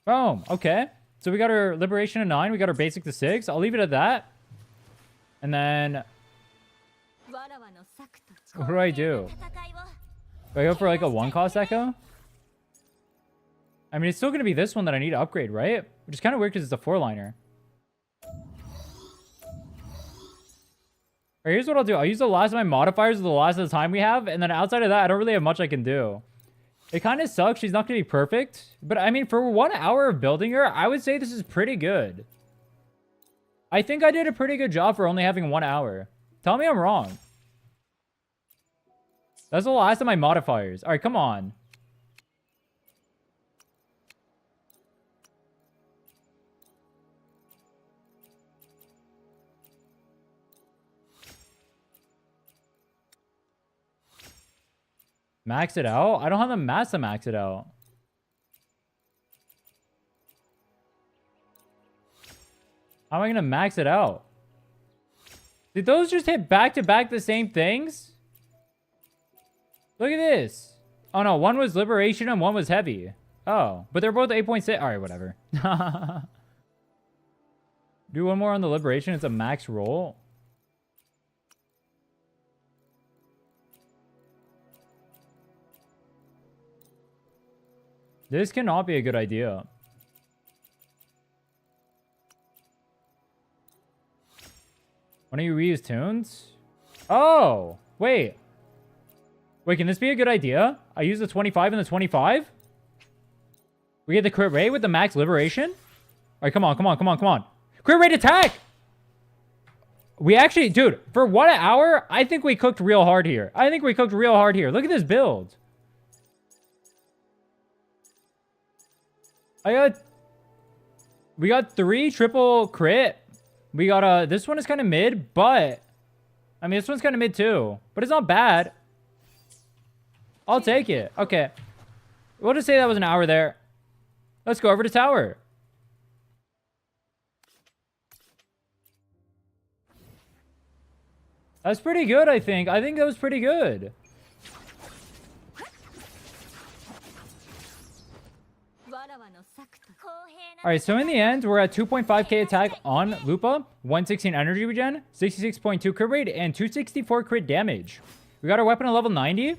Boom. Okay. So we got our liberation to 9. We got our basic to 6. I'll leave it at that. And then... what do I do? Do I go for like a 1-cost echo? I mean, it's still going to be this one that I need to upgrade, right? Which is kind of weird because it's a 4-liner. Alright, here's what I'll do. I'll use the last of my modifiers with the last of the time we have. And then outside of that, I don't really have much I can do. It kind of sucks. She's not going to be perfect. But I mean, for 1 hour of building her, I would say this is pretty good. I think I did a pretty good job for only having 1 hour. Tell me I'm wrong. That's the last of my modifiers. All right, come on. Max it out? I don't have the mass to max it out. How am I going to max it out? Did those just hit back to back the same things? Look at this. Oh no, one was liberation and one was heavy. Oh, but they're both 8.6. All right, whatever. Do one more on the liberation. It's a max roll. This cannot be a good idea. Why don't you reuse tunes? Oh, wait. Wait, can this be a good idea? I use the 25 and the 25? We get the crit rate with the max liberation? All right, come on, come on, come on, come on. Crit rate attack! We actually, dude, for 1 hour, I think we cooked real hard here. I think we cooked real hard here. Look at this build. We got 3 triple crit. We got this one is kind of mid, but I mean, this one's kind of mid too, but it's not bad. I'll take it. Okay. We'll just say that was an hour there. Let's go over to tower. That's pretty good, I think. I think that was pretty good. Alright, so in the end, we're at 2.5k attack on Lupa, 116 energy regen, 66.2 crit rate, and 264 crit damage. We got our weapon at level 90.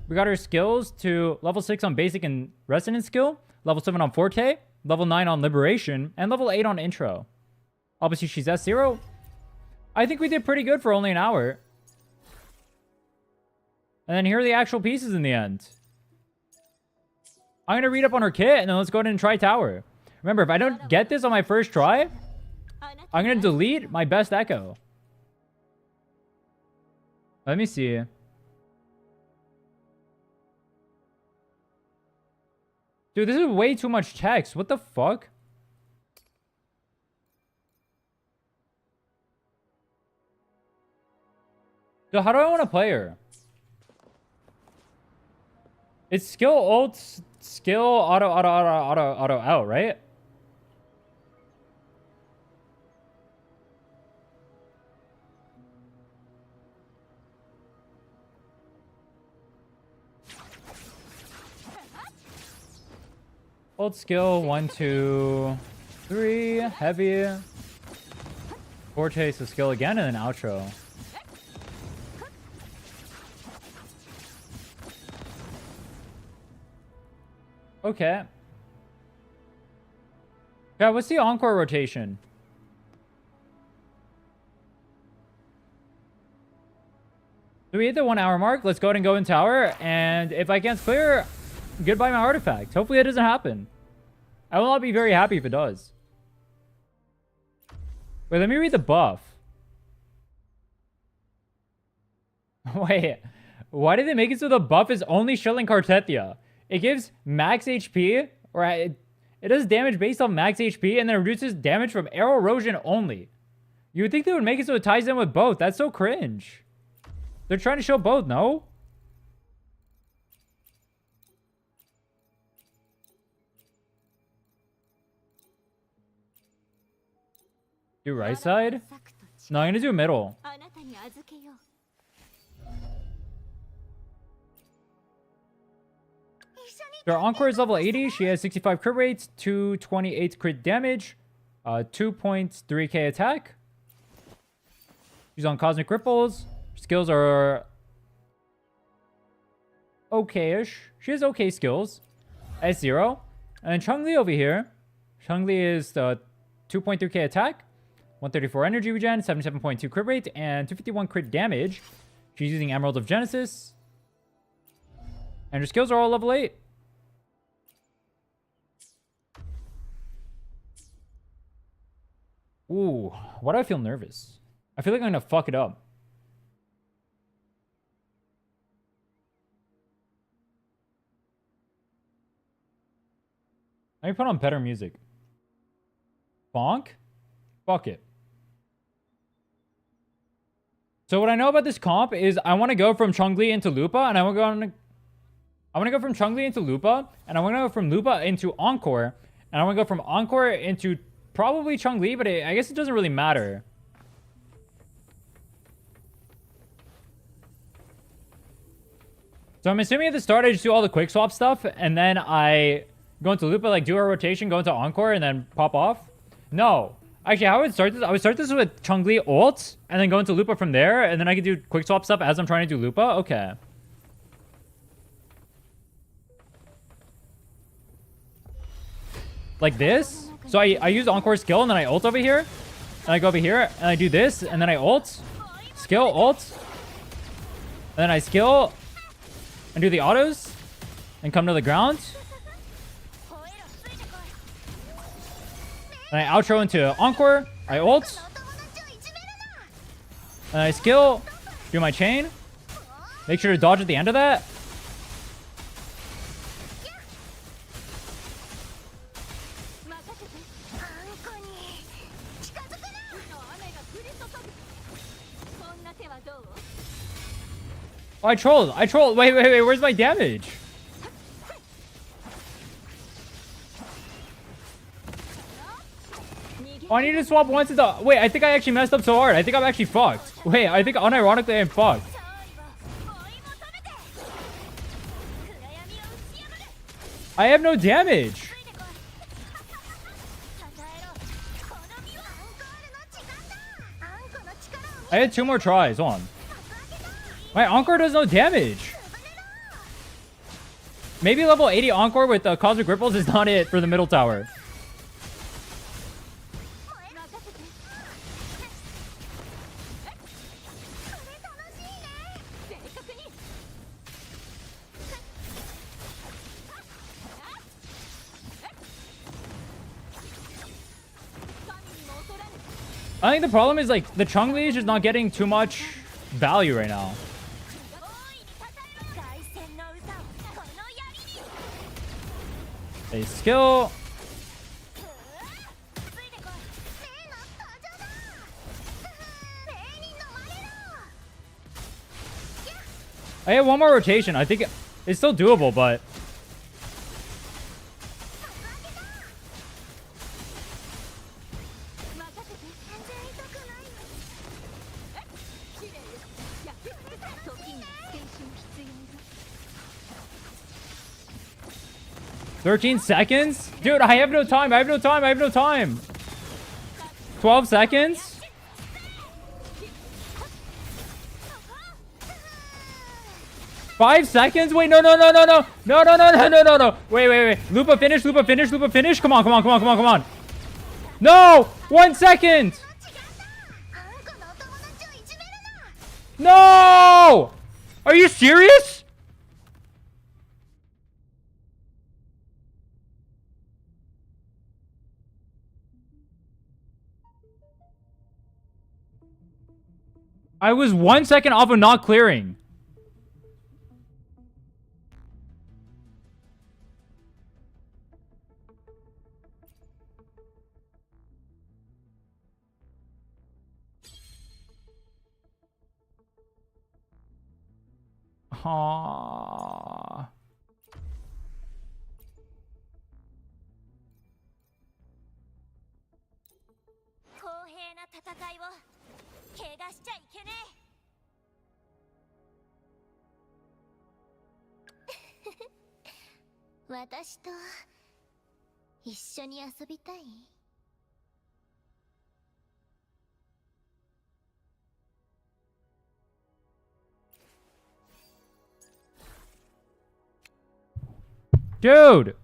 We got our skills to level 6 on basic and resonance skill, level 7 on forte, level 9 on liberation, and level 8 on intro. Obviously, she's S0. I think we did pretty good for only an hour. And then here are the actual pieces in the end. I'm going to read up on her kit, and then let's go ahead and try tower. Remember, if I don't get this on my first try, I'm going to delete my best echo. Let me see. Dude, this is way too much text. What the fuck? So how do I want to play her? It's skill ult, skill auto out, right? Ult skill 1, 2, 3, heavy. Forte, so skill again, and then outro. Okay. Yeah, what's the encore rotation? So we hit the 1 hour mark. Let's go ahead and go in tower. And if I can't clear, goodbye my artifact. Hopefully that doesn't happen. I will not be very happy if it does. Wait, let me read the buff. Wait, why did they make it so the buff is only Shilling Cartethia? It gives max HP, or it does damage based on max HP, and then reduces damage from arrow erosion only. You would think they would make it so it ties in with both. That's so cringe. They're trying to show both, no? Do right side? No, I'm gonna do middle. So our Encore is level 80. She has 65 crit rates, 228 crit damage, 2.3k attack. She's on Cosmic Ripples. Her skills are okay-ish. She has okay skills. S0. And Chun-Li over here. Chun-Li is 2.3k attack, 134 energy regen, 77.2 crit rate, and 251 crit damage. She's using Emerald of Genesis. And her skills are all level 8. Ooh, why do I feel nervous? I feel like I'm gonna fuck it up. Let me put on better music. Bonk? Fuck it. So what I know about this comp is I want to go from Chongli into Lupa, and I want to go from Chongli into Lupa, and I want to go from Lupa into Encore, and I want to go from Encore into probably Chongli, but I guess it doesn't really matter. So I'm assuming at the start I just do all the quick swap stuff, and then I go into Lupa, like do a rotation, go into Encore, and then pop off. No. Actually, how I would start this, I would start this with Chongli ult, and then go into Lupa from there, and then I could do quick swap stuff as I'm trying to do Lupa. Okay. Like this. So I use Encore skill, and then I ult over here. And I go over here, and I do this, and then I ult. Skill, ult. And then I skill, and do the autos, and come to the ground. And I outro into Encore. I ult. And I skill, do my chain. Make sure to dodge at the end of that. Oh, I trolled. I trolled. Wait. Where's my damage? Oh, I need to swap once. Wait, I think I actually messed up so hard. I think I'm actually fucked. Wait, I think unironically I'm fucked. I have no damage. I had 2 more tries. Hold on. My Encore does no damage. Maybe level 80 Encore with Cosmic Ripples is not it for the middle tower. I think the problem is, like, the Chongli is just not getting too much value right now. A skill. I have 1 more rotation. I think it's still doable, but... "13 seconds? Dude, I have no time. I have no time. I have no time. 12 seconds? Five seconds? Wait, no. Wait. Lupa finish. Come on. No! 1 second! No! Are you serious? I was 1 second off of not clearing. Aww. Dude!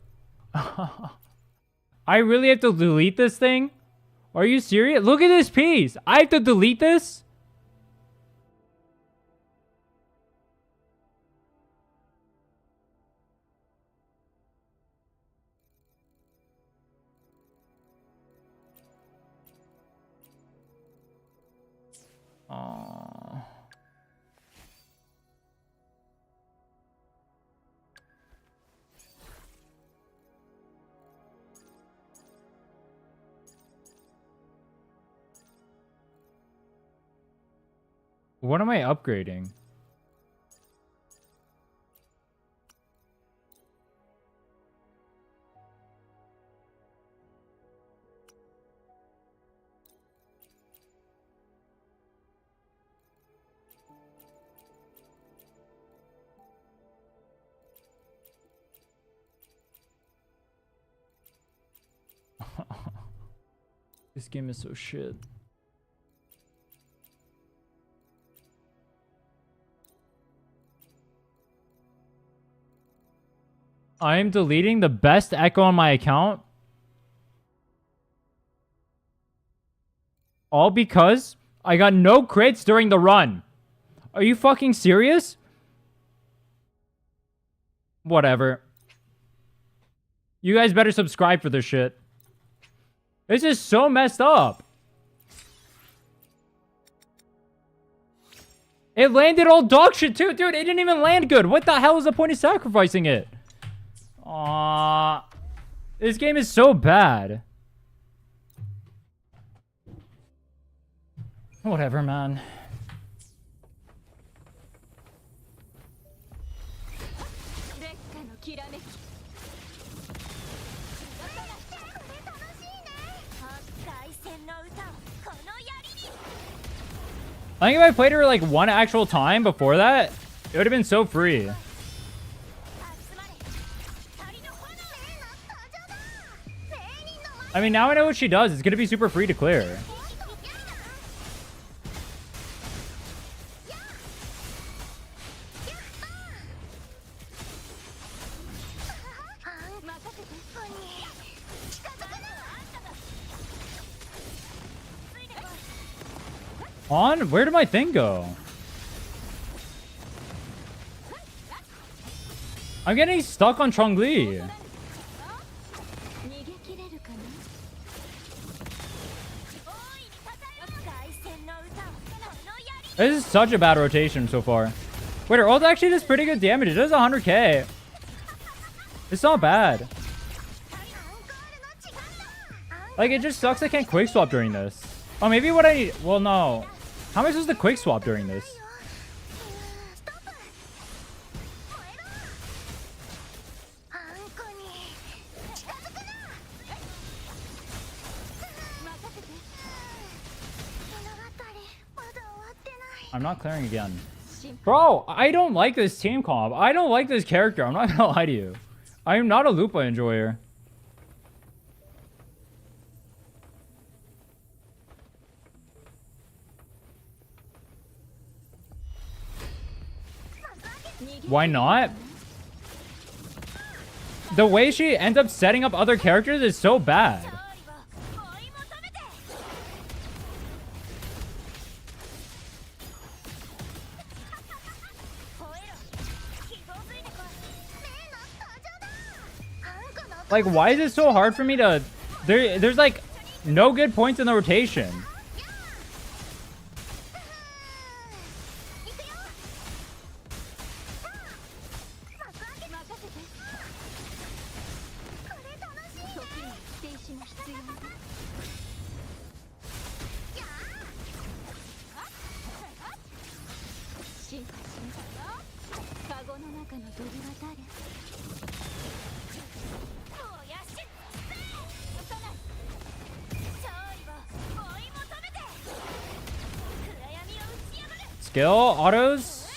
I really have to delete this thing? Are you serious? Look at this piece! I have to delete this? Aww. What am I upgrading? This game is so shit. I am deleting the best echo on my account. All because I got no crits during the run. Are you fucking serious? Whatever. You guys better subscribe for this shit. This is so messed up. It landed all dog shit too. Dude, it didn't even land good. What the hell is the point of sacrificing it? Aww. This game is so bad. Whatever, man. I think if I played her like one actual time before that, it would have been so free. I mean, now I know what she does. It's going to be super free to clear. On? Where did my thing go? I'm getting stuck on Chongli. This is such a bad rotation so far. Wait, her ult actually does pretty good damage. It does 100k. It's not bad. Like, it just sucks I can't quick swap during this. Oh, maybe what I need... Well, no. How am I supposed to quick swap during this? I'm not clearing again. Bro, I don't like this team comp. I don't like this character. I'm not gonna lie to you. I am not a Lupa enjoyer. Why not? The way she ends up setting up other characters is so bad. Like, why is it so hard for me to... There's like no good points in the rotation. Skill autos.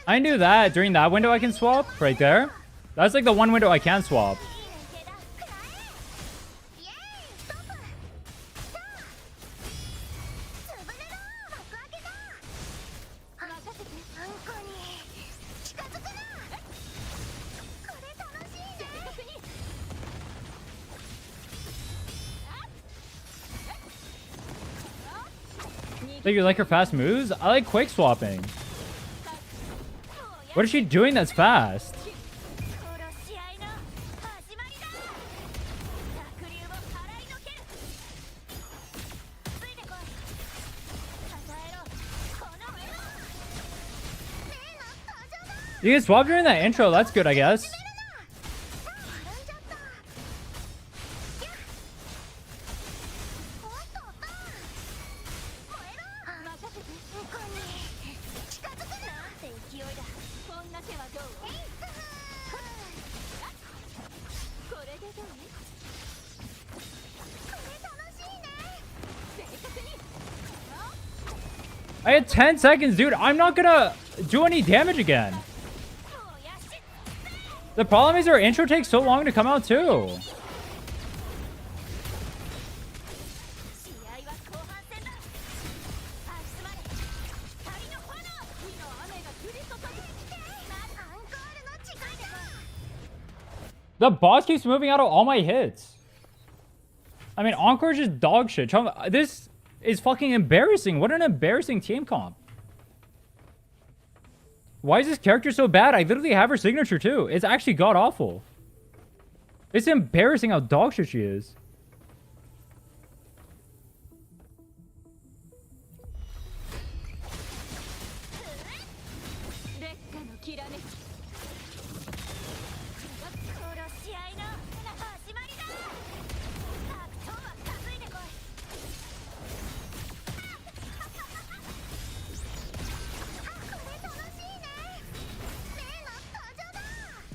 I knew that during that window I can swap right there. That's like the one window I can swap. So you like her fast moves? I like quick swapping. What is she doing that's fast? You can swap during that intro. That's good, I guess. I had 10 seconds, dude. I'm not gonna do any damage again. The problem is our intro takes so long to come out, too. The boss keeps moving out of all my hits. I mean, Encore is just dog shit. This is fucking embarrassing. What an embarrassing team comp. Why is this character so bad? I literally have her signature too. It's actually god-awful. It's embarrassing how dog shit she is.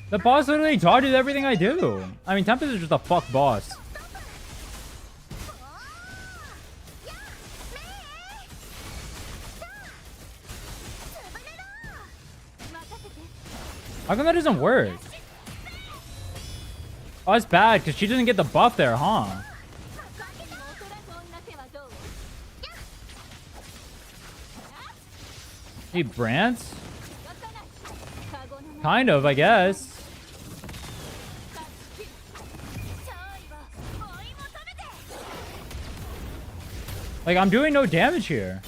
The boss literally dodges everything I do. I mean, Tempest is just a fuck boss. How come that doesn't work? Oh, it's bad because she doesn't get the buff there, huh? Hey, Brant? Kind of, I guess. Like, I'm doing no damage here.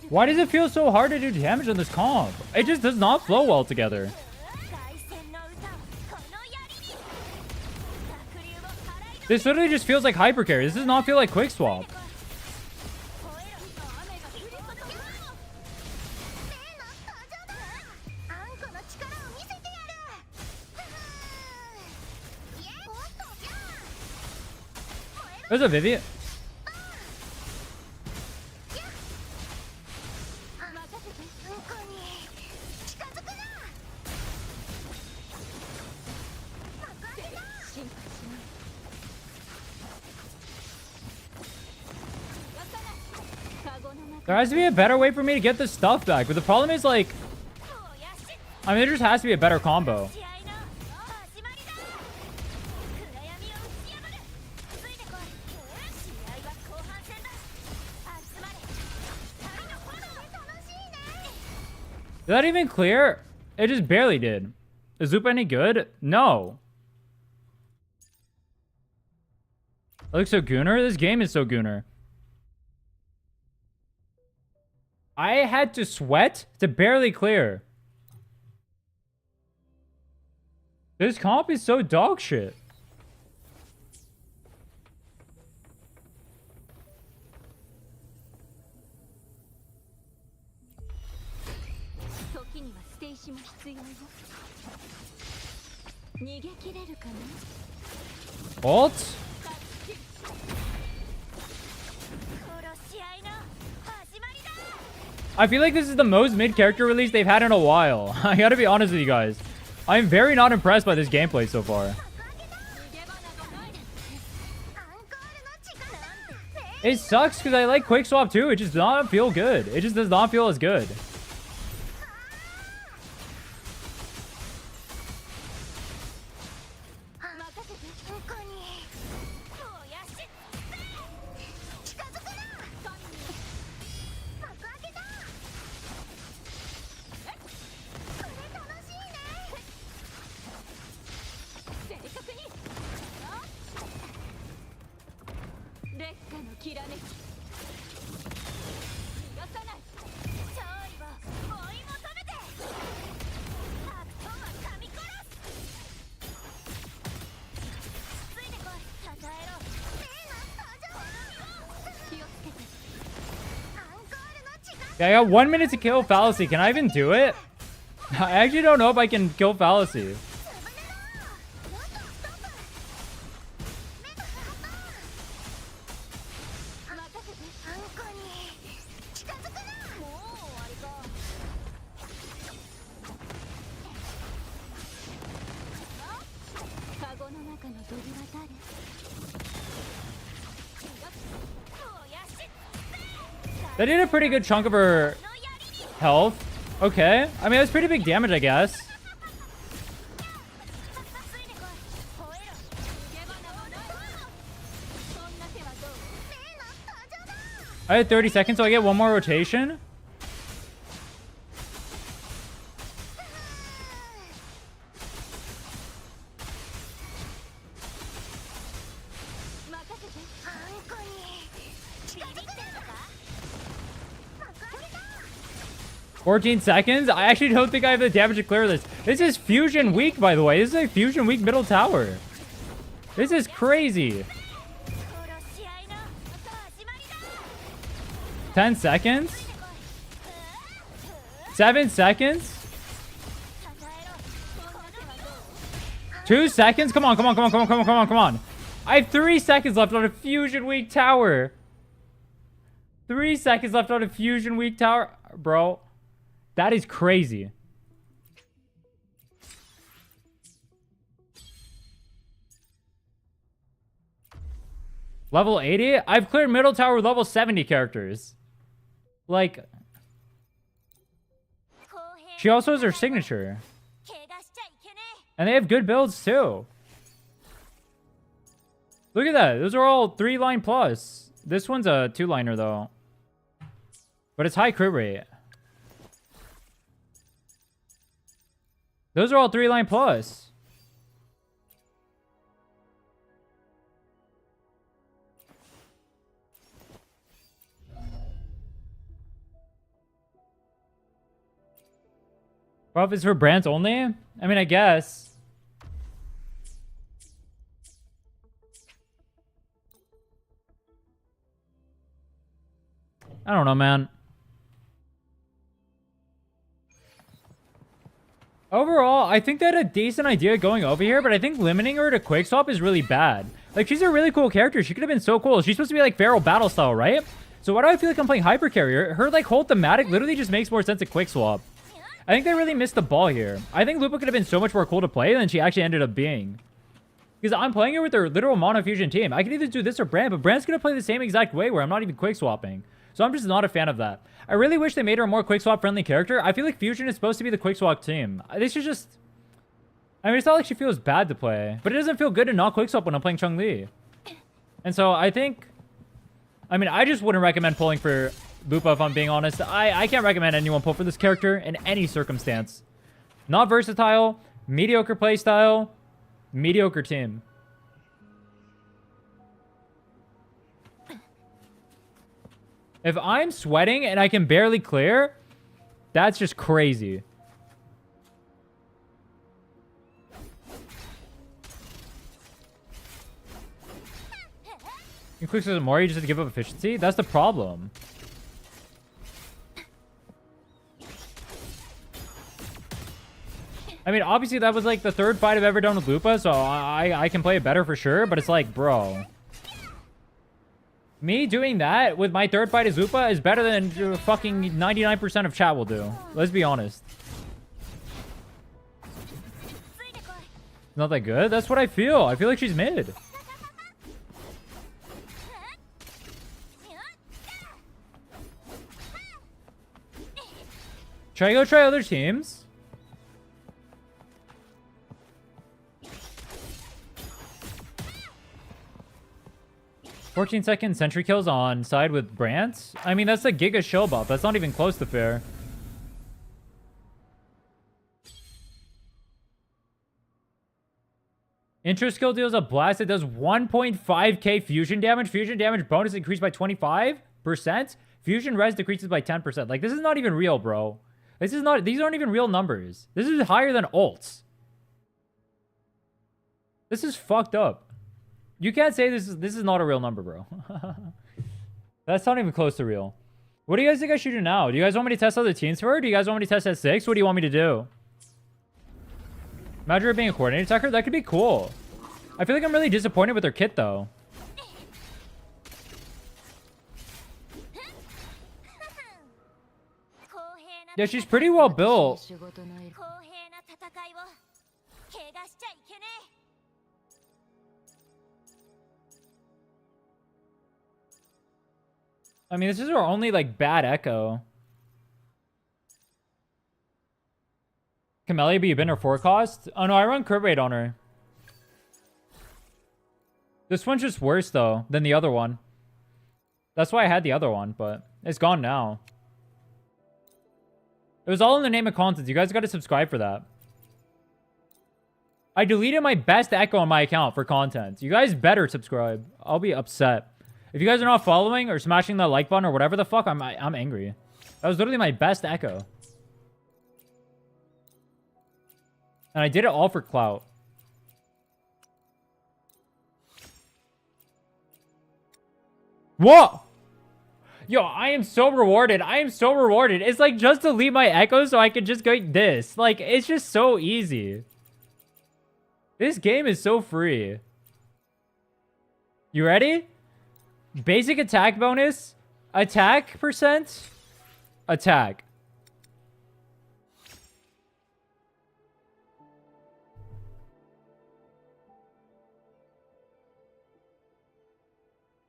Why does it feel so hard to do damage on this comp? It just does not flow well together. This literally just feels like hypercarry. This does not feel like quick swap. There's a Vivian. There has to be a better way for me to get this stuff back, but the problem is, like, I mean, there just has to be a better combo. Did that even clear? It just barely did. Is Lupa any good? No. It looks so gooner. This game is so gooner. I had to sweat to barely clear. This comp is so dog shit. Ult? I feel like this is the most mid-character release they've had in a while. I gotta be honest with you guys. I'm very not impressed by this gameplay so far. It sucks because I like Quick Swap too. It just does not feel good. It just does not feel as good. Okay, I got 1 minute to kill Fallacy. Can I even do it? I actually don't know if I can kill Fallacy. That did a pretty good chunk of her health. Okay. I mean, that's pretty big damage, I guess. I had 30 seconds, so I get one more rotation. $14 seconds? I actually don't think I have the damage to clear this. This is Fusion Weak, by the way. This is a Fusion Weak middle tower. This is crazy. 10 seconds? 7 seconds? 2 seconds? Come on, come on, come on, come on, come on, come on, come on. I have 3 seconds left on a Fusion Weak tower. 3 seconds left on a Fusion Weak tower. Bro. That is crazy. Level 80? I've cleared middle tower with level 70 characters. Like... She also has her signature. And they have good builds too. Look at that. Those are all 3-line plus. This one's a 2-liner though. But it's high crit rate. Those are all 3-line plus. Well, if it's for brands only? I mean, I guess. I don't know, man. Overall, I think they had a decent idea going over here, but I think limiting her to quick swap is really bad. Like, she's a really cool character. She could have been so cool. She's supposed to be like Feral Battle style, right? So why do I feel like I'm playing Hyper Carrier? Her like whole thematic literally just makes more sense at quick swap. I think they really missed the ball here. I think Lupa could have been so much more cool to play than she actually ended up being. Because I'm playing her with her literal mono fusion team. I can either do this or Brand, but Brand's going to play the same exact way where I'm not even quick swapping. So I'm just not a fan of that. I really wish they made her a more quick swap friendly character. I feel like Fusion is supposed to be the quick swap team. This is just... I mean, it's not like she feels bad to play, but it doesn't feel good to not quick swap when I'm playing Chun-Li. And so I think... I mean, I just wouldn't recommend pulling for Lupa if I'm being honest. I can't recommend anyone pull for this character in any circumstance. Not versatile, mediocre playstyle, mediocre team. If I'm sweating and I can barely clear, that's just crazy. You quick switch more, you just have to give up efficiency? That's the problem. I mean, obviously that was like the third fight I've ever done with Lupa, so I can play it better for sure, but it's like, bro. Me doing that with my third fight as Lupa is better than fucking 99% of chat will do. Let's be honest. Not that good? That's what I feel. I feel like she's mid. Should I go try other teams? "14-second sentry kills on side with Brant." I mean, that's a Giga shield buff. That's not even close to fair. Intro skill deals a blast. It does 1.5k fusion damage. Fusion damage bonus increased by 25%. Fusion res decreases by 10%. Like, this is not even real, bro. These aren't even real numbers. This is higher than ults. This is fucked up. You can't say this is not a real number, bro. That's not even close to real. What do you guys think I should do now? Do you guys want me to test other teams for her? Do you guys want me to test at 6? What do you want me to do? Imagine her being a coordinator attacker. That could be cool. I feel like I'm really disappointed with her kit, though. Yeah, she's pretty well built. I mean, this is her only, like, bad echo. Camellia be a binner 4 cost? Oh, no, I run crit rate on her. This one's just worse, though, than the other one. That's why I had the other one, but it's gone now. It was all in the name of content. You guys got to subscribe for that. I deleted my best echo on my account for content. You guys better subscribe. I'll be upset. If you guys are not following or smashing that like button or whatever the fuck, I'm angry. That was literally my best echo. And I did it all for clout. Whoa! Yo, I am so rewarded. I am so rewarded. It's like just to leave my echo so I can just go this. Like, it's just so easy. This game is so free. You ready? Basic attack bonus. Attack percent. Attack.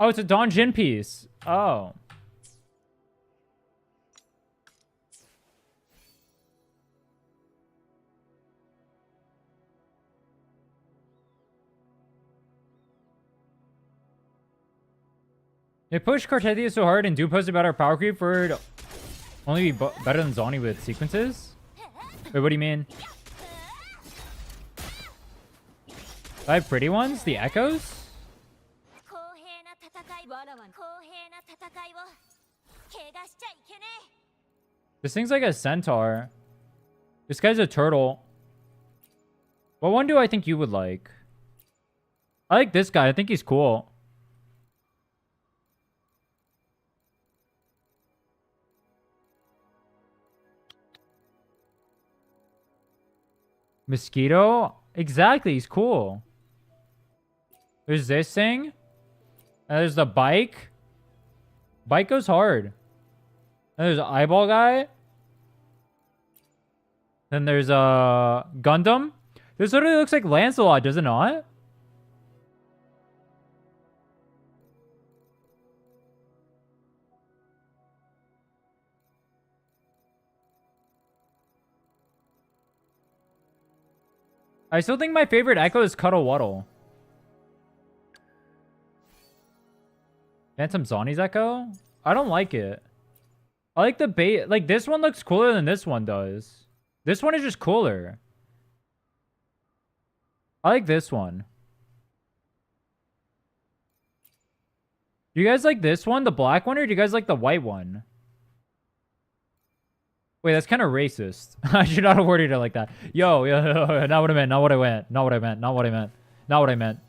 Oh, it's a Don Jin piece. Oh. They push Cartesia so hard and do post about our power creep for it only be better than Zoni with sequences? Wait, what do you mean? I have pretty ones? The echoes? This thing's like a centaur. This guy's a turtle. What one do I think you would like? I like this guy. I think he's cool. Mosquito? Exactly, he's cool. There's this thing. And there's the bike. Bike goes hard. And there's an eyeball guy. Then there's a Gundam. This literally looks like Lancelot, does it not? I still think my favorite echo is Cuddle Waddle. Phantom Zoni's echo? I don't like it. I like the bait. Like, this one looks cooler than this one does. This one is just cooler. I like this one. Do you guys like this one, the black one, or do you guys like the white one? Wait, that's kind of racist. I should not have worded it like that. Yo, not what I meant, not what I meant, not what I meant, not what I meant, not what I meant.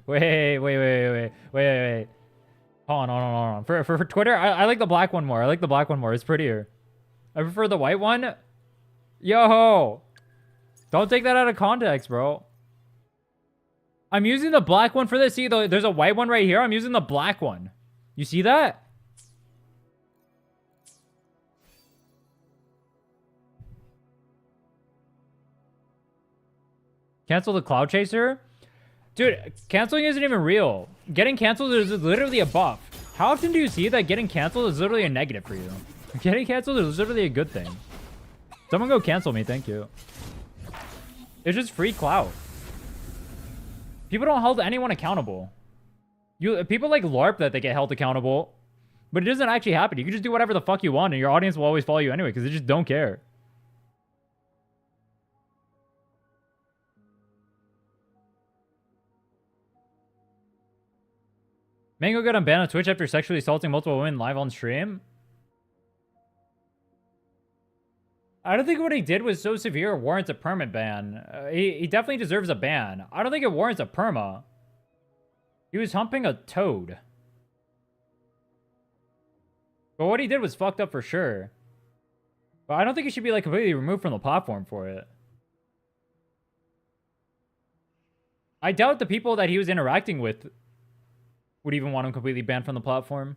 Wait. Hold on. For Twitter, I like the black one more. I like the black one more. It's prettier. I prefer the white one. Yo, don't take that out of context, bro. I'm using the black one for this. See, there's a white one right here. I'm using the black one. You see that? Cancel the Cloud Chaser? Dude, canceling isn't even real. Getting canceled is literally a buff. How often do you see that getting canceled is literally a negative for you? Getting canceled is literally a good thing. Someone go cancel me, thank you. It's just free clout. People don't hold anyone accountable. People like LARP that they get held accountable. But it doesn't actually happen. You can just do whatever the fuck you want, and your audience will always follow you anyway, because they just don't care. Mango got unbanned on Twitch after sexually assaulting multiple women live on stream. I don't think what he did was so severe it warrants a permanent ban. He definitely deserves a ban. I don't think it warrants a perma. He was humping a toad. But what he did was fucked up for sure. But I don't think he should be like completely removed from the platform for it. I doubt the people that he was interacting with would even want him completely banned from the platform.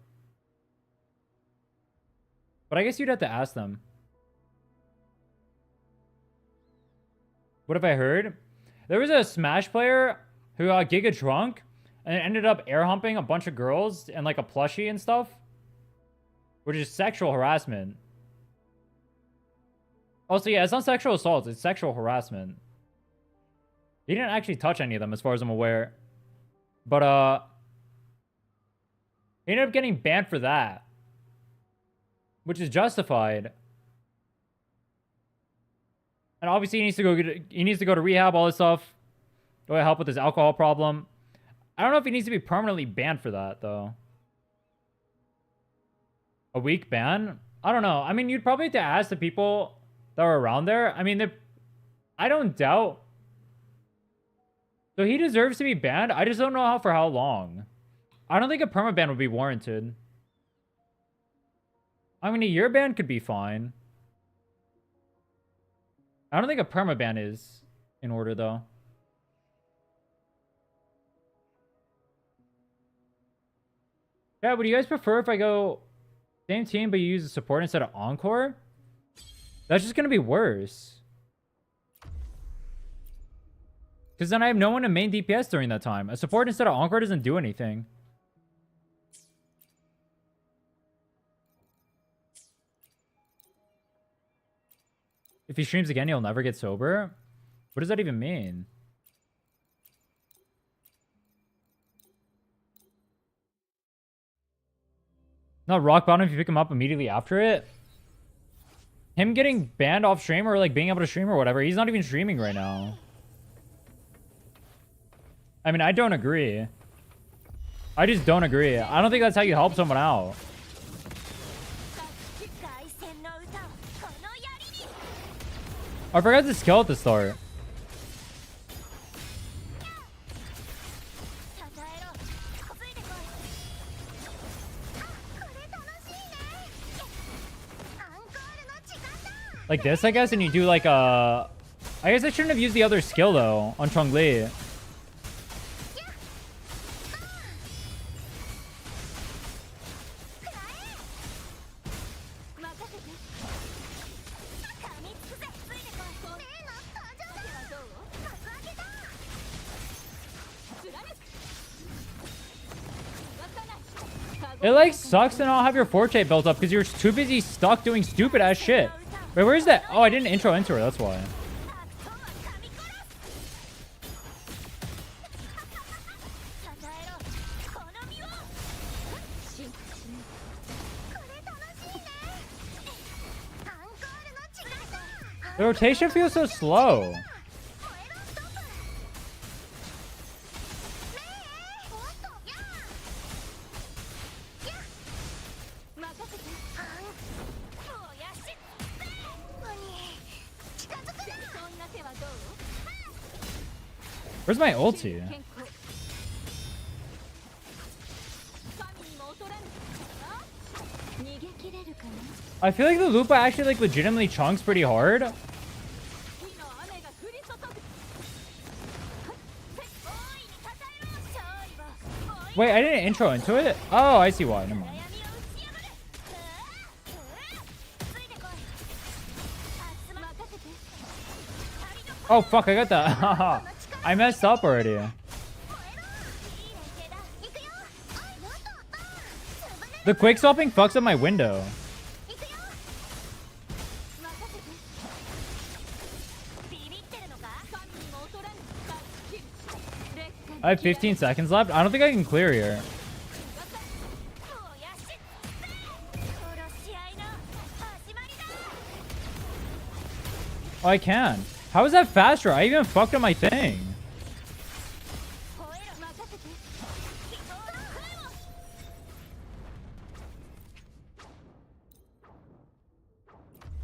But I guess you'd have to ask them. What have I heard? There was a Smash player who got giga drunk and ended up air humping a bunch of girls and like a plushie and stuff. Which is sexual harassment. Also, yeah, it's not sexual assault, it's sexual harassment. He didn't actually touch any of them as far as I'm aware. But, he ended up getting banned for that. Which is justified. And obviously he needs to go to rehab, all this stuff. Go help with his alcohol problem. I don't know if he needs to be permanently banned for that, though. A week ban? I don't know. I mean, you'd probably have to ask the people that were around there. I mean, I don't doubt. So he deserves to be banned. I just don't know for how long. I don't think a permaban would be warranted. I mean, a year ban could be fine. I don't think a permaban is in order, though. Yeah, would you guys prefer if I go same team, but you use the support instead of Encore? That's just going to be worse. Because then I have no one to main DPS during that time. A support instead of Encore doesn't do anything. If he streams again, he'll never get sober? What does that even mean? Not rock bottom if you pick him up immediately after it. Him getting banned off stream or like being able to stream or whatever. He's not even streaming right now. I mean, I don't agree. I just don't agree. I don't think that's how you help someone out. I forgot the skill at the start. Like this, I guess, and you do like a... I guess I shouldn't have used the other skill, though, on Chong-Li. It like sucks to not have your forte built up because you're too busy stuck doing stupid ass shit. Wait, where's that? Oh, I didn't intro into her, that's why. The rotation feels so slow. Where's my ulti? I feel like the Lupa actually like legitimately chunks pretty hard. Wait, I didn't intro into it? Oh, I see why. Never mind. Oh, fuck, I got that. I messed up already. The quick swapping fucks up my window. I have 15 seconds left. I don't think I can clear here. Oh, I can. How is that faster? I even fucked up my thing.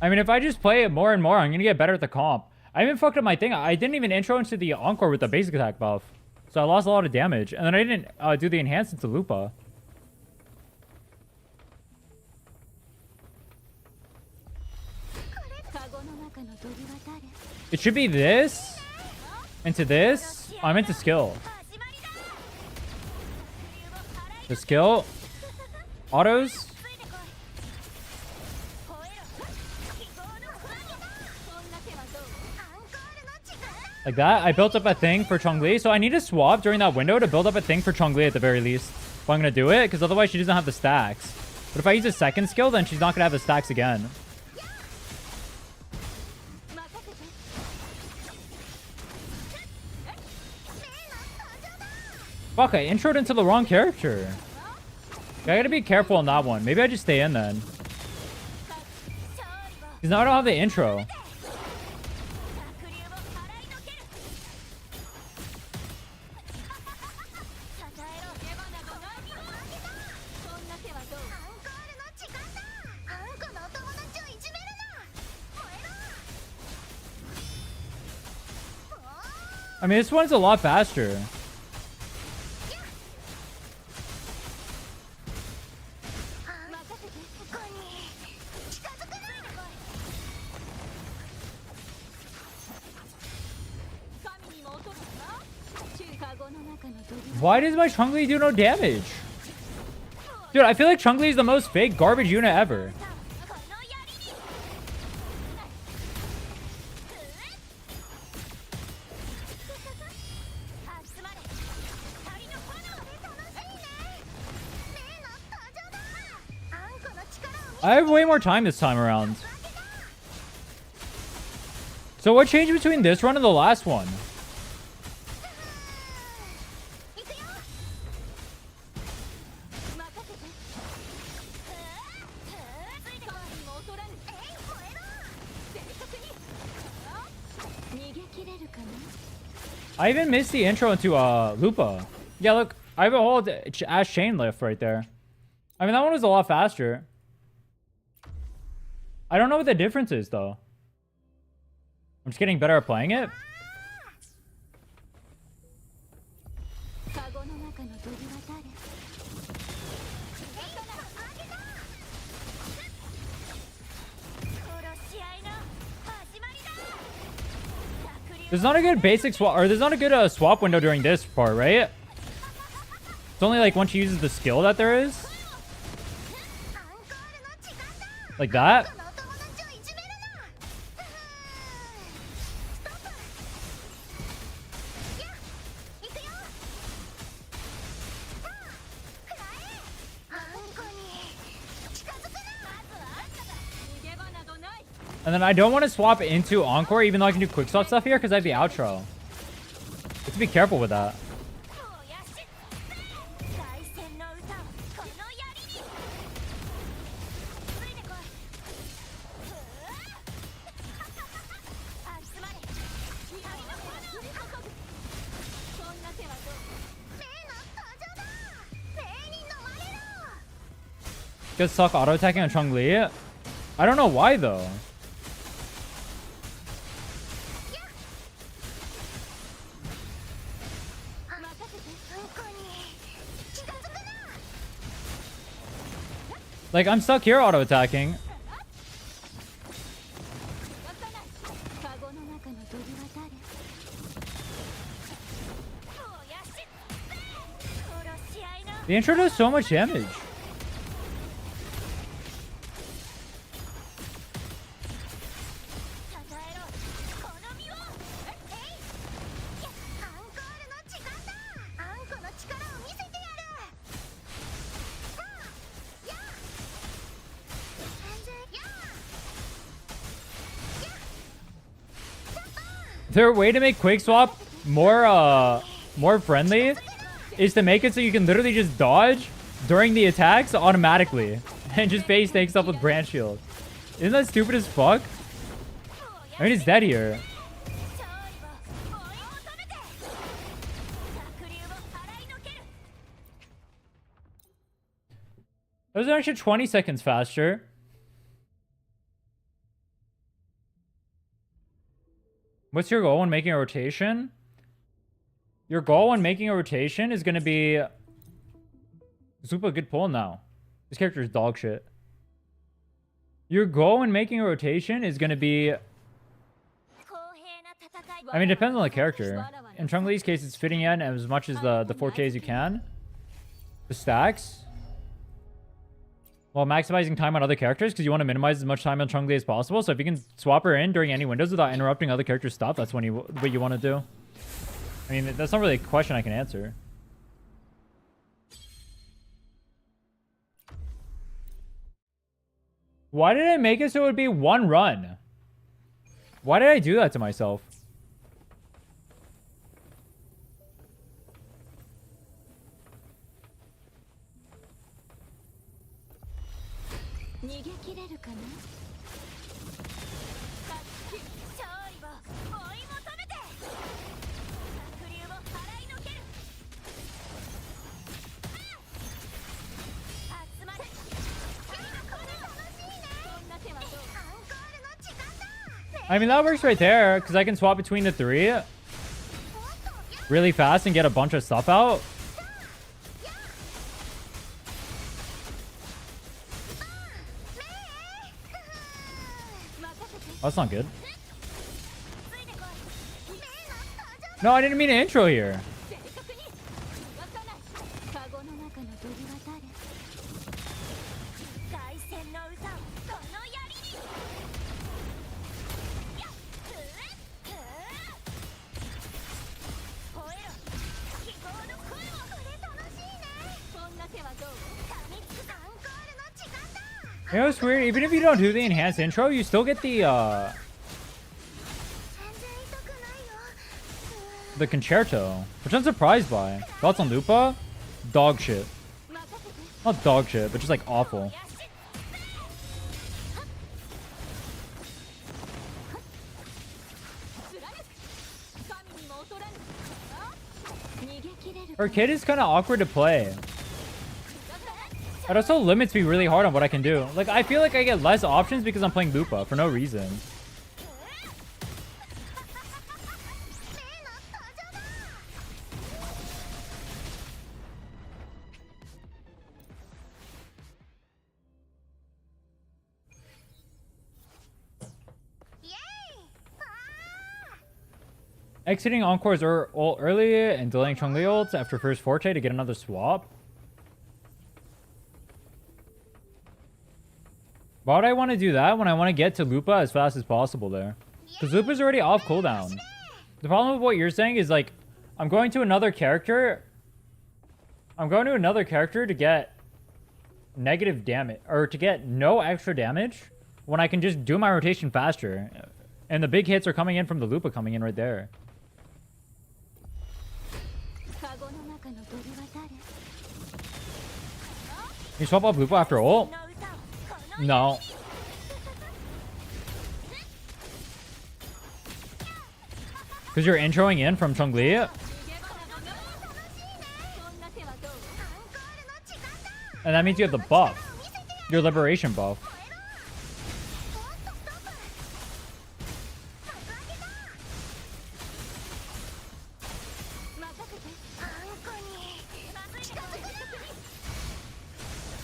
I mean, if I just play it more and more, I'm gonna get better at the comp. I even fucked up my thing. I didn't even intro into the Encore with the basic attack buff. So I lost a lot of damage. And then I didn't do the enhance into Lupa. It should be this. Into this. I'm into skill. The skill. Autos. Like that. I built up a thing for Chongli. So I need to swap during that window to build up a thing for Chongli at the very least. If I'm going to do it. Because otherwise she doesn't have the stacks. But if I use a second skill, then she's not going to have the stacks again. Fuck, I introed into the wrong character. I gotta be careful on that one. Maybe I just stay in then. Because now I don't have the intro. I mean, this one's a lot faster. Why does my Chongli do no damage? Dude, I feel like Chongli is the most fake garbage unit ever. I have way more time this time around. So what changed between this run and the last one? I even missed the intro into Lupa. Yeah, look, I have a whole Ash chain lift right there. I mean, that one was a lot faster. I don't know what the difference is, though. I'm just getting better at playing it. There's not a good basic swap, or there's not a good swap window during this part, right? It's only like once she uses the skill that there is. Like that. And then I don't want to swap into Encore, even though I can do quick swap stuff here, because I have the outro. Let's be careful with that. Good suck auto attacking on Chongli. I don't know why though. Like, I'm stuck here auto-attacking. The intro does so much damage. Their way to make quick swap more friendly is to make it so you can literally just dodge during the attacks automatically and just base takes up with branch shield. Isn't that stupid as fuck? I mean, it's dead here. That was actually 20 seconds faster. What's your goal when making a rotation? Your goal when making a rotation is going to be... Is Lupa a good pull? No. This character is dog shit. Your goal when making a rotation is going to be... I mean, it depends on the character. In Chun-Li's case, it's fitting in as much as the 4K as you can. The stacks. While maximizing time on other characters, because you want to minimize as much time on Chun-Li as possible. So if you can swap her in during any windows without interrupting other characters' stuff, that's what you want to do. I mean, that's not really a question I can answer. Why did I make it so it would be one run? Why did I do that to myself? I mean, that works right there, because I can swap between the three really fast and get a bunch of stuff out. That's not good. No, I didn't mean to intro here. You know, it's weird. Even if you don't do the enhanced intro, you still get the concerto, which I'm surprised by. Thoughts on Lupa? Dog shit. Not dog shit, but just like awful. Her kid is kind of awkward to play. It also limits me really hard on what I can do. Like, I feel like I get less options because I'm playing Lupa for no reason. Exiting Encores early and delaying Chun-Li ults after first Forte to get another swap. Why would I want to do that when I want to get to Lupa as fast as possible there? Because Lupa's already off cooldown. The problem with what you're saying is, like, I'm going to another character. I'm going to another character to get negative damage, or to get no extra damage when I can just do my rotation faster. And the big hits are coming in from the Lupa coming in right there. You swap up Lupa after ult? No. Because you're introing in from Chun-Li? And that means you have the buff. Your liberation buff.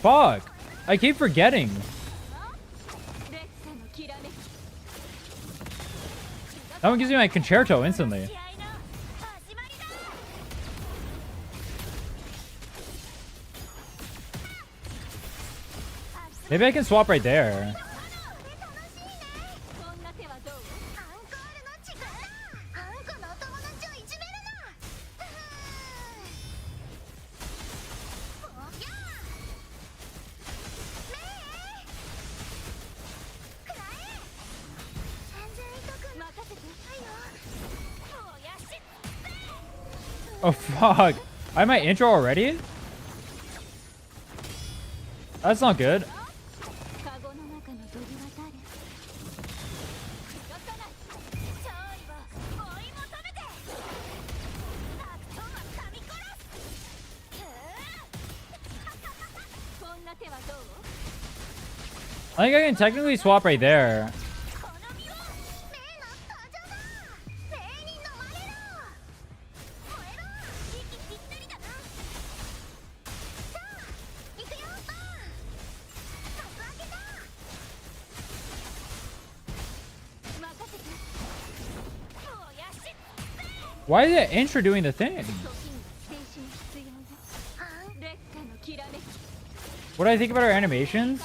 Fuck. I keep forgetting. That one gives me my concerto instantly. Maybe I can swap right there. Oh, fuck. I have my intro already? That's not good. I think I can technically swap right there. Why is it intro doing the thing? What do I think about her animations?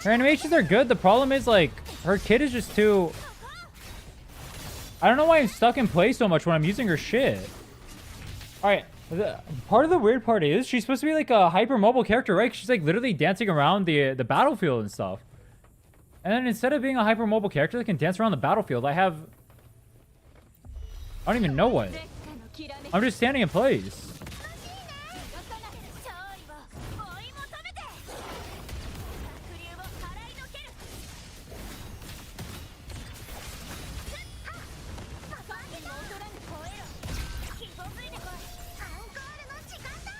Her animations are good. The problem is, like, her kid is just too... I don't know why I'm stuck in place so much when I'm using her shit. Alright, part of the weird part is she's supposed to be like a hyper-mobile character, right? She's like literally dancing around the battlefield and stuff. And then instead of being a hyper-mobile character that can dance around the battlefield, I have... I don't even know what. I'm just standing in place.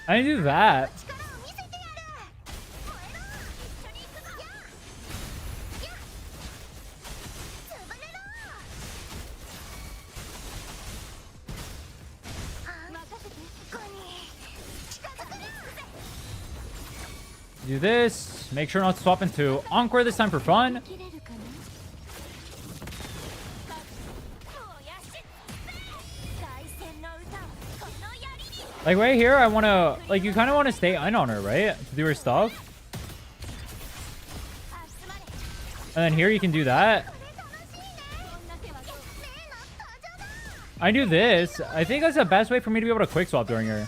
I didn't do that. Do this. Make sure not to swap into Encore this time for fun. Like right here, I want to, like, you kind of want to stay in on her, right? To do her stuff. And then here you can do that. I do this. I think that's the best way for me to be able to quick swap during her.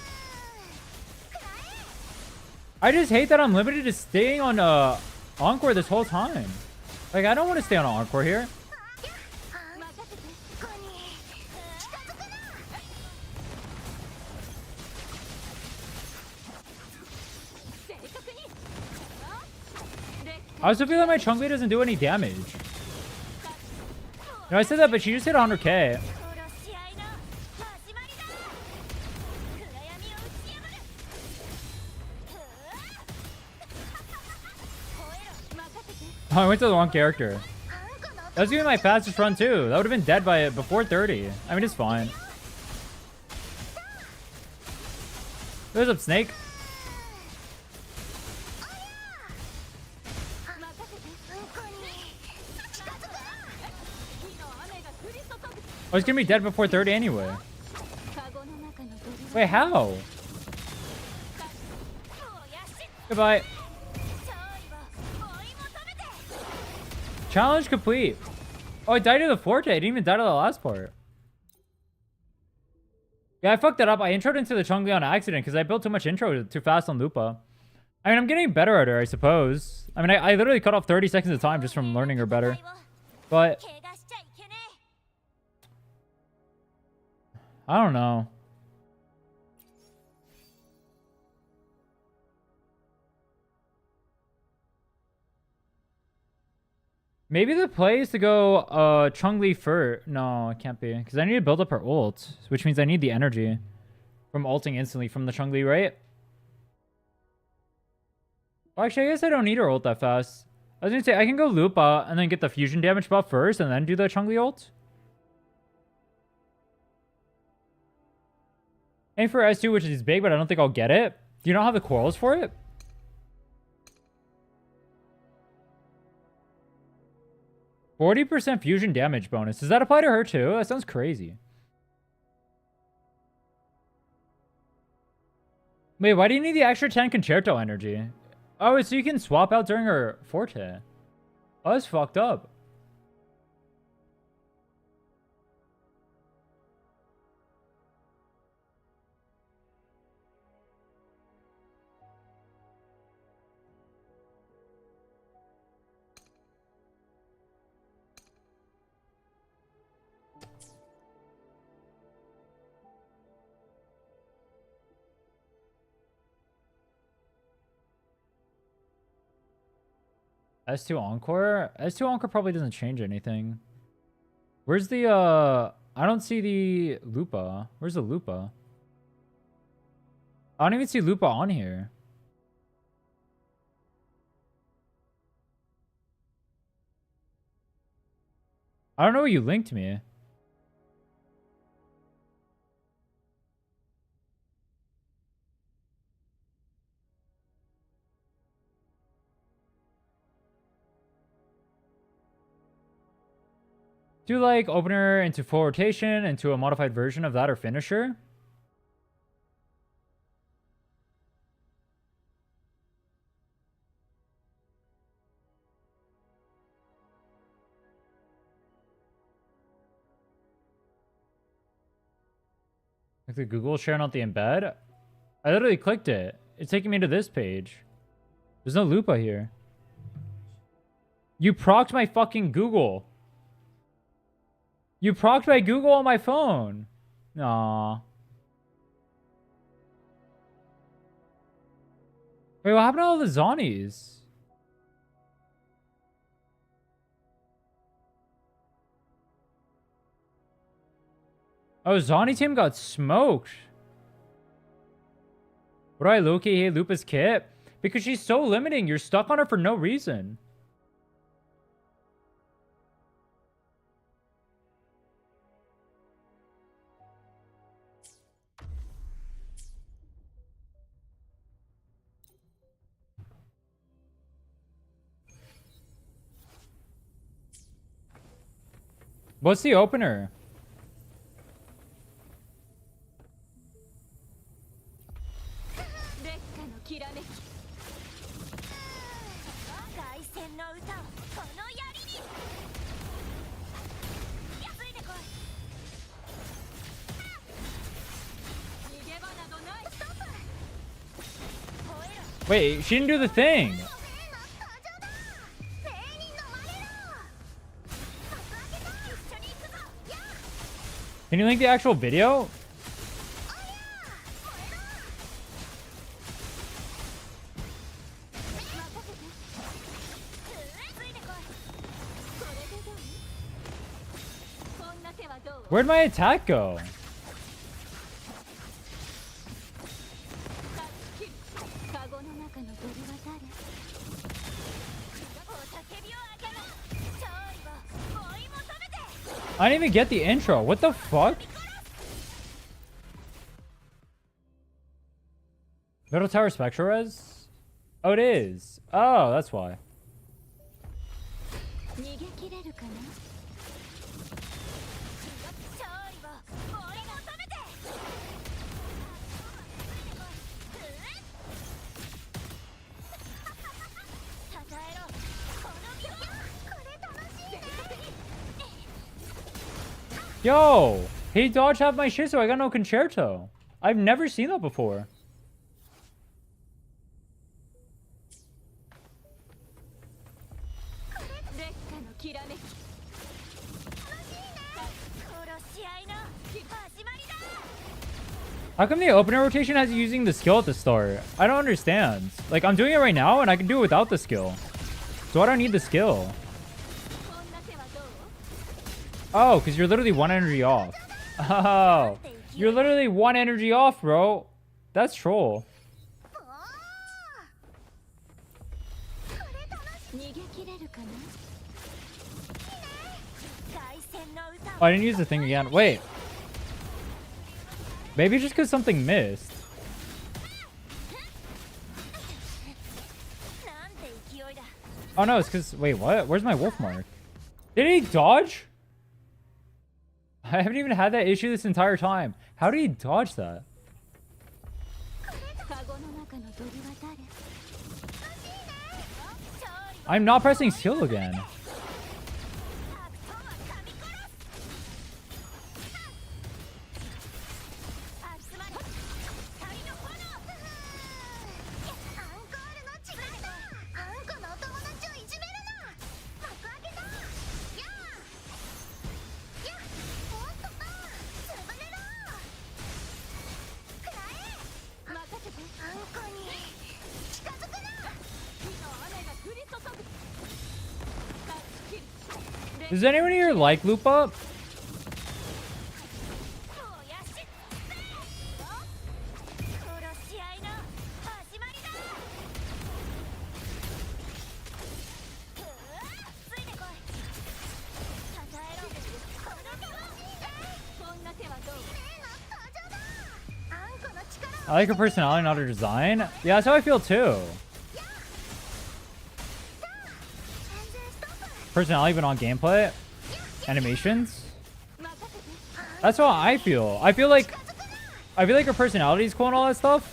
I just hate that I'm limited to staying on Encore this whole time. Like, I don't want to stay on Encore here. I also feel like my Chun-Li doesn't do any damage. No, I said that, but she just hit 100k. Oh, I went to the wrong character. That was gonna be my fastest run too. That would have been dead by before 30. I mean, it's fine. What's up, Snake? I was gonna be dead before 30 anyway. Wait, how? Goodbye. Challenge complete. Oh, I died to the Forte. I didn't even die to the last part. Yeah, I fucked that up. I introed into the Chun-Li on accident because I built too much intro too fast on Lupa. I mean, I'm getting better at her, I suppose. I mean, I literally cut off 30 seconds of time just from learning her better. But... I don't know. Maybe the play is to go Chun-Li first. No, it can't be. Because I need to build up her ult. Which means I need the energy from ulting instantly from the Chun-Li, right? Well, actually, I guess I don't need her ult that fast. I was going to say, I can go Lupa and then get the fusion damage buff first and then do the Chun-Li ult. Aim for S2, which is big, but I don't think I'll get it. Do you not have the corals for it? %40 fusion damage bonus. Does that apply to her too? That sounds crazy. Wait, why do you need the extra 10 concerto energy? Oh, so you can swap out during her Forte. Oh, that's fucked up. S2 Encore? S2 Encore probably doesn't change anything. Where's the, I don't see the Lupa. Where's the Lupa? I don't even see Lupa on here. I don't know what you linked me. Do like opener into full rotation into a modified version of that or finisher? Like the Google share, not the embed? I literally clicked it. It's taking me to this page. There's no Lupa here. You procced my fucking Google. You procced my Google on my phone. Aw. Wait, what happened to all the Zonies? Oh, Zoni team got smoked. What do I locate hate Lupa's kit? Because she's so limiting. You're stuck on her for no reason. What's the opener? Wait, she didn't do the thing. Can you link the actual video? Where'd my attack go? I didn't even get the intro. What the fuck? Middle Tower Spectral Res? Oh, it is. Oh, that's why. Yo, he dodged half my shit, so I got no concerto. I've never seen that before. How come the opener rotation has you using the skill at the start? I don't understand. Like, I'm doing it right now, and I can do it without the skill. So I don't need the skill. Oh, because you're literally one energy off. Oh, you're literally one energy off, bro. That's troll. Oh, I didn't use the thing again. Wait. Maybe just because something missed. Oh, no, it's because... Wait, what? Where's my wolf mark? Did he dodge? I haven't even had that issue this entire time. How did he dodge that? I'm not pressing skill again. Does anyone here like Lupa? I like her personality, not her design. Yeah, that's how I feel too. Personality, but on gameplay, animations. That's how I feel. I feel like her personality is cool and all that stuff.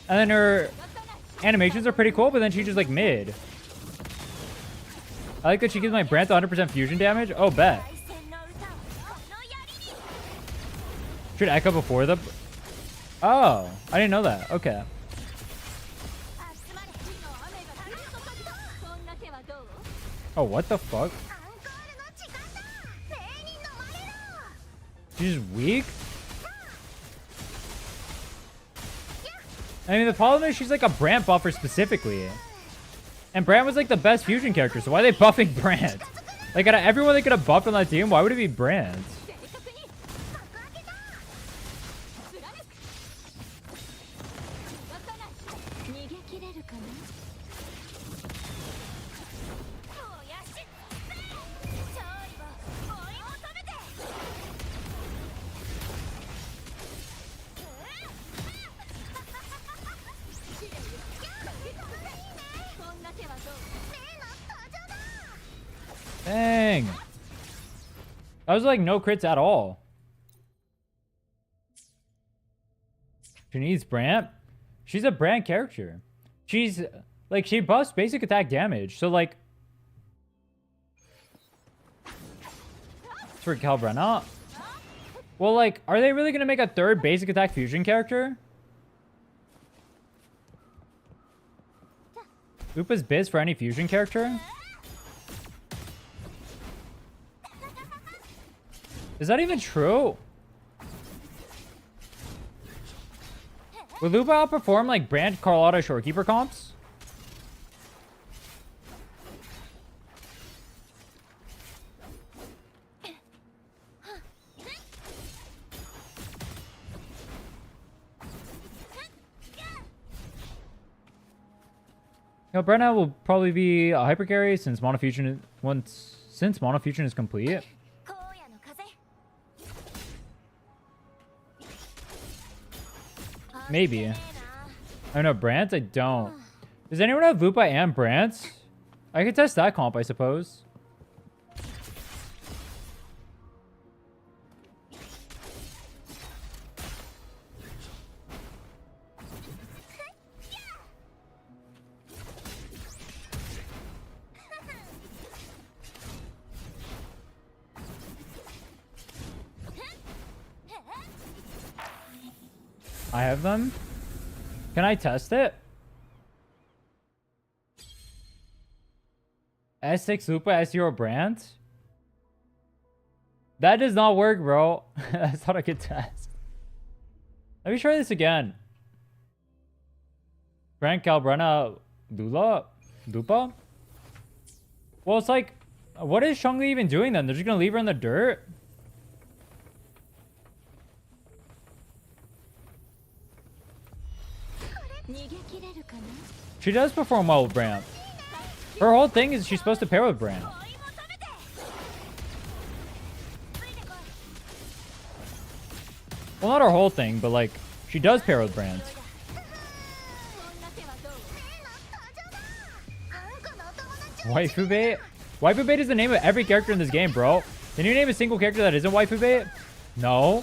And then her animations are pretty cool, but then she's just like mid. I like that she gives my Brant 100% fusion damage. Oh, bet. Should echo before the... Oh, I didn't know that. Okay. Oh, what the fuck? She's weak? I mean, the problem is she's like a Brant buffer specifically. And Brant was like the best fusion character, so why are they buffing Brant? Like, out of everyone they could have buffed on that team, why would it be Brant? Dang. That was like no crits at all. She needs Brant. She's a Brant character. She's like, she buffs basic attack damage. So like, for Calbrenna. Well, like, are they really gonna make a third basic attack fusion character? Lupa's biz for any fusion character? Is that even true? Would Lupa outperform like Brant, Carlotta, Shorekeeper comps? You know, Brenna will probably be a hyper carry since monofusion is complete. Maybe. I don't know, Brant? I don't. Does anyone have Lupa and Brant? I could test that comp, I suppose. I have them. Can I test it? S6 Lupa, S0 Brant? That does not work, bro. That's not a good test. Let me try this again. Brant, Calbrenna, Lupa? Well, it's like, what is Shangli even doing then? They're just gonna leave her in the dirt? She does perform well with Brant. Her whole thing is she's supposed to pair with Brant. Well, not her whole thing, but like, she does pair with Brant. Waifu bait? Waifu bait is the name of every character in this game, bro. Can you name a single character that isn't waifu bait? No.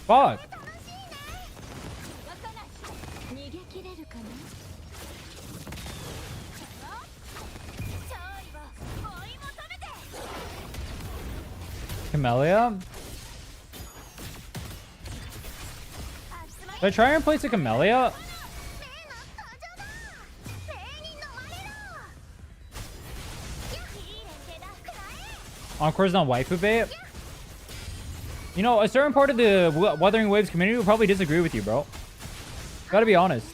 Fuck. Camellia? Should I try and place a Camellia? Encore's not waifu bait? You know, a certain part of the Wuthering Waves community will probably disagree with you, bro. Gotta be honest.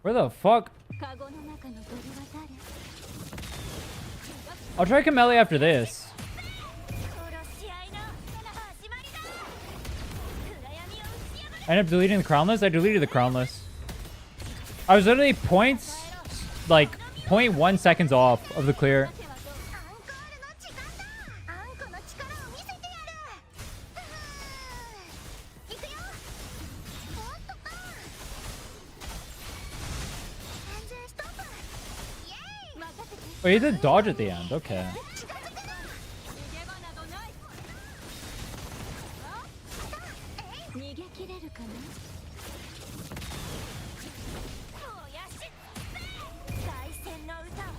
Where the fuck? I'll try Camellia after this. I ended up deleting the crownless. I deleted the crownless. I was literally like 0.1 seconds off of the clear. Oh, he did dodge at the end. Okay.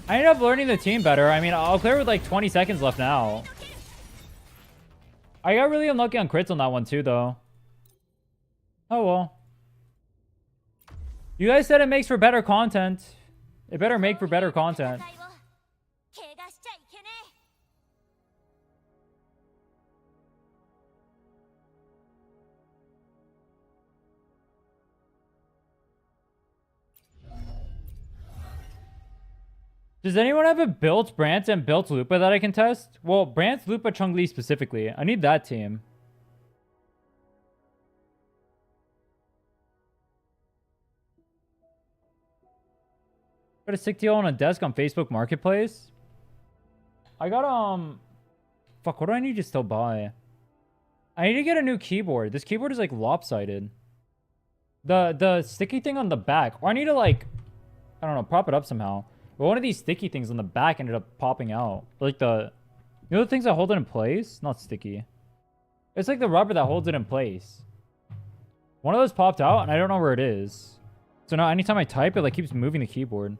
I ended up learning the team better. I mean, I'll clear with like 20 seconds left now. I got really unlucky on crits on that one too, though. Oh, well. You guys said it makes for better content. It better make for better content. Does anyone have a built Brant and built Lupa that I can test? Well, Brant, Lupa, Chun-Li specifically. I need that team. Got a sick deal on a desk on Facebook Marketplace. I got, fuck, what do I need to still buy? I need to get a new keyboard. This keyboard is, like, lopsided. The sticky thing on the back. Or I need to, like, I don't know, prop it up somehow. But one of these sticky things on the back ended up popping out. Like you know the things that hold it in place? Not sticky. It's like the rubber that holds it in place. One of those popped out and I don't know where it is. So now anytime I type, it like keeps moving the keyboard.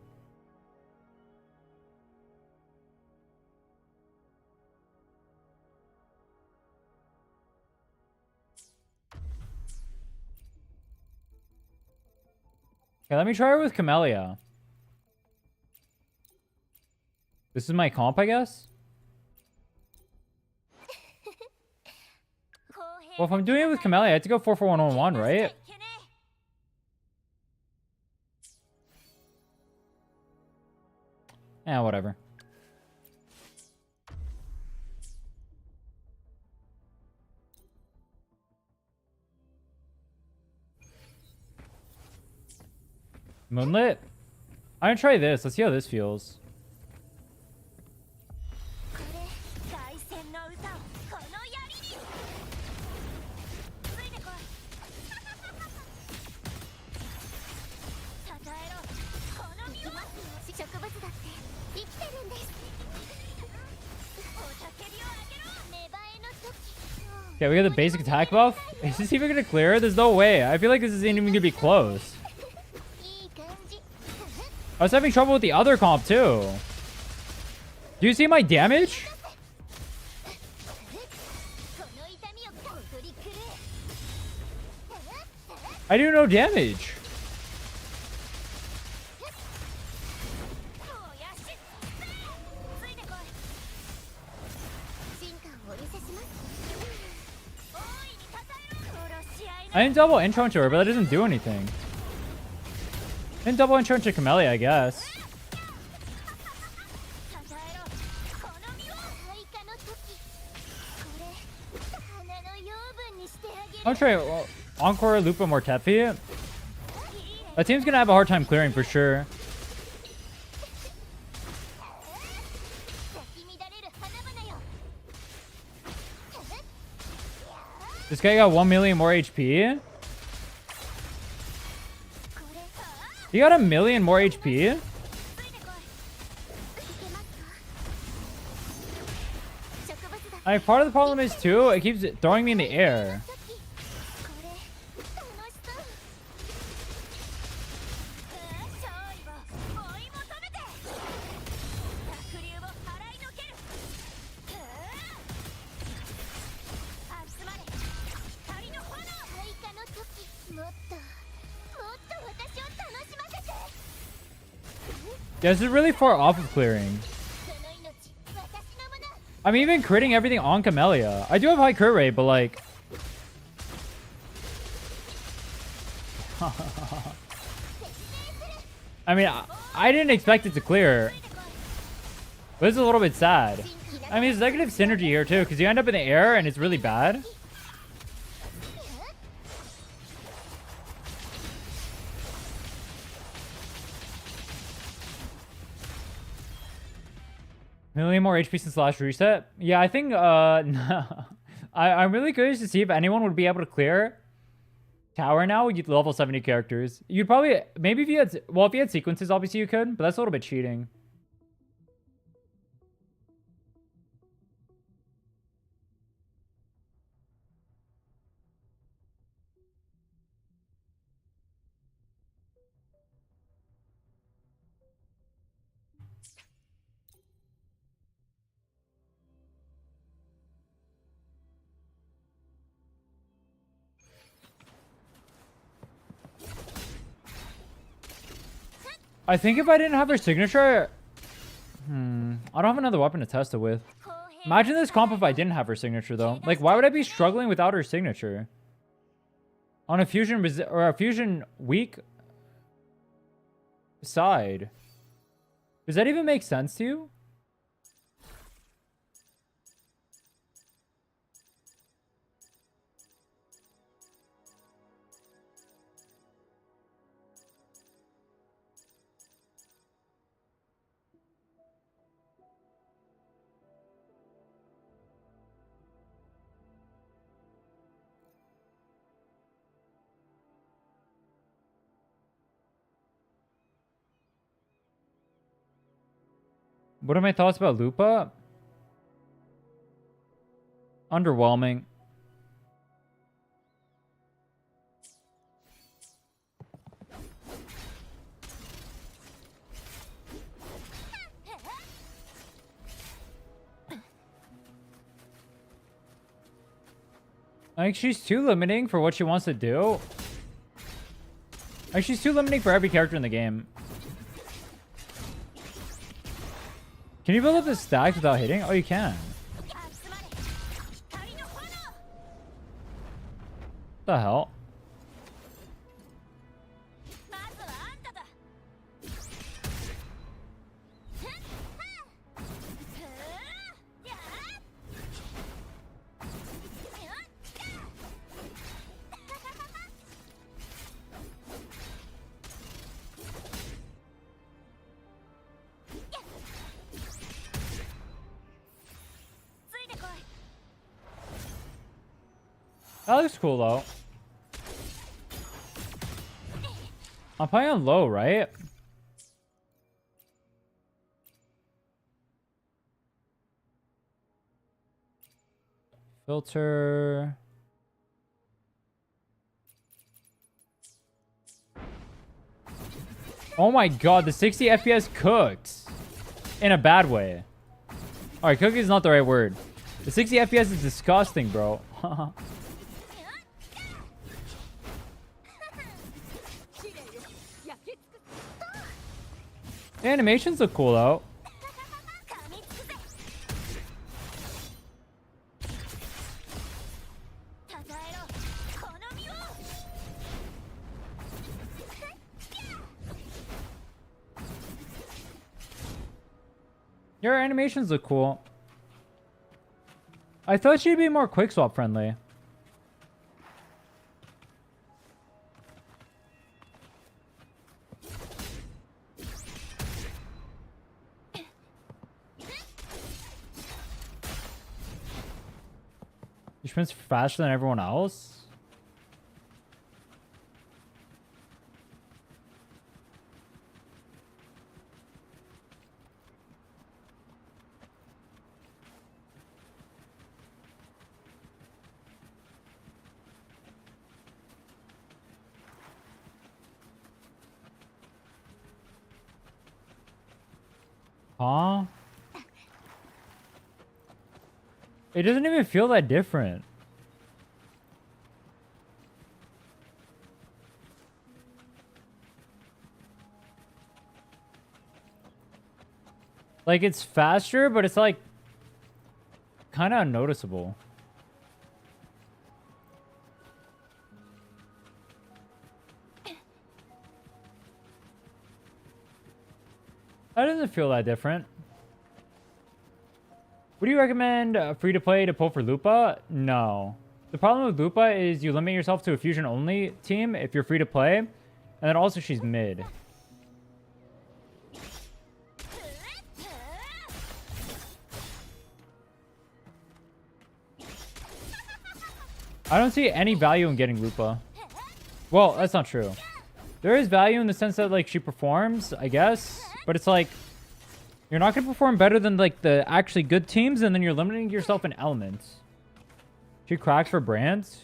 Okay, let me try it with Camellia. This is my comp, I guess? Well, if I'm doing it with Camellia, I have to go 4-4-1-1-1, right? Yeah, whatever. Moonlit? I'm gonna try this. Let's see how this feels. Okay, we got the basic attack buff. Is this even gonna clear? There's no way. I feel like this isn't even gonna be close. I was having trouble with the other comp too. Do you see my damage? I do no damage. I didn't double intro into her, but that doesn't do anything. I didn't double intro into Camellia, I guess. I'll try Encore, Lupa, Mortefi. That team's gonna have a hard time clearing for sure. This guy got 1 million more HP. He got 1 million more HP. Part of the problem is too, it keeps throwing me in the air. Yeah, this is really far off of clearing. I'm even critting everything on Camellia. I do have high crit rate, but like... I mean, I didn't expect it to clear. But it's a little bit sad. I mean, there's negative synergy here too, because you end up in the air and it's really bad. Million more HP since last reset? Yeah, I think, no. I'm really curious to see if anyone would be able to clear tower now with level 70 characters. You'd probably, maybe if you had, well, if you had sequences, obviously you could, but that's a little bit cheating. I think if I didn't have her signature, I don't have another weapon to test it with. Imagine this comp if I didn't have her signature though. Like, why would I be struggling without her signature? On a fusion or a fusion weak side. Does that even make sense to you? What are my thoughts about Lupa? Underwhelming. I think she's too limiting for what she wants to do. Like, she's too limiting for every character in the game. Can you build up the stacks without hitting? Oh, you can. What the hell? That looks cool though. I'm playing on low, right? Filter. Oh my god, the 60 FPS cooks. In a bad way. Alright, cookie is not the right word. The 60 FPS is disgusting, bro. The animations look cool though. Your animations look cool. I thought she'd be more quick swap friendly. She sprints faster than everyone else? Huh? It doesn't even feel that different. Like, it's faster, but it's like kind of unnoticeable. That doesn't feel that different. Would you recommend free-to-play to pull for Lupa? No. The problem with Lupa is you limit yourself to a fusion-only team if you're free-to-play. And then also she's mid. I don't see any value in getting Lupa. Well, that's not true. There is value in the sense that, like, she performs, I guess. But it's like, you're not going to perform better than, like, the actually good teams, and then you're limiting yourself in elements. She cracks for brands.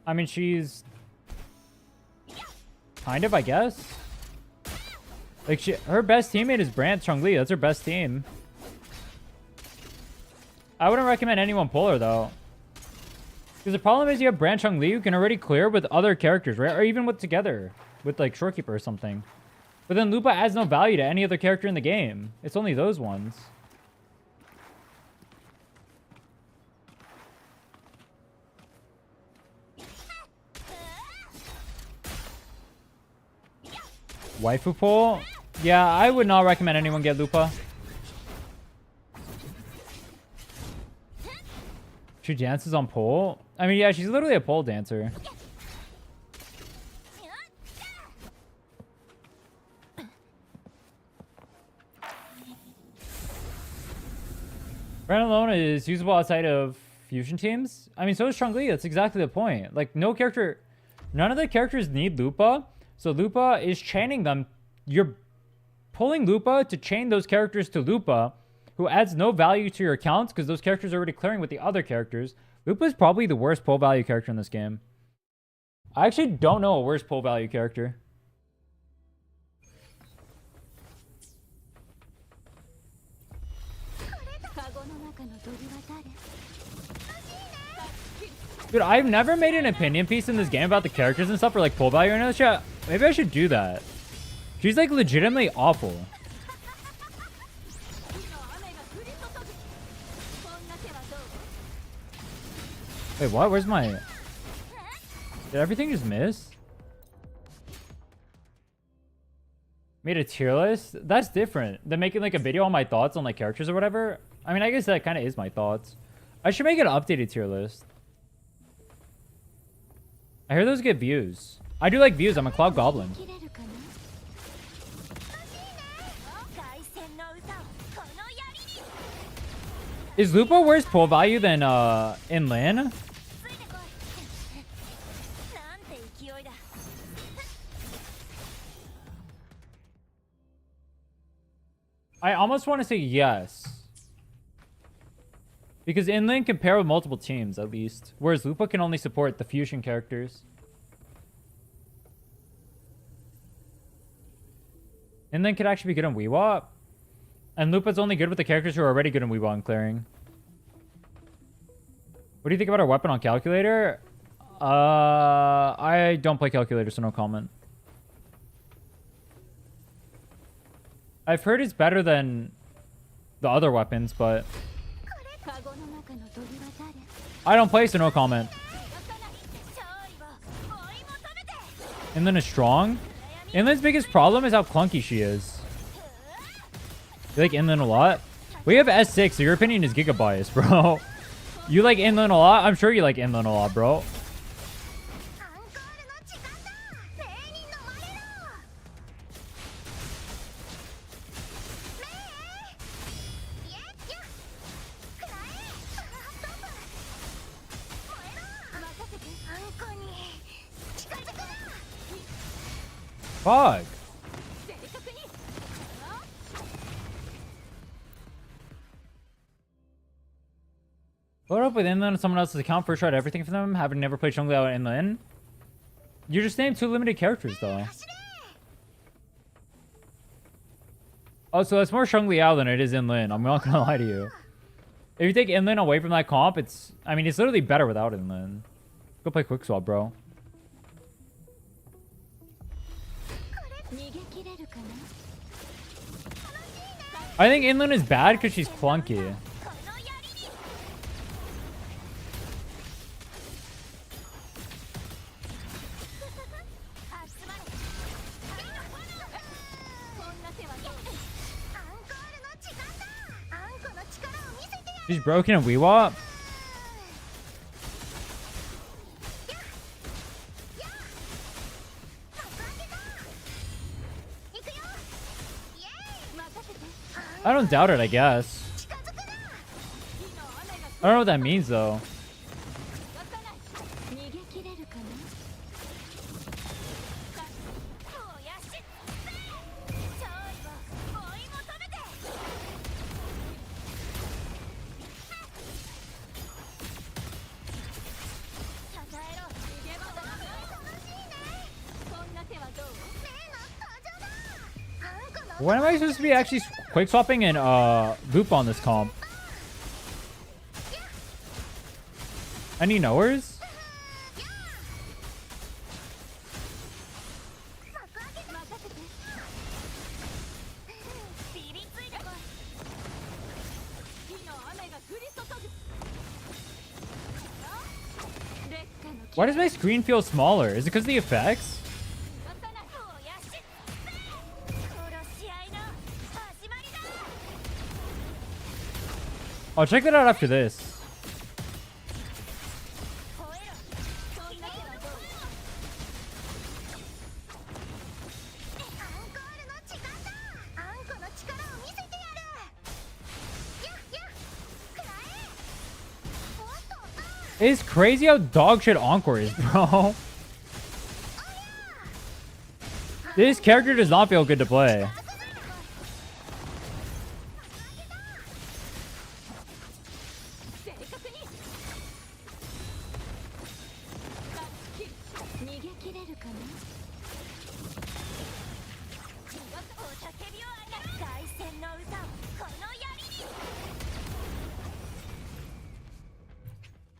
I mean, she's... kind of, I guess. Like, her best teammate is Brand Chun-Li. That's her best team. I wouldn't recommend anyone pull her, though. Because the problem is you have Brand Chun-Li who can already clear with other characters, right? Or even with together. With, like, Shorekeeper or something. But then Lupa adds no value to any other character in the game. It's only those ones. Waifu pull? Yeah, I would not recommend anyone get Lupa. She dances on pole? I mean, yeah, she's literally a pole dancer. Brand alone is usable outside of fusion teams. I mean, so is Chun-Li. That's exactly the point. Like, none of the characters need Lupa. So Lupa is chaining them. You're pulling Lupa to chain those characters to Lupa, who adds no value to your accounts because those characters are already clearing with the other characters. Lupa is probably the worst pull value character in this game. I actually don't know a worse pull value character. Dude, I've never made an opinion piece in this game about the characters and stuff for like pull value or anything. Shit. Maybe I should do that. She's like legitimately awful. Wait, what? Where's my... Did everything just miss? Made a tier list? That's different than making like a video on my thoughts on like characters or whatever. I mean, I guess that kind of is my thoughts. I should make an updated tier list. I hear those get views. I do like views. I'm a Cloud Goblin. Is Lupa worse pull value than Rhinne? I almost want to say yes. Because Rhinne can pair with multiple teams, at least. Whereas Lupa can only support the fusion characters. Rhinne could actually be good in Weewop. And Lupa's only good with the characters who are already good in Weewop and clearing. What do you think about our weapon on Calculator? I don't play Calculator, so no comment. I've heard it's better than the other weapons, but... I don't play, so no comment. Rhinne is strong. Rhinne's biggest problem is how clunky she is. You like Rhinne a lot? We have S6, so your opinion is giga biased, bro. You like Rhinne a lot? I'm sure you like Rhinne a lot, bro. Fuck. Load up with Rhinne on someone else's account, first tried everything for them, having never played Chun-Li out Rhinne. You just named 2 limited characters, though. Oh, so it's more Chun-Li out than it is Rhinne. I'm not gonna lie to you. If you take Rhinne away from that comp, it's... I mean, it's literally better without Rhinne. Go play Quick Swap, bro. I think Rhinne is bad because she's clunky. She's broken in Weewop. I don't doubt it, I guess. I don't know what that means, though. When am I supposed to be actually quick swapping and Lupa on this comp? Any knowers? Why does my screen feel smaller? Is it because of the effects? I'll check that out after this. It's crazy how dog shit Encore is, bro. This character does not feel good to play.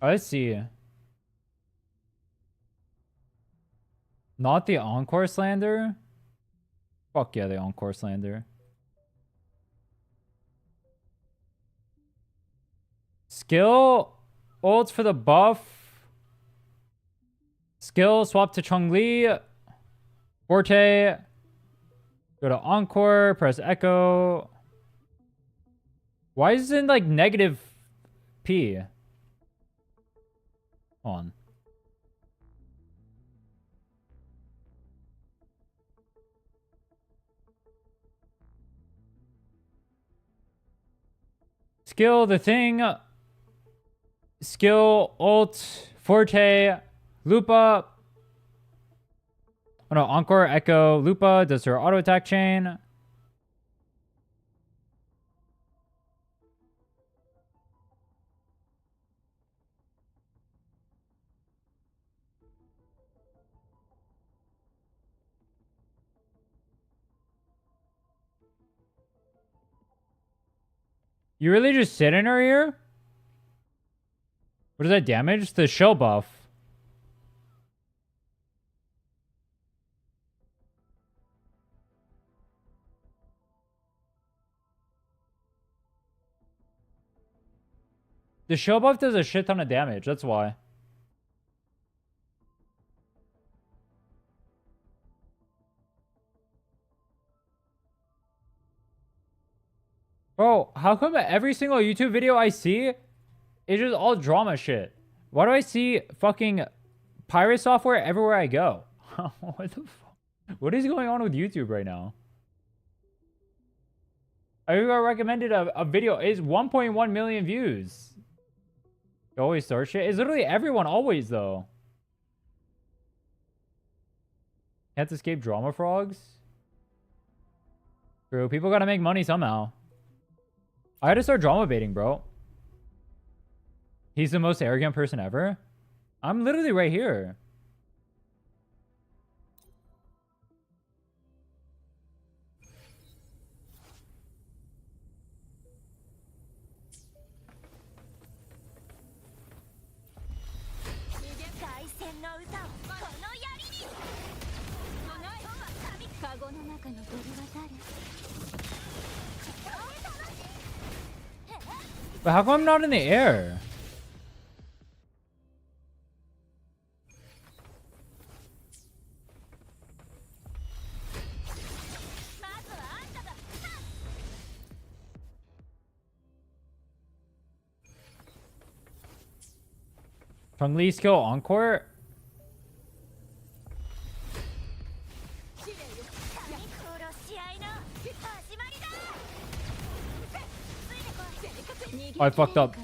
Let's see. Not the Encore slander? Fuck yeah, the Encore slander. Skill ults for the buff. Skill swap to Chong-Li. Forte. Go to Encore. Press Echo. Why is it in like negative P? On. Skill the thing. Skill ult Forte Lupa. Oh no, Encore Echo Lupa does her auto attack chain. You really just sit in her here? What does that damage? The shell buff. The shell buff does a shit ton of damage. That's why. Bro, how come every single YouTube video I see is just all drama shit? Why do I see fucking pirate software everywhere I go? What the fuck? What is going on with YouTube right now? I got recommended a video. It's 1.1 million views. You always start shit. It's literally everyone always, though. Can't escape drama frogs. True. People gotta make money somehow. I had to start drama baiting, bro. He's the most arrogant person ever. I'm literally right here. But how come I'm not in the air? Chun-Li skill encore? Oh, I fucked up.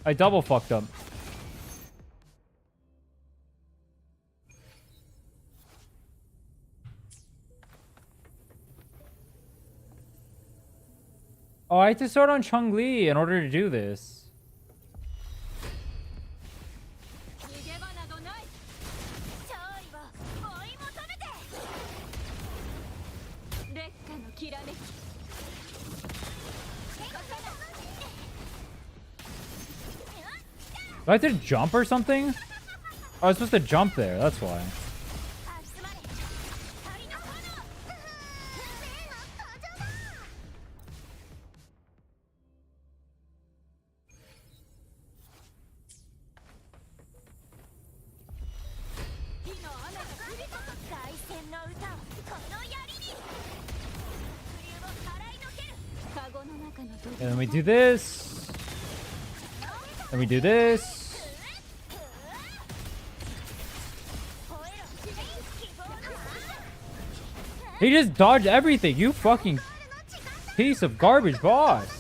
I double fucked up. Oh, I have to start on Chun-Li in order to do this. Do I have to jump or something? Oh, I was supposed to jump there, that's why. And then we do this. Then we do this. He just dodged everything. You fucking piece of garbage, boss.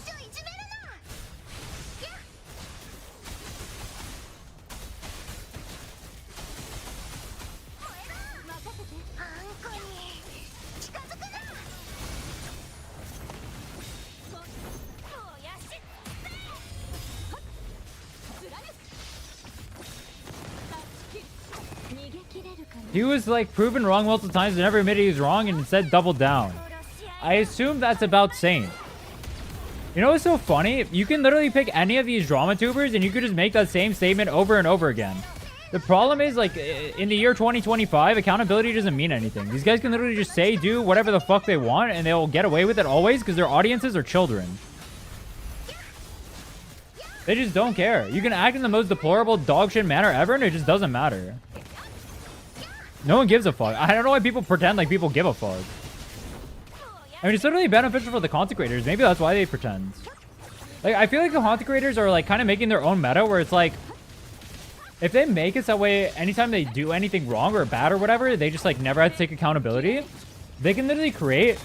He was like proven wrong multiple times and never admitted he was wrong and instead doubled down. I assume that's about Saint. You know what's so funny? You can literally pick any of these drama tubers and you could just make that same statement over and over again. The problem is, like, in the year 2025, accountability doesn't mean anything. These guys can literally just say, do whatever the fuck they want and they'll get away with it always because their audiences are children. They just don't care. You can act in the most deplorable dogshit manner ever and it just doesn't matter. No one gives a fuck. I don't know why people pretend like people give a fuck. I mean, it's literally beneficial for the content creators. Maybe that's why they pretend. Like, I feel like the content creators are, like, kind of making their own meta where it's like, if they make it that way, anytime they do anything wrong or bad or whatever, they just, like, never have to take accountability. They can literally create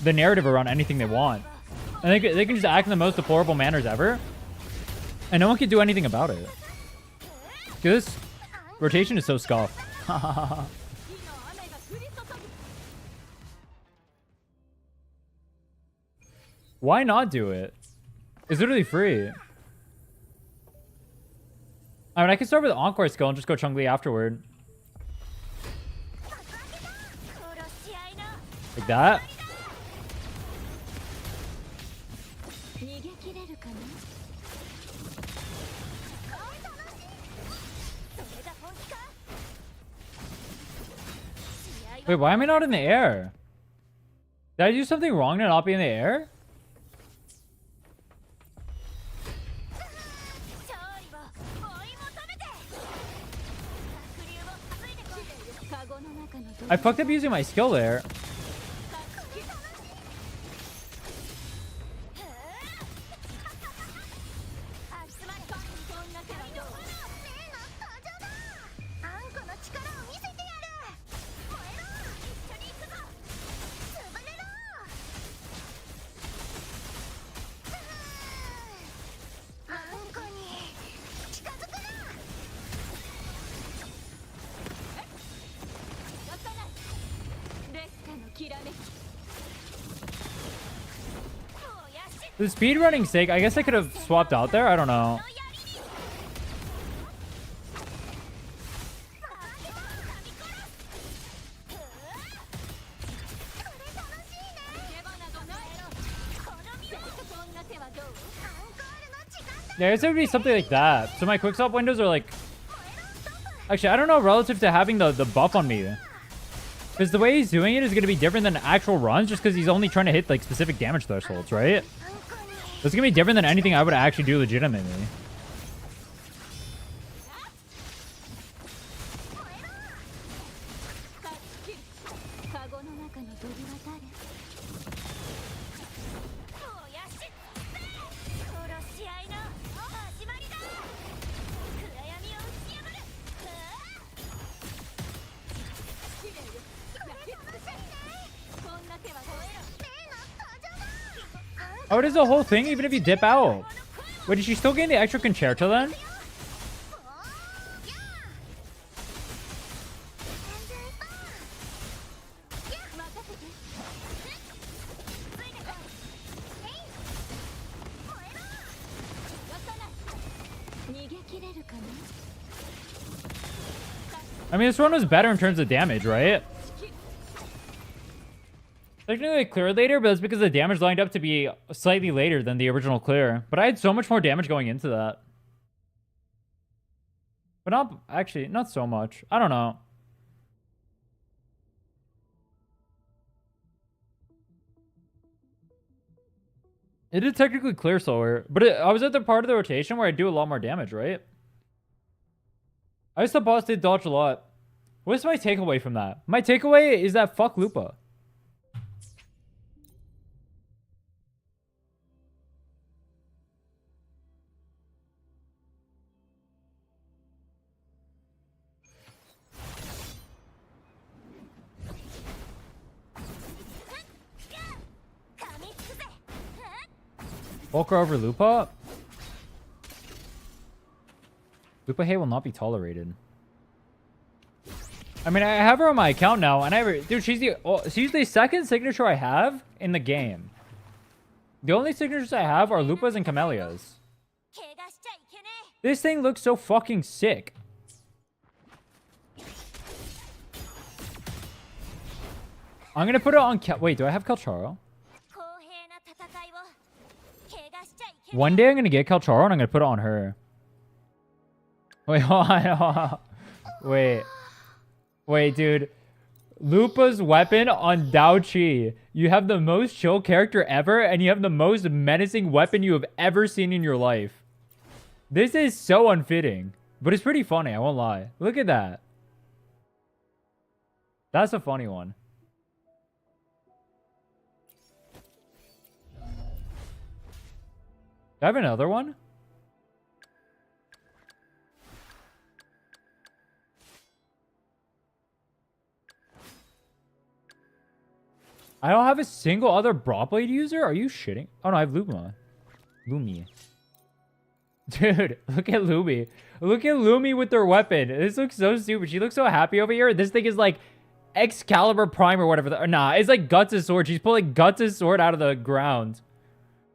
the narrative around anything they want. And they can just act in the most deplorable manners ever. And no one can do anything about it. Because this rotation is so scuffed. Why not do it? It's literally free. I mean, I can start with Encore skill and just go Chun-Li afterward. Like that. Wait, why am I not in the air? Did I do something wrong to not be in the air? I fucked up using my skill there. For speedrunning sake, I guess I could have swapped out there. I don't know. Yeah, I guess it would be something like that. So my quick swap windows are like... Actually, I don't know relative to having the buff on me. Because the way he's doing it is going to be different than actual runs just because he's only trying to hit like specific damage thresholds, right? It's going to be different than anything I would actually do legitimately. Oh, it is the whole thing even if you dip out. Wait, did she still gain the extra concerto then? I mean, this one was better in terms of damage, right? Technically clear later, but it's because the damage lined up to be slightly later than the original clear. But I had so much more damage going into that. But not, actually, not so much. I don't know. It did technically clear slower, but I was at the part of the rotation where I do a lot more damage, right? I used to boss did dodge a lot. What's my takeaway from that? My takeaway is that fuck Lupa. Volker over Lupa? Lupa hate will not be tolerated. I mean, I have her on my account now, and dude, she's the second signature I have in the game. The only signatures I have are Lupa's and Camellia's. This thing looks so fucking sick. I'm gonna put it on wait, do I have Calcharo? One day I'm gonna get Calcharo and I'm gonna put it on her. Wait, hold on. Wait, dude. Lupa's weapon on Dao Chi. You have the most chill character ever, and you have the most menacing weapon you have ever seen in your life. This is so unfitting. But it's pretty funny, I won't lie. Look at that. That's a funny one. Do I have another one? I don't have a single other Brawl Blade user? Are you shitting? Oh no, I have Luma. Lumi. Dude, look at Lumi. Look at Lumi with their weapon. This looks so stupid. She looks so happy over here. This thing is like Excalibur Prime or whatever. Nah, it's like Guts' sword. She's pulling Guts' sword out of the ground.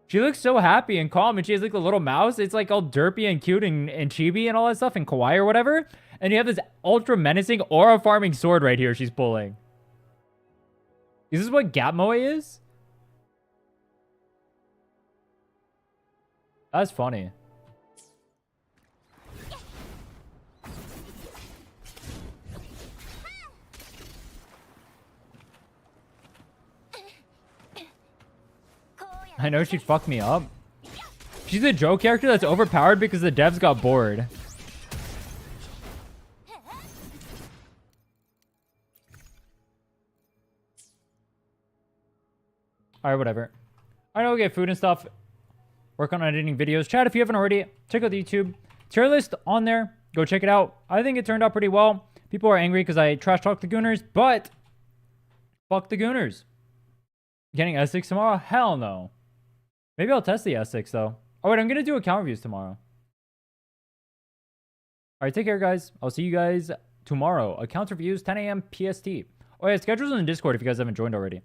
She looks so happy and calm, and she has like the little mouse. It's like all derpy and cute and chibi and all that stuff and kawaii or whatever. And you have this ultra menacing aura farming sword right here she's pulling. Is this what Gap Moe is? That's funny. I know she'd fuck me up. She's a Joe character that's overpowered because the devs got bored. Alright, whatever. I know we'll get food and stuff. Work on editing videos. Chat, if you haven't already, check out the YouTube tier list on there. Go check it out. I think it turned out pretty well. People are angry because I trash talked the Gooners, but fuck the Gooners. Getting S6 tomorrow? Hell no. Maybe I'll test the S6 though. Oh wait, I'm gonna do account reviews tomorrow. Alright, take care guys. I'll see you guys tomorrow. Account reviews, 10 a.m. PST. Oh yeah, schedule's in the Discord if you guys haven't joined already.